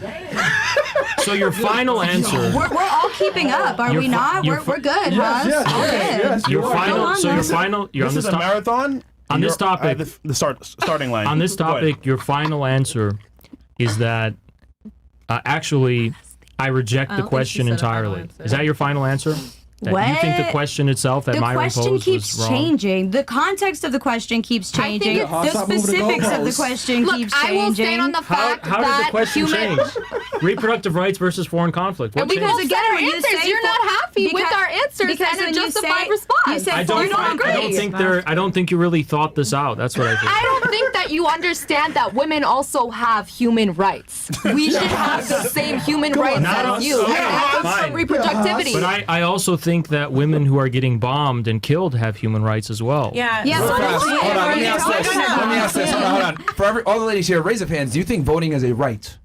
So your final answer. We're all keeping up, are we not? We're good, Haz. Yes, Your you are. final. So your final. You're This on is this a marathon. On this topic. The starting line. On this Go ahead. topic, your final answer is that actually I reject the question entirely. Is that your final answer? That you think the What? question itself that The Myron question posed keeps was wrong? changing. The context of the question keeps changing. The specifics of the question keeps changing. I will stand on the fact How did that the question human change? Reproductive rights versus foreign conflict. What because changed? again, when you answers, say you're not happy with our answers because and a when you justified say- response. you say I don't think you really thought this out. That's what I think. I don't think that you understand that women also have human rights. We should have the same human rights as you. And that comes from reproductivity. But I also think that women who are getting bombed and killed have human rights as well. Yeah. Yeah, Real so fast. do we. Hold on, let me We're ask this. talking Let me ask this. Hold on. For all the ladies here, raise of hands. Do you think voting is a right?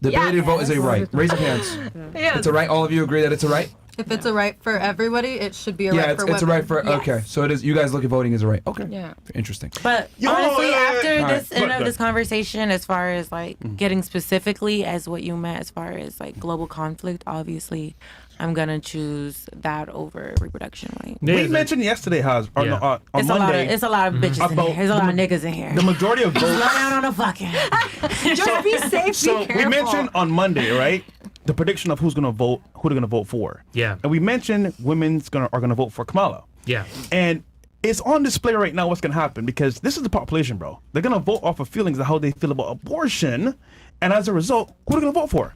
The ability to vote is a right. Raise of hands. Yeah. It's a right. All of you agree that it's a right? If it's a right for everybody, it should be a Yeah, right it's, for it's a women. right for. Okay, so it is. You guys look at voting as a right. Okay. Yeah. Interesting. But honestly, after All this right. end of this conversation, as far as like getting specifically as what you meant, as far as like global conflict, obviously, I'm gonna choose that over reproduction right. We mentioned yesterday, Haz, on It's Monday. it's a lot of bitches in about here. There's a lot of the- niggas in here. The majority of votes. Slow down on the fucking. Just be safe, So be careful. we mentioned on Monday, right, the prediction of who's gonna vote, who they're gonna vote for. Yeah. And we mentioned women's are gonna vote for Kamala. Yeah. And it's on display right now what's gonna happen because this is the population, bro. They're gonna vote off of feelings of how they feel about abortion, and as a result, who they're gonna vote for?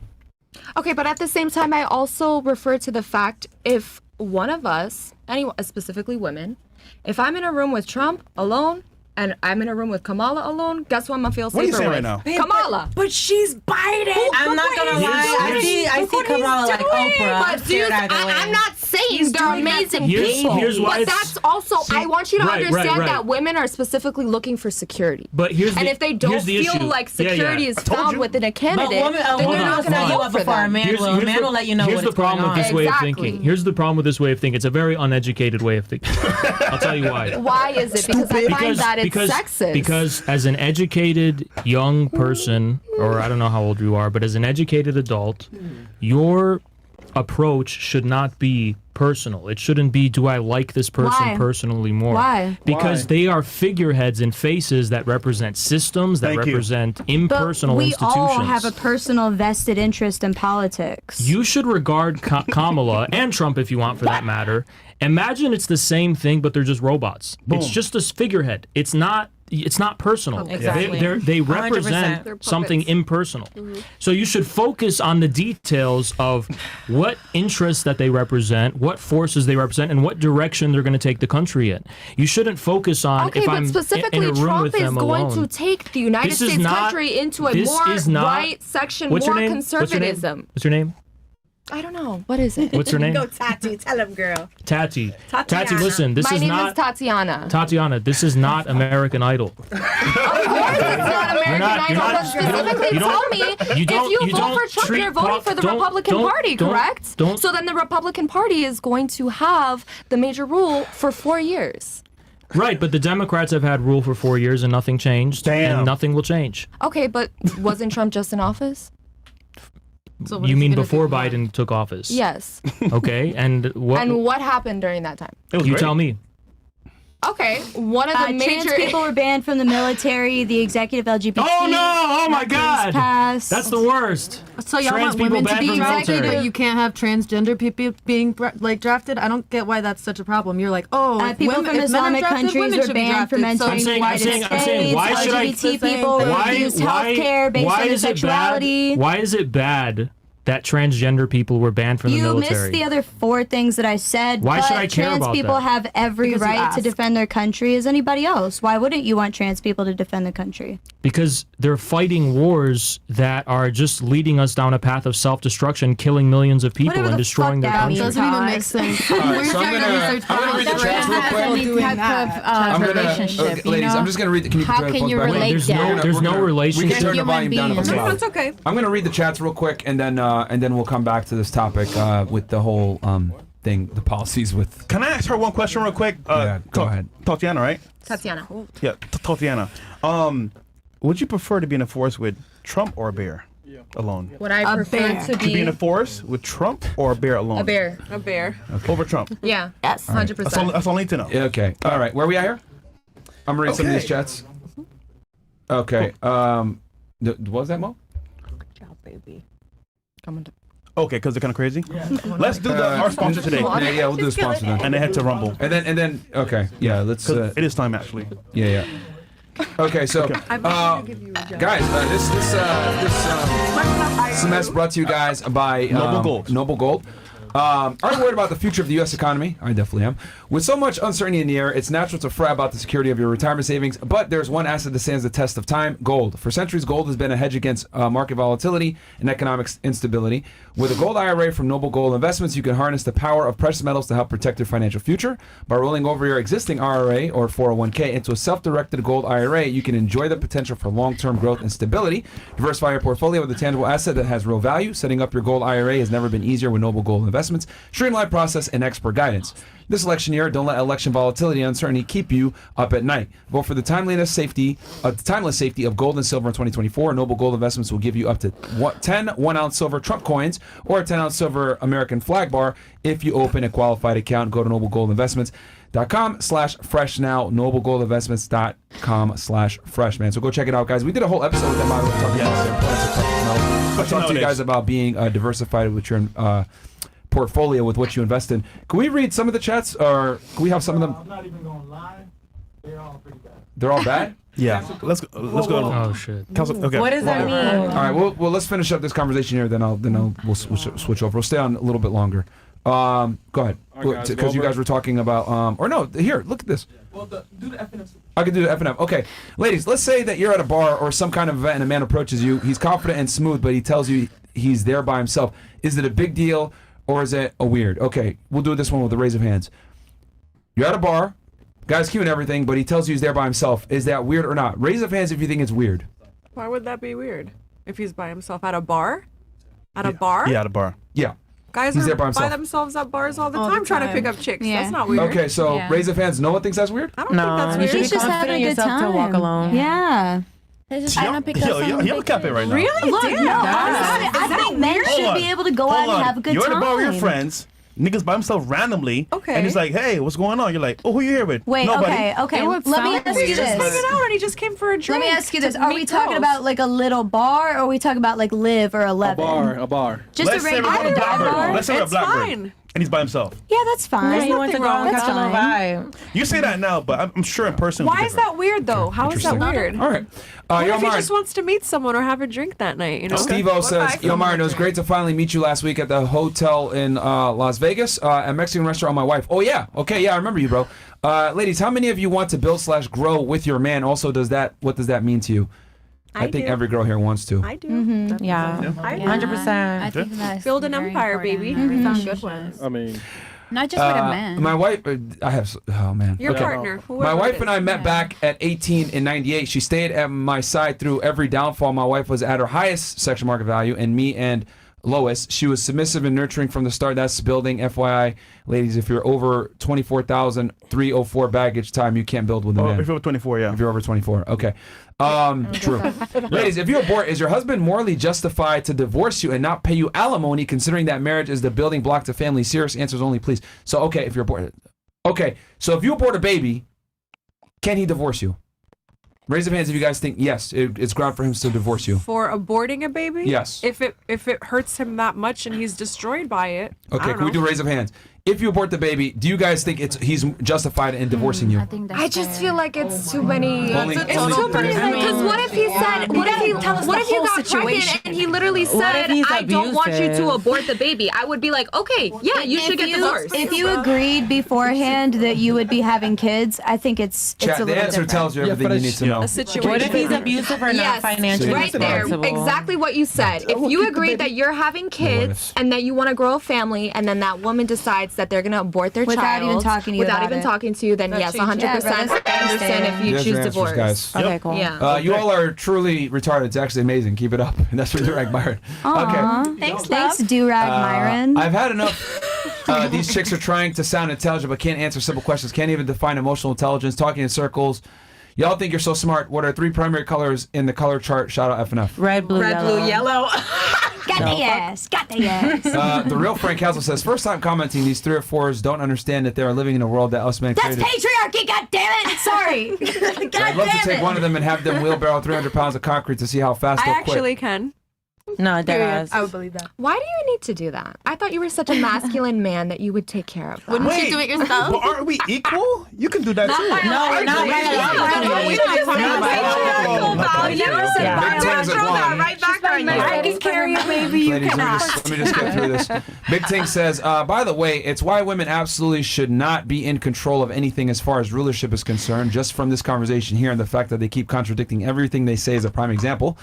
Okay, but at the same time, I also refer to the fact if one of us, anyone, specifically women, if I'm in a room with Trump alone and I'm in a room with Kamala alone, guess what I'm gonna feel safer What are you saying with? right now? Kamala. But she's Biden. I'm not gonna lie. I see Kamala like Oprah. I'm But scared either way. I'm not saying they're amazing Here's- people. here's why But it's- that's also, I want you to Right, understand right. that women are specifically looking for security. But here's and the- if they don't here's the feel issue. like Yeah, yeah. security is I told found you. within a candidate, But woman, then they're woman not will going to follow vote up for before a them. man will. A man will let you know Here's what the is going problem with on. this way of Exactly. thinking. Here's the problem with this way of thinking. It's a very uneducated way of thinking. I'll tell you why. Why is it? Because I find that it's sexist. Because as an educated young person, or I don't know how old you are, but as an educated adult, your approach should not be personal. It shouldn't be, do I like this person Why? personally more? Why? Because they are figureheads and faces that represent systems, that Thank you. represent impersonal we institutions. all have a personal vested interest in politics. You should regard Kamala and Trump, if you want, for that matter. Imagine it's the same thing, but they're just robots. It's just a figurehead. It's not personal. Exactly. They 100%. represent They're something impersonal. So you should focus on the details of what interests that they represent, what forces they represent, and what direction they're going to take the country in. You shouldn't focus on Okay, if but I'm specifically, in a room Trump with is them going alone. to take the United This is States not- country into a this more is not- right section, What's more your name? What's your name? conservatism. What's your name? I don't know. What is it? What's her name? Go, Tati. Tell him, girl. Tati. Tatiana. Tati, listen, this My is name not is Tatiana. Tatiana, this is not American Idol. Of course it's not American Idol, but specifically tell me if you vote for Trump, you're voting for the Republican Party, correct? So then the Republican Party is going to have the major rule for 4 years. Right, but the Democrats have had rule for 4 years and nothing changed. Damn. And nothing will change. Okay, but wasn't Trump just in office? So what You is he mean gonna before do? Biden took office? Yes. Okay, and what? And what happened during that time? You tell me. Okay, one of the Trans major people were banned from the military. The executive LGBT. Oh no! Oh my laws God! Passed. That's the worst. So y'all Trans want people women to banned be from the drafted, military. but you can't have transgender people being like drafted? I don't get why that's such a problem. You're like, oh, if people women, from if men are Islamic drafted, countries women were should be banned from drafted. So entering the United States. why should I? LGBT people refused health care based on their sexuality. Why is it bad that transgender people were banned from the You military? missed the other 4 things that I said. Why but should I care trans about people that? have every Because you right to asked. defend their country as anybody else. Why wouldn't you want trans people to defend the country? Because they're fighting wars that are just leading us down a path of self-destruction, killing millions of people Whatever and the destroying fuck their that country. means. Doesn't even make sense. All right, so I'm gonna read the chats real quick. I'm gonna, relationship, you ladies, know? I'm just gonna read. Can you How put can you back on? relate that? There's no We relationship. can turn the volume down if it's Human loud. It's okay. I'm gonna read the chats real quick, and then we'll come back to this topic with the whole thing, the policies with. Can I ask her one question real quick? Yeah, go ahead. Tatiana, right? Tatiana. Yeah, Tatiana. Would you prefer to be in a force with Trump or a bear alone? Would I prefer to To be in a be force with Trump or a bear alone? a bear? A bear. Over Trump. Yeah. Yes. 100%. That's all I need to know. Yeah, okay. All right. Where are we at here? I'm gonna read some of these chats. Okay. What was that, Mo? Okay, because they're kind of crazy. Let's do our sponsor today. Yeah, we'll do the sponsor then. And they head to Rumble. And then okay, yeah, let's. 'Cause it is time actually. Yeah. Okay, so guys, this semester brought to you guys by Noble Gold. Noble Gold. Are you worried about the future of the U.S. economy? I definitely am. With so much uncertainty in the air, it's natural to fret about the security of your retirement savings. But there's one asset that stands the test of time: gold. For centuries, gold has been a hedge against market volatility and economic instability. With a gold IRA from Noble Gold Investments, you can harness the power of precious metals to help protect your financial future. By rolling over your existing IRA or 401k into a self-directed gold IRA, you can enjoy the potential for long-term growth and stability. Diversify your portfolio with a tangible asset that has real value. Setting up your gold IRA has never been easier with Noble Gold Investments. Streamlined process and expert guidance. This election year, don't let election volatility and uncertainty keep you up at night. Vote for the timeless safety of gold and silver in 2024. Noble Gold Investments will give you up to 10 1-ounce silver Trump coins or a 10-ounce silver American flag bar if you open a qualified account. Go to noblegoldinvestments.com/fresh now. noblegoldinvestments.com/fresh, man. So go check it out, guys. We did a whole episode with them. I talked to you guys about being diversified with your portfolio with what you invest in. Can we read some of the chats, or can we have some of them? I'm not even going to lie. They're all pretty bad. They're all bad? Yeah. Let's go. Oh shit. Okay. What does that mean? All right. Well, let's finish up this conversation here. Then we'll switch over. We'll stay on a little bit longer. Go ahead, because you guys were talking about or no. Here, look at this. Well, do the FNF. I can do the FNF. Okay, ladies, let's say that you're at a bar or some kind of event and a man approaches you. He's confident and smooth, but he tells you he's there by himself. Is it a big deal or is it a weird? Okay, we'll do this one with a raise of hands. You're at a bar, guy's cute and everything, but he tells you he's there by himself. Is that weird or not? Raise of hands if you think it's weird. Why would that be weird? If he's by himself at a bar? At a bar? Yeah, at a bar. Yeah. Guys He's are there by by himself. themselves at bars all the time trying to pick up chicks. Yeah. That's not weird. Okay, so raise of hands. No one thinks that's weird? I don't think that's you weird. should be He's just confident having a in good yourself to walk time. alone. Yeah. Y'all cap it right now. Really? Look, Damn. no, Is I think men Hold should on. be able to go out Hold and on. have a good You're time. at the bar with your friends. Niggas by himself randomly. Okay. And he's like, hey, what's going on? You're like, oh, who you here with? Wait, Nobody. okay. It would Let me sound ask weird. you Just this. hanging out and he just came for a Let drink. me ask you to this. Are we meet talking girls. about like a little bar or are we talking about like Live or 11? A bar. Just Let's a say we're regular at dive Blackbird. bar? Let's say we're at It's Blackbird. fine. And he's by himself. Yeah, that's fine. You want to go wrong and with catch a little vibe. You say that now, but I'm sure in person. Why is that weird though? How is that weird? All right. What Yo, if he Myron. just wants to meet someone or have a drink that night? You know. Steve-O says, Yo, Myron, it was great to finally meet you last week at the hotel in Las Vegas, a Mexican restaurant with my wife. Oh, yeah. Okay, yeah, I remember you, bro. Ladies, how many of you want to build/grow with your man? Also, what does that mean to you? I think do. every girl here wants to. I do. Yeah. 100%. I think that's Build an very empire, important baby. in We found good ones. I mean, Not just with a man. My wife, I have, oh man. Your Okay. partner. My whoever wife it and I is. met back at 18 in 98. She stayed at my side through every downfall. My wife was at her highest sexual market value, and me and Lois. She was submissive and nurturing from the start. That's building. FYI, ladies, if you're over 24,304 baggage time, you can't build with a man. If you're over 24, yeah. If you're over 24, okay. True. Ladies, if you abort, is your husband morally justified to divorce you and not pay you alimony, considering that marriage is the building block to family? Serious answers only, please. So, okay, if you're aborted. Okay, so if you abort a baby, can he divorce you? Raise your hands if you guys think yes, it's ground for him to divorce you. For aborting a baby? Yes. If it hurts him that much and he's destroyed by it. Okay, can we do raise of hands? If you abort the baby, do you guys think he's justified in divorcing you? I just feel like it's too many. Only- It's only too many. person. Because what if he said? What if you got pregnant and he literally said, "I don't want you to abort the baby"? I would be like, okay, yeah, you should get divorced. If you agreed beforehand that you would be having kids, I think it's a Chat, little the answer different. tells you everything you need to know. What if he's abusive or not financially right there, responsible? exactly what you said. If you agreed that you're having kids and that you want to grow a family, and then that woman decides that they're gonna abort their Without child even talking to you without about even it. talking to you, then yes, 100%. I understand if you There's choose your answers, divorce. guys. Okay, cool. Yeah. You all are truly retarded. It's actually amazing. Keep it up. And that's really right, Myron. Aw. Okay. Thanks, Do-Rag Myron. I've had enough. These chicks are trying to sound intelligent but can't answer simple questions. Can't even define emotional intelligence. Talking in circles. Y'all think you're so smart. What are 3 primary colors in the color chart? Shout out FNF. Red, blue, yellow. Got the ass. Got the ass. The real Frank Castle says, first time commenting, these 3 or 4s don't understand that they are living in a world that us men That's created. patriarchy, God damn it. Sorry. I'd love to take one of them and have them wheelbarrow 300 pounds of concrete to see how fast I they'll quit. actually can. No, Period. I would believe that. Why do you need to do that? I thought you were such a masculine man that you would take care of that. Wouldn't you do it yourself? But aren't we equal? You can do that too. No, not You never said biological. Right back on you. I can carry a baby, you Ladies, cannot. let me just get through this. Big Ting says, by the way, it's why women absolutely should not be in control of anything as far as rulership is concerned. Just from this conversation here and the fact that they keep contradicting everything they say is a prime example.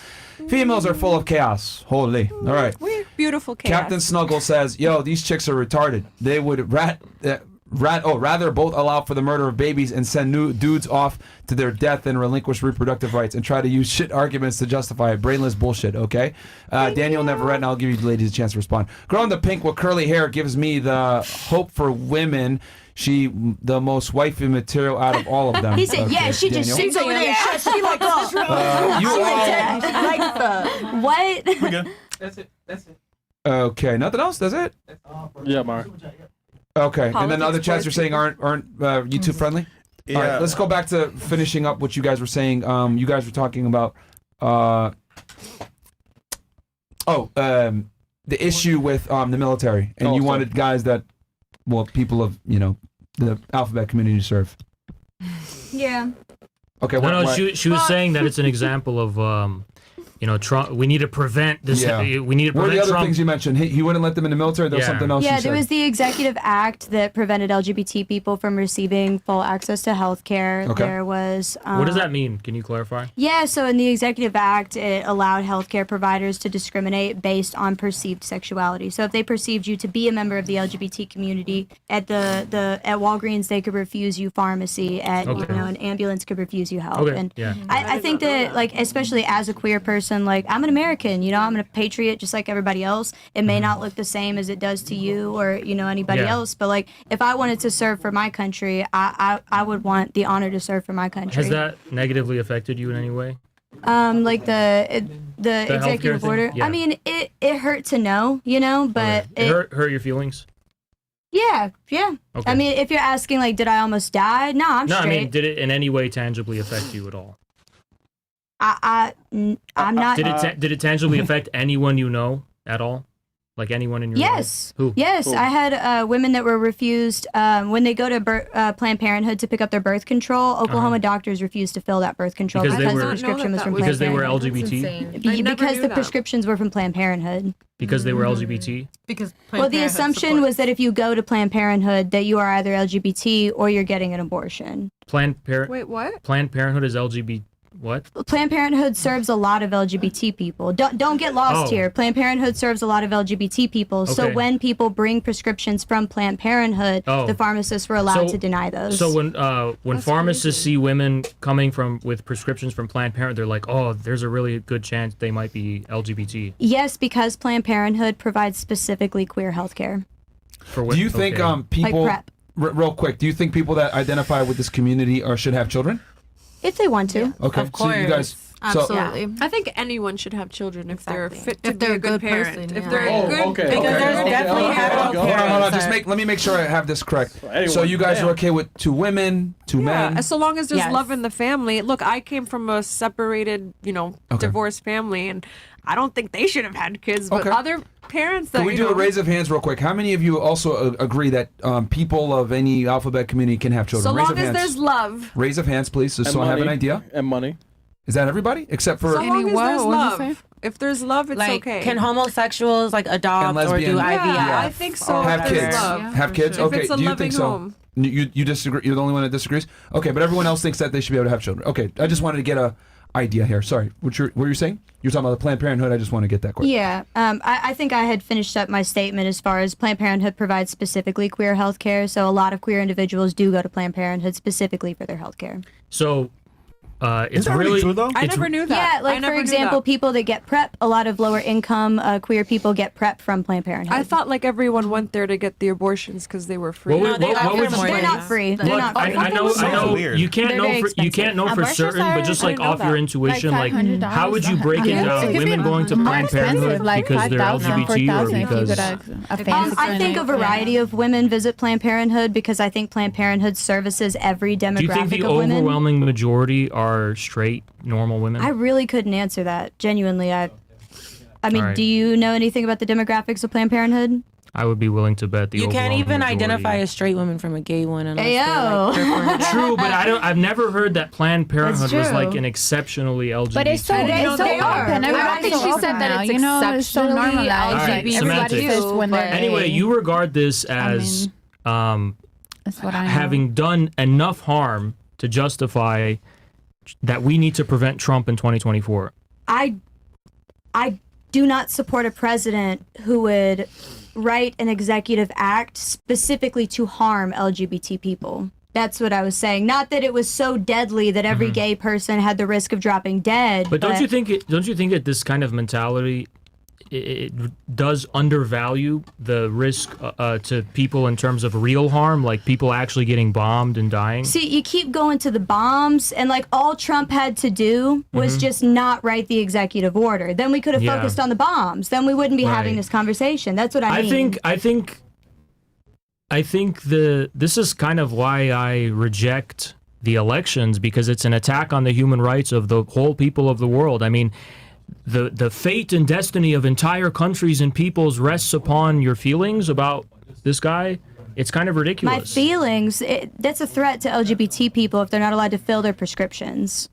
Females are full of chaos. Holy. All right. We're beautiful chaos. Captain Snuggle says, yo, these chicks are retarded. They would rather both allow for the murder of babies and send new dudes off to their death than relinquish reproductive rights and try to use shit arguments to justify it. Brainless bullshit, okay? Daniel Neverett, and I'll give you ladies a chance to respond. Girl in the pink with curly hair gives me the hope for women. She the most wifey material out of all of them. He said, Okay, yeah, she just Daniel. sits over there and shuts me like up. You all... Like the... What? That's it. Okay, nothing else? That's it? Yeah, Mar. Okay, and then Politics the other chats you're saying aren't YouTube friendly? All right, let's go back to finishing up what you guys were saying. You guys were talking about the issue with the military, and you wanted guys that, well, people of, the alphabet community to serve. Yeah. Okay, No, she was saying that it's an example of Trump. We need to prevent this. Yeah. We need to What are prevent the other Trump. things you mentioned? He wouldn't let them in the military. There was something else. Yeah, you there said. was the executive act that prevented LGBT people from receiving full access to health care. Okay. There was... What does that mean? Can you clarify? Yeah, so in the executive act, it allowed healthcare providers to discriminate based on perceived sexuality. So if they perceived you to be a member of the LGBT community, at at Walgreens, they could refuse you pharmacy. At an ambulance could refuse you help. Okay, And yeah. I think that, like, especially as a queer person, like, I'm an American, I'm a patriot just like everybody else. It may not look the same as it does to you or, anybody Yeah. else, but, like, if I wanted to serve for my country, I would want the honor to serve for my country. Has that negatively affected you in any way? Like the healthcare executive thing? order. Yeah. I mean, it hurt to know, but It hurt your feelings? yeah. Okay. I mean, if you're asking, like, did I almost die? No, I'm No, straight. I mean, did it in any way tangibly affect you at all? I'm not. Did it tangibly affect anyone you know at all? Like anyone in your Yes. life? Who? Yes, Who? I had women that were refused when they go to Planned Parenthood to pick up their birth control. Oklahoma doctors refused to fill that birth control Because because they the were- prescription was from because Planned they were Parenthood. LGBT? Because the prescriptions were from Planned Parenthood. Because they were LGBT? Because Well, the assumption was that if you go to Planned Parenthood, that you are either LGBT or you're getting an abortion. Planned Parenthood. Wait, what? Planned Parenthood is LGBT. What? Planned Parenthood serves a lot of LGBT people. Don't get lost here. Planned Parenthood serves a lot of LGBT people. So Okay. when people bring prescriptions from Planned Parenthood, the pharmacists were allowed to deny those. So when pharmacists see women coming with prescriptions from Planned Parenthood, they're like, oh, there's a really good chance they might be LGBT. Yes, because Planned Parenthood provides specifically queer health care. Do you think people, Like PrEP. real quick, do you think people that identify with this community should have children? If they want to. Okay, Of so you guys, Absolutely. I think anyone should have children if they're fit to be a good parent. person, If yeah. they're Oh, good, okay, because okay, there's okay, definitely okay, hetero hold on, parents. let me make sure I have this correct. anyone, So you guys damn. are okay with 2 women, 2 men? Yeah, so long as there's Yes. love in the family. Look, I came from a separated, divorced family, and I don't think they should have had kids, but Okay. other parents that Can we do a raise of hands real quick? How many of you also agree that people of any alphabet community can have children? So raise long of as hands. there's love. Raise of hands, please, just And so I have an money. idea. And money. Is that everybody? Except for... So long as there's What'd you love. If there's love, it's Like, okay. can homosexuals like adopt And or lesbian- do IVF? Yeah, I think so. have if there's kids. love. Have kids. If Okay. it's a Do you loving think so? home. You disagree? You're the only one that disagrees. Okay, but everyone else thinks that they should be able to have children. Okay, I just wanted to get a idea here. Sorry, what were you saying? You're talking about the Planned Parenthood. I just want to get that quick. Yeah, I think I had finished up my statement as far as Planned Parenthood provides specifically queer health care. So a lot of queer individuals do go to Planned Parenthood specifically for their health care. So it's that really really true, though? I never knew that. Yeah, like I for never knew example, that. people that get PrEP, a lot of lower income queer people get PrEP from Planned Parenthood. I thought like everyone went there to get the abortions because they were free. What would you They're not free. They're Look, not free. I know weird. you can't They're know very for, you can't know for Abortions certain, but just are- I like didn't off know your that. intuition, Like like $500 how would you break it Yeah. down? It could Women be going to more Planned expensive, Parenthood like because they're 5,000, LGBT or 4,000 if you because go to a fancy I think a clinic. variety of women visit Planned Parenthood because I think Planned Parenthood services every do you think demographic the of women. overwhelming majority are straight, normal women? I really couldn't answer that. Genuinely, I mean, All right. do you know anything about the demographics of Planned Parenthood? I would be willing to bet the You can't overwhelming even majority. identify a straight woman from a gay one unless Ayo. they're like True, but I've never heard that Planned Parenthood was true. like an exceptionally LGBT. But it's so open. they are. Everyone think so she open said that now. it's You know, it's so exceptionally normalized. All right, Like, everybody semantics. says when they're Anyway, gay. you regard this as That's what I know. having done enough harm to justify that we need to prevent Trump in 2024. I do not support a president who would write an executive act specifically to harm LGBT people. That's what I was saying. Not that it was so deadly that every gay person had the risk of dropping dead. But don't you think that this kind of mentality it does undervalue the risk to people in terms of real harm, like people actually getting bombed and dying? See, you keep going to the bombs, and like all Trump had to do was just not write the executive order. Then we could have Yeah. focused on the bombs. Then we wouldn't be having Right. this conversation. That's what I mean. I think this is kind of why I reject the elections, because it's an attack on the human rights of the whole people of the world. I mean, the fate and destiny of entire countries and peoples rests upon your feelings about this guy. It's kind of My ridiculous. feelings, that's a threat to LGBT people if they're not allowed to fill their prescriptions.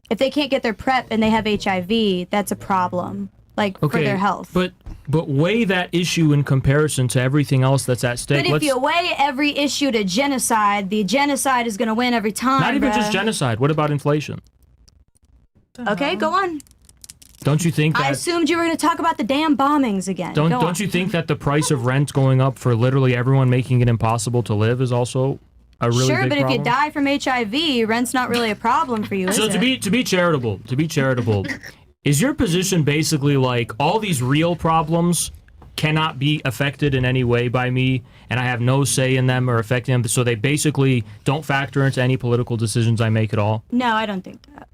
If they can't get their PrEP and they have HIV, that's a problem, like for their health. But weigh that issue in comparison to everything else that's at stake. But if you weigh every issue to genocide, the genocide is going to win every time. Not even bruh. just genocide. What about inflation? Okay, go on. Don't you think I that? assumed you were going to talk about the damn bombings again. Go on. Don't you think that the price of rent going up for literally everyone, making it impossible to live, is also a really sure, big but problem? if you die from HIV, rent's not really a problem for you, is So it? to be charitable, is your position basically like all these real problems cannot be affected in any way by me, and I have no say in them or affecting them, so they basically don't factor into any political decisions I make at all? No, I don't think that.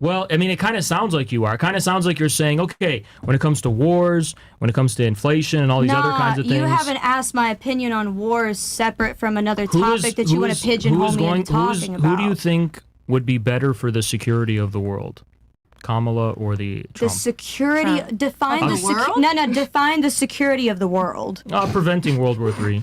Well, I mean, it kind of sounds like you are. It kind of sounds like you're saying, okay, when it comes to wars, when it comes to inflation and all these other kinds of things. You haven't asked my opinion on wars separate from another who is- topic that you who want is- to pigeonhole who is me into going- talking about. Who do you think would be better for the security of the world? Kamala or the The Trump? security, define Of the the world? no, define the security of the world. Preventing World War III.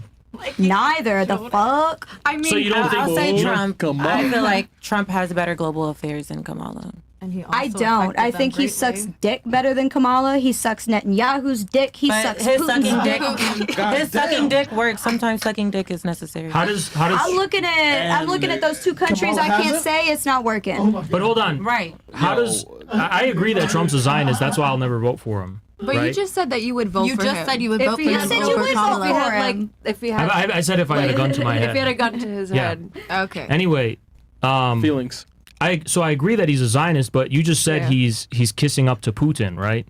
Neither, the fuck? I mean, So you don't think I'll say you Trump. don't- I feel like Trump has better global affairs than Kamala. And he I don't. I think he sucks dick better than Kamala. He sucks Netanyahu's dick. He sucks his Putin's sucking dick works. Sometimes sucking dick is necessary. How does I'm looking at those two countries. I can't say it's not working. But hold on. Right. How does I agree that Trump's a Zionist. That's why I'll never vote for him. But right? you just said that you would vote for him. You just said you would vote for him. You said you would vote for him. If he had, I said if I had a gun to my head. If he had a gun to his head. Okay. Anyway, feelings. So I agree that he's a Zionist, but you just said he's kissing up to Putin, right?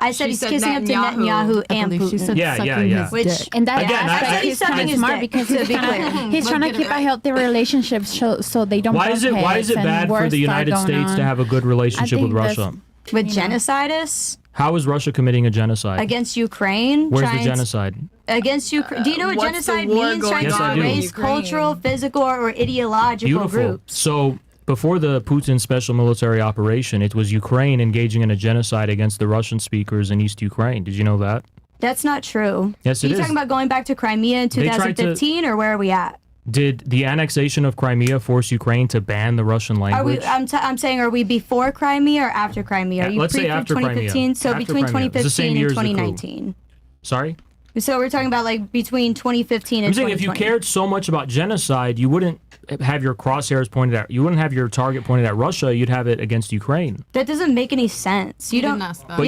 I said he's kissing up to Netanyahu and Putin. She said sucking his Which, dick. And that Again, aspect, I- he's sucking kind of his smart dick, because to be clear. he's trying to keep a healthy relationship so they don't. Why is it bad for the United States to have a a good relationship with Russia? With genocidists How is Russia committing a genocide? against Ukraine. Where's the trying to- genocide? Against Ukraine. Do you know what What's the genocide war means? going Trying Yes, to I do. erase cultural, physical, or ideological Beautiful. groups. So before the Putin special military operation, it was Ukraine engaging in a genocide against the Russian speakers in East Ukraine. Did you know that? That's not true. Yes, Are it you is. talking about going back to Crimea in They tried to- 2015, or where are we at? Did the annexation of Crimea force Ukraine to ban the Russian Are we? language? I'm saying, are we before Crimea or after Crimea? Are you Let's say pre after Crimea. 2015? So After between Crimea. It's the same 2015 year and as the coup. 2019. Sorry? So we're talking about like between 2015 and I'm saying if you 2020. cared so much about genocide, you wouldn't have your crosshairs pointed at. You wouldn't have your target pointed at Russia. You'd have it against Ukraine. That doesn't make any sense. You don't. But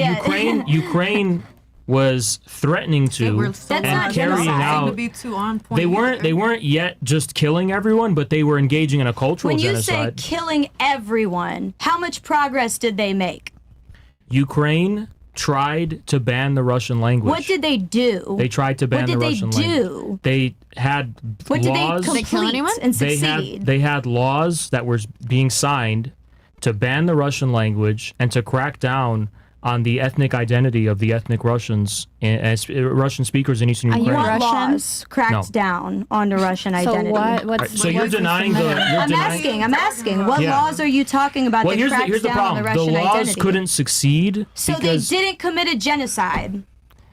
Ukraine was threatening to That's and not carrying genocide. out. To be too on point. They weren't yet just killing everyone, but they were engaging in a cultural When you genocide. say killing everyone, how much progress did they make? Ukraine tried to ban the Russian language. What did they do? They tried to ban What did the they Russian do? language. They had What did they laws. complete and They succeed? had laws that were being signed to ban the Russian language and to crack down on the ethnic identity of the ethnic Russians, Russian speakers in Eastern Ukraine. What laws cracked No. down on the Russian identity? So you're denying the. I'm asking. What Yeah. laws are you talking about Well, that cracked here's the down on the problem. The Russian laws identity? couldn't succeed So because they didn't commit a genocide.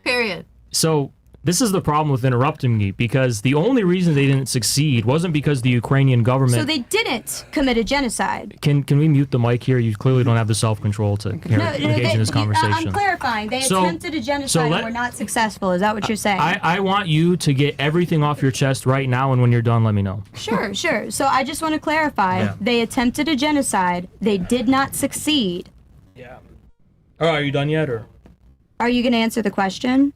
Period. So this is the problem with interrupting me, because the only reason they didn't succeed wasn't because the Ukrainian government. So they didn't commit a genocide. Can we mute the mic here? You clearly don't have the self-control to engage in this conversation. I'm clarifying. They So- attempted a genocide so and were not successful. Is that what you're saying? I want you to get everything off your chest right now, and when you're done, let me know. Sure. So I just want to clarify. Yeah. They attempted a genocide. They did not succeed. Oh, are you done yet, or Are you going to answer the question?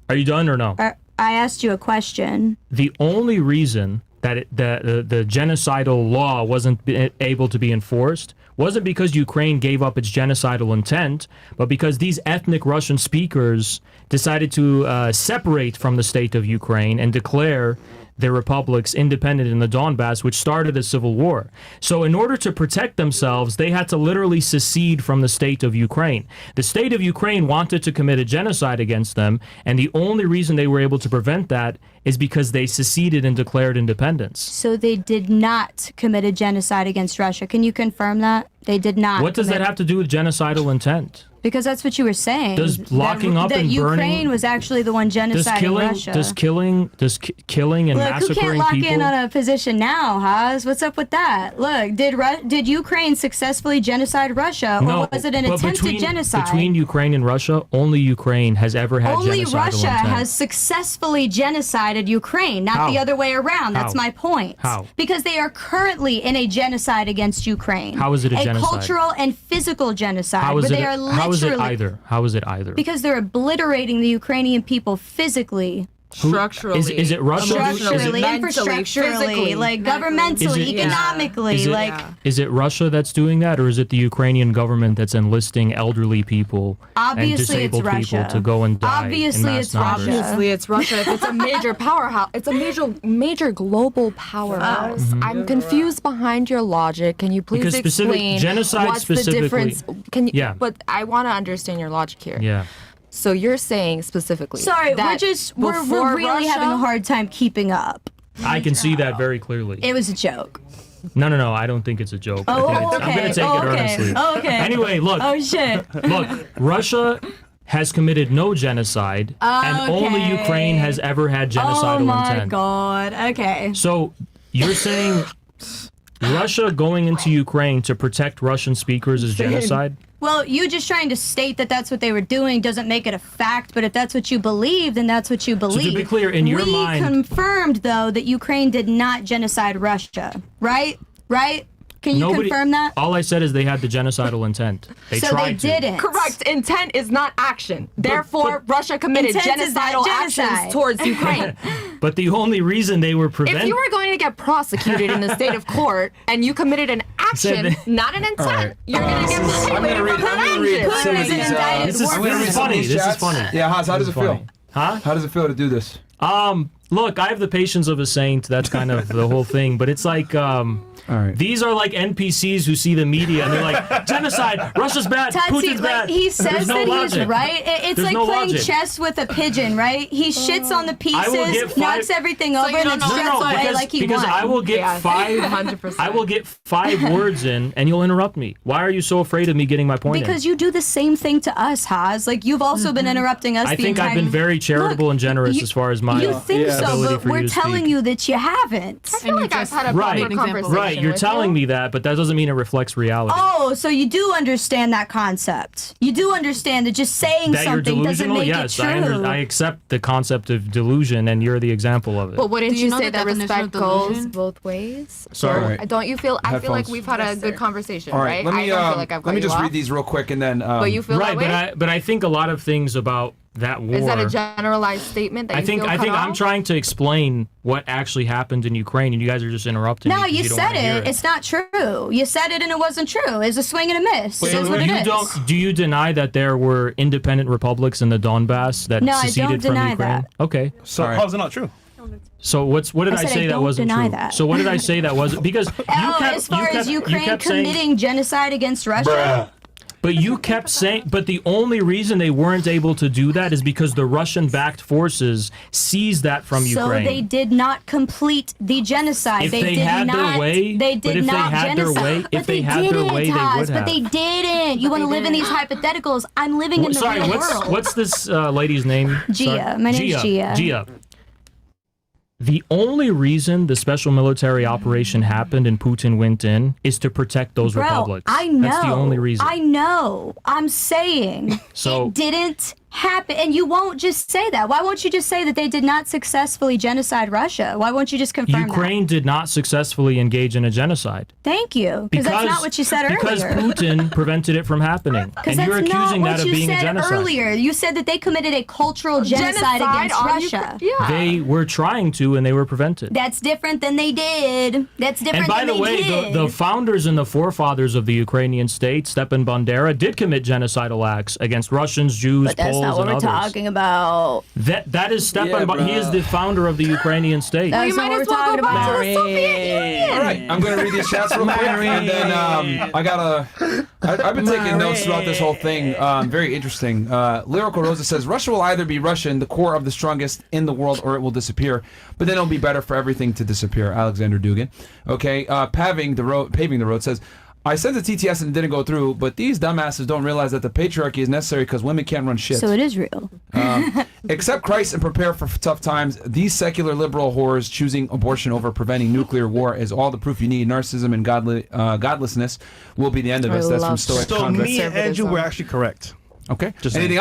are you done or no? I asked you a question. The only reason that the genocidal law wasn't able to be enforced wasn't because Ukraine gave up its genocidal intent, but because these ethnic Russian speakers decided to separate from the state of Ukraine and declare their republics independent in the Donbass, which started a civil war. So in order to protect themselves, they had to literally secede from the state of Ukraine. The state of Ukraine wanted to commit a genocide against them, and the only reason they were able to prevent that is because they seceded and declared independence. So they did not commit a genocide against Russia. Can you confirm that? They did not. What does that have to do with genocidal intent? Because that's what you were saying. Does locking up that and Ukraine burning- was actually the one genociding Russia. Does killing and Look, who massacring can't lock people? in on a position now, Haz? What's up with that? Look, did Ukraine successfully genocide Russia, or was it an but attempted genocide? Between Ukraine and Russia, only Ukraine has ever had Only genocidal Russia intent. has successfully genocided Ukraine, not How? the other way around. That's How? my point. How? Because they are currently in a genocide against Ukraine. How is it a genocide? cultural and physical genocide. How is where it? they are literally, How is it either? How is it either? Because they're obliterating the Ukrainian people physically. Structurally. Is it Russia? Structurally, Mentally, infrastructurally, physically. like Is governmentally, it- economically, Is it, like is it Russia that's doing that, or is it the Ukrainian government that's enlisting elderly people Obviously and it's disabled people Russia. to go and die Obviously in mass it's numbers? Russia. Obviously, it's Russia. If it's a major powerhouse, it's a major global powerhouse. Mhm. I'm confused behind your logic. Can you please Because explain genocide what's specifically- the difference? Can you? Yeah. But I want to understand your logic here. Yeah. So you're saying specifically. sorry, that we're before really Russia, having a hard time keeping up. I can see that very clearly. It was a joke. No, I don't think it's a joke. Oh, I think okay. I'm going to take it earnestly. Okay. Anyway, look. Oh shit. Look, Russia has committed no genocide, and only Okay. Ukraine has ever had genocidal Oh my intent. god. Okay. So you're saying Russia going into Ukraine to protect Russian speakers is genocide? Well, you just trying to state that that's what they were doing doesn't make it a fact, but if that's what you believe, then that's what you believe. So to be clear, in your mind... We confirmed, though, that Ukraine did not genocide Russia, right? Right? Can you confirm that? All I said is they had the genocidal intent. They tried to. didn't. Correct. Intent is not action. Therefore, Russia committed genocidal actions towards Ukraine. But the only reason they were prevented... If you were going to get prosecuted in the state of court and you committed an action, not an intent, you're going to get violated for that action. This is funny. This is funny. Yeah, Haz, how does it feel? Huh? How does it feel to do this? Look, I have the patience of a saint. That's kind of the whole thing. But it's like... These are like NPCs who see the media and they're like, genocide, Russia's bad, Putin's bad. He says that he's right. It's like playing logic. chess with a pigeon, right? He shits on the pieces, knocks everything over, and then struts away like he won. I will get I will get 5 words in and you'll interrupt me. Why are you so afraid of me getting my point in? Because you do the same thing to us, Haz. Like, you've also been interrupting us I think I've been very charitable and generous as far as my You think so, but we're telling you that you haven't. I feel like I've had a proper conversation. Right, you're telling me that, but that doesn't mean it reflects reality. Oh, so you do understand that concept. You do understand that just saying that something doesn't make it true. I accept the concept of delusion, and you're the example of it. But wouldn't you say the that definition respect of goes delusion? both ways? Sorry. Don't you feel? I feel like Headphones. we've had a good conversation, All right, right? let me, I don't feel like I've got let me you just off. read these real quick and then... But you feel that way? But I think a lot of things about that war... Is that a generalized statement that I you think feel I cut think off? I'm trying to explain what actually happened in Ukraine, and you guys are just interrupting me No, 'cause you don't said wanna hear it. It's not true. You said it and it wasn't true. It's a swing and a miss. Wait, It is what it you is. do you deny that there were independent republics in the Donbass that No, I don't seceded from deny Ukraine? that. Okay. So how's it not true? So what did I I said say I that don't wasn't deny true? that. So what did I say that wasn't because As far as Ukraine committing genocide against Russia? But you kept saying, but the only reason they weren't able to do that is because the Russian-backed forces seized that from Ukraine. So they did not complete the genocide. If they they did had their not, way- they but did if they not had their genocide. way- But if they had their didn't, way, they Taz, would But have. they didn't. You want to live in these hypotheticals. I'm living in the Sorry, real what's world. what's this lady's name? Gia. Sorry. My name's Gia. Gia. The only reason the special military operation happened and Putin went in is to protect those republics. I know. That's the only reason. I know. I'm saying So- it didn't happen. And you won't just say that. Why won't you just say that they did not successfully genocide Russia? Why won't you just confirm Ukraine did not successfully engage in a genocide. that? Thank you. Because that's not what you said Because earlier. Putin prevented it from happening. Because And you're that's accusing not that what of you being a said genocide. earlier. You said that they committed a cultural genocide against on Russia. They were trying to and they were prevented. That's different than they did. That's different And by than the they way, did. the founders and the forefathers of the Ukrainian state, Stepan Bandera, did commit genocidal acts against Russians, Jews, But that's Poles, not what and we're others. talking about. That is Stepan. He is the founder of the Ukrainian state. That's not what we're talking about. All right, I'm going to read these chats real quick, and then I've been taking notes throughout this whole thing. Very interesting. Lyrical Rosa says Russia will either be Russian, the core of the strongest in the world, or it will disappear. But then it'll be better for everything to disappear. Alexander Dugan. Okay, paving the road says. I sent the TTS and it didn't go through, but these dumbasses don't realize that the patriarchy is necessary because women can't run shit. So it is real. Accept Christ and prepare for tough times. These secular liberal whores choosing abortion over preventing nuclear war is all the proof you need. Narcissism and godlessness will be the end of us. That's from Stoic So Convent. me and Andrew were actually correct. Okay. Just Anything saying.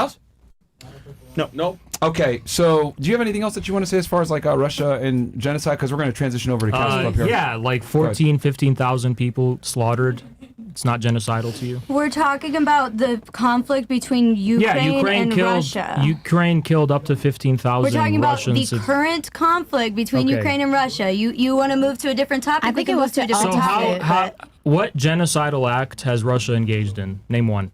else? No. Okay, so do you have anything else that you want to say as far as like Russia and genocide? Because we're going to transition over to Castle Club here. Yeah, like 15,000 people slaughtered. It's not genocidal to you? We're talking about the conflict between Ukraine, and killed Russia. Ukraine killed up to 15,000 We're talking about Russians. the current conflict between Okay. Ukraine and Russia. You want to move to a different topic? I think we can it move was to a to different So topic. what genocidal act has Russia engaged in? Name one.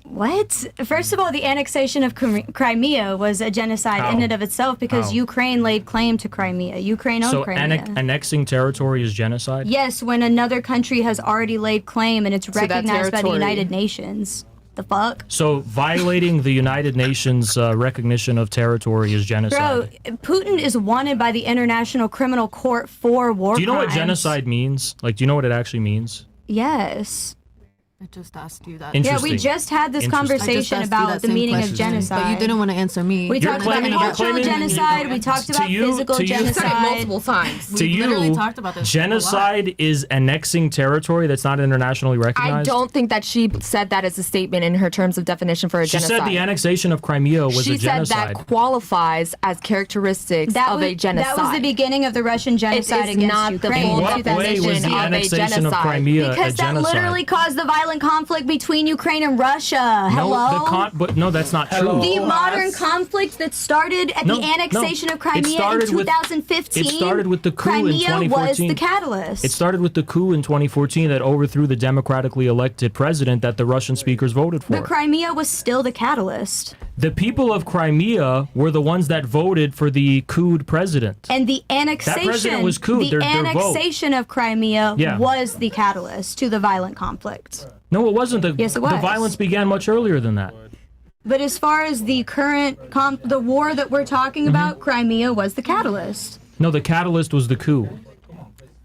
What? First of all, the annexation of Crimea was a genocide How? in and of itself because How? Ukraine laid claim to Crimea. Ukraine owned So Crimea. annexing territory is genocide? Yes, when another country has already laid claim and it's that recognized by the territory- United Nations. The fuck? So violating the United Nations recognition of territory is genocide. Bro, Putin is wanted by the International Criminal Court for war Do you know what crimes. genocide means? Like, do you know what it actually means? Yes. I just asked you that. Yeah, we just had this conversation about the meaning of genocide. But you didn't want to answer me. We talked about cultural genocide. We talked about physical genocide. Multiple times. To you, talked about this genocide is annexing territory that's not internationally recognized. I don't think that she said that as a statement in her terms of definition for a She genocide. said the annexation of Crimea was She a said genocide. that qualifies as characteristics of a genocide. That was the beginning of the Russian genocide It is against not Ukraine. the full What way was the annexation of Crimea Because a that genocide? literally caused the violent conflict between Ukraine and Russia. Hello? But no, that's not true. The modern conflict that started at the annexation of Crimea in 2015. It started with the coup in Crimea 2014. was the catalyst. It started with the coup in 2014 that overthrew the democratically elected president that the Russian speakers voted for. But Crimea was still the catalyst. The people of Crimea were the ones that voted for the couped president. And the annexation, That president was couped. the Their vote. annexation of Crimea Yeah. was the catalyst to the violent conflict. No, it wasn't. Yes, it was. The violence began much earlier than that. But as far as the current, the war that we're talking about, Crimea was the catalyst. No, the catalyst was the coup.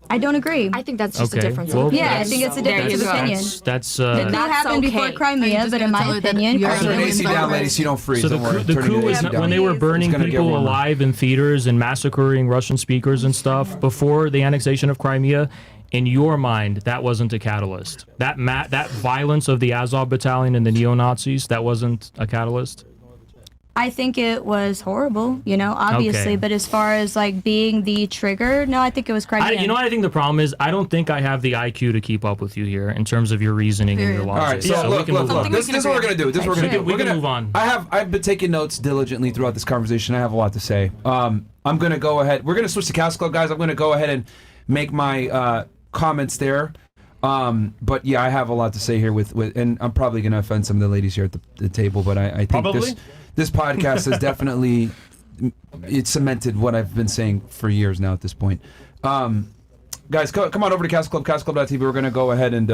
I don't agree. I think that's just Okay, a difference well, of opinion. Yeah, I think it's a difference of opinion. That's The coup happened before Crimea, but in my opinion, I'll turn AC down, ladies, so you don't freeze. So Don't worry. the Turning coup the was AC down. when they were burning It's gonna get people warmer. alive in theaters and massacring Russian speakers and stuff before the annexation of Crimea. In your mind, that wasn't a catalyst. That violence of the Azov battalion and the neo-Nazis, that wasn't a catalyst? I think it was horrible, obviously. Okay. But as far as like being the trigger, no, I think it was Crimea. You know what I think the problem is? I don't think I have the IQ to keep up with you here in terms of your reasoning and your logic. All right, so look. This is what we're gonna do. This is what we're gonna do. We can move on. I've been taking notes diligently throughout this conversation. I have a lot to say. I'm gonna go ahead. We're gonna switch to Castle Club, guys. I'm gonna go ahead and make my comments there. But yeah, I have a lot to say here with and I'm probably gonna offend some of the ladies here at the table. But I think this podcast has definitely it cemented what I've been saying for years now at this point. Guys, come on over to Castle Club, CastleClub.tv. We're gonna go ahead and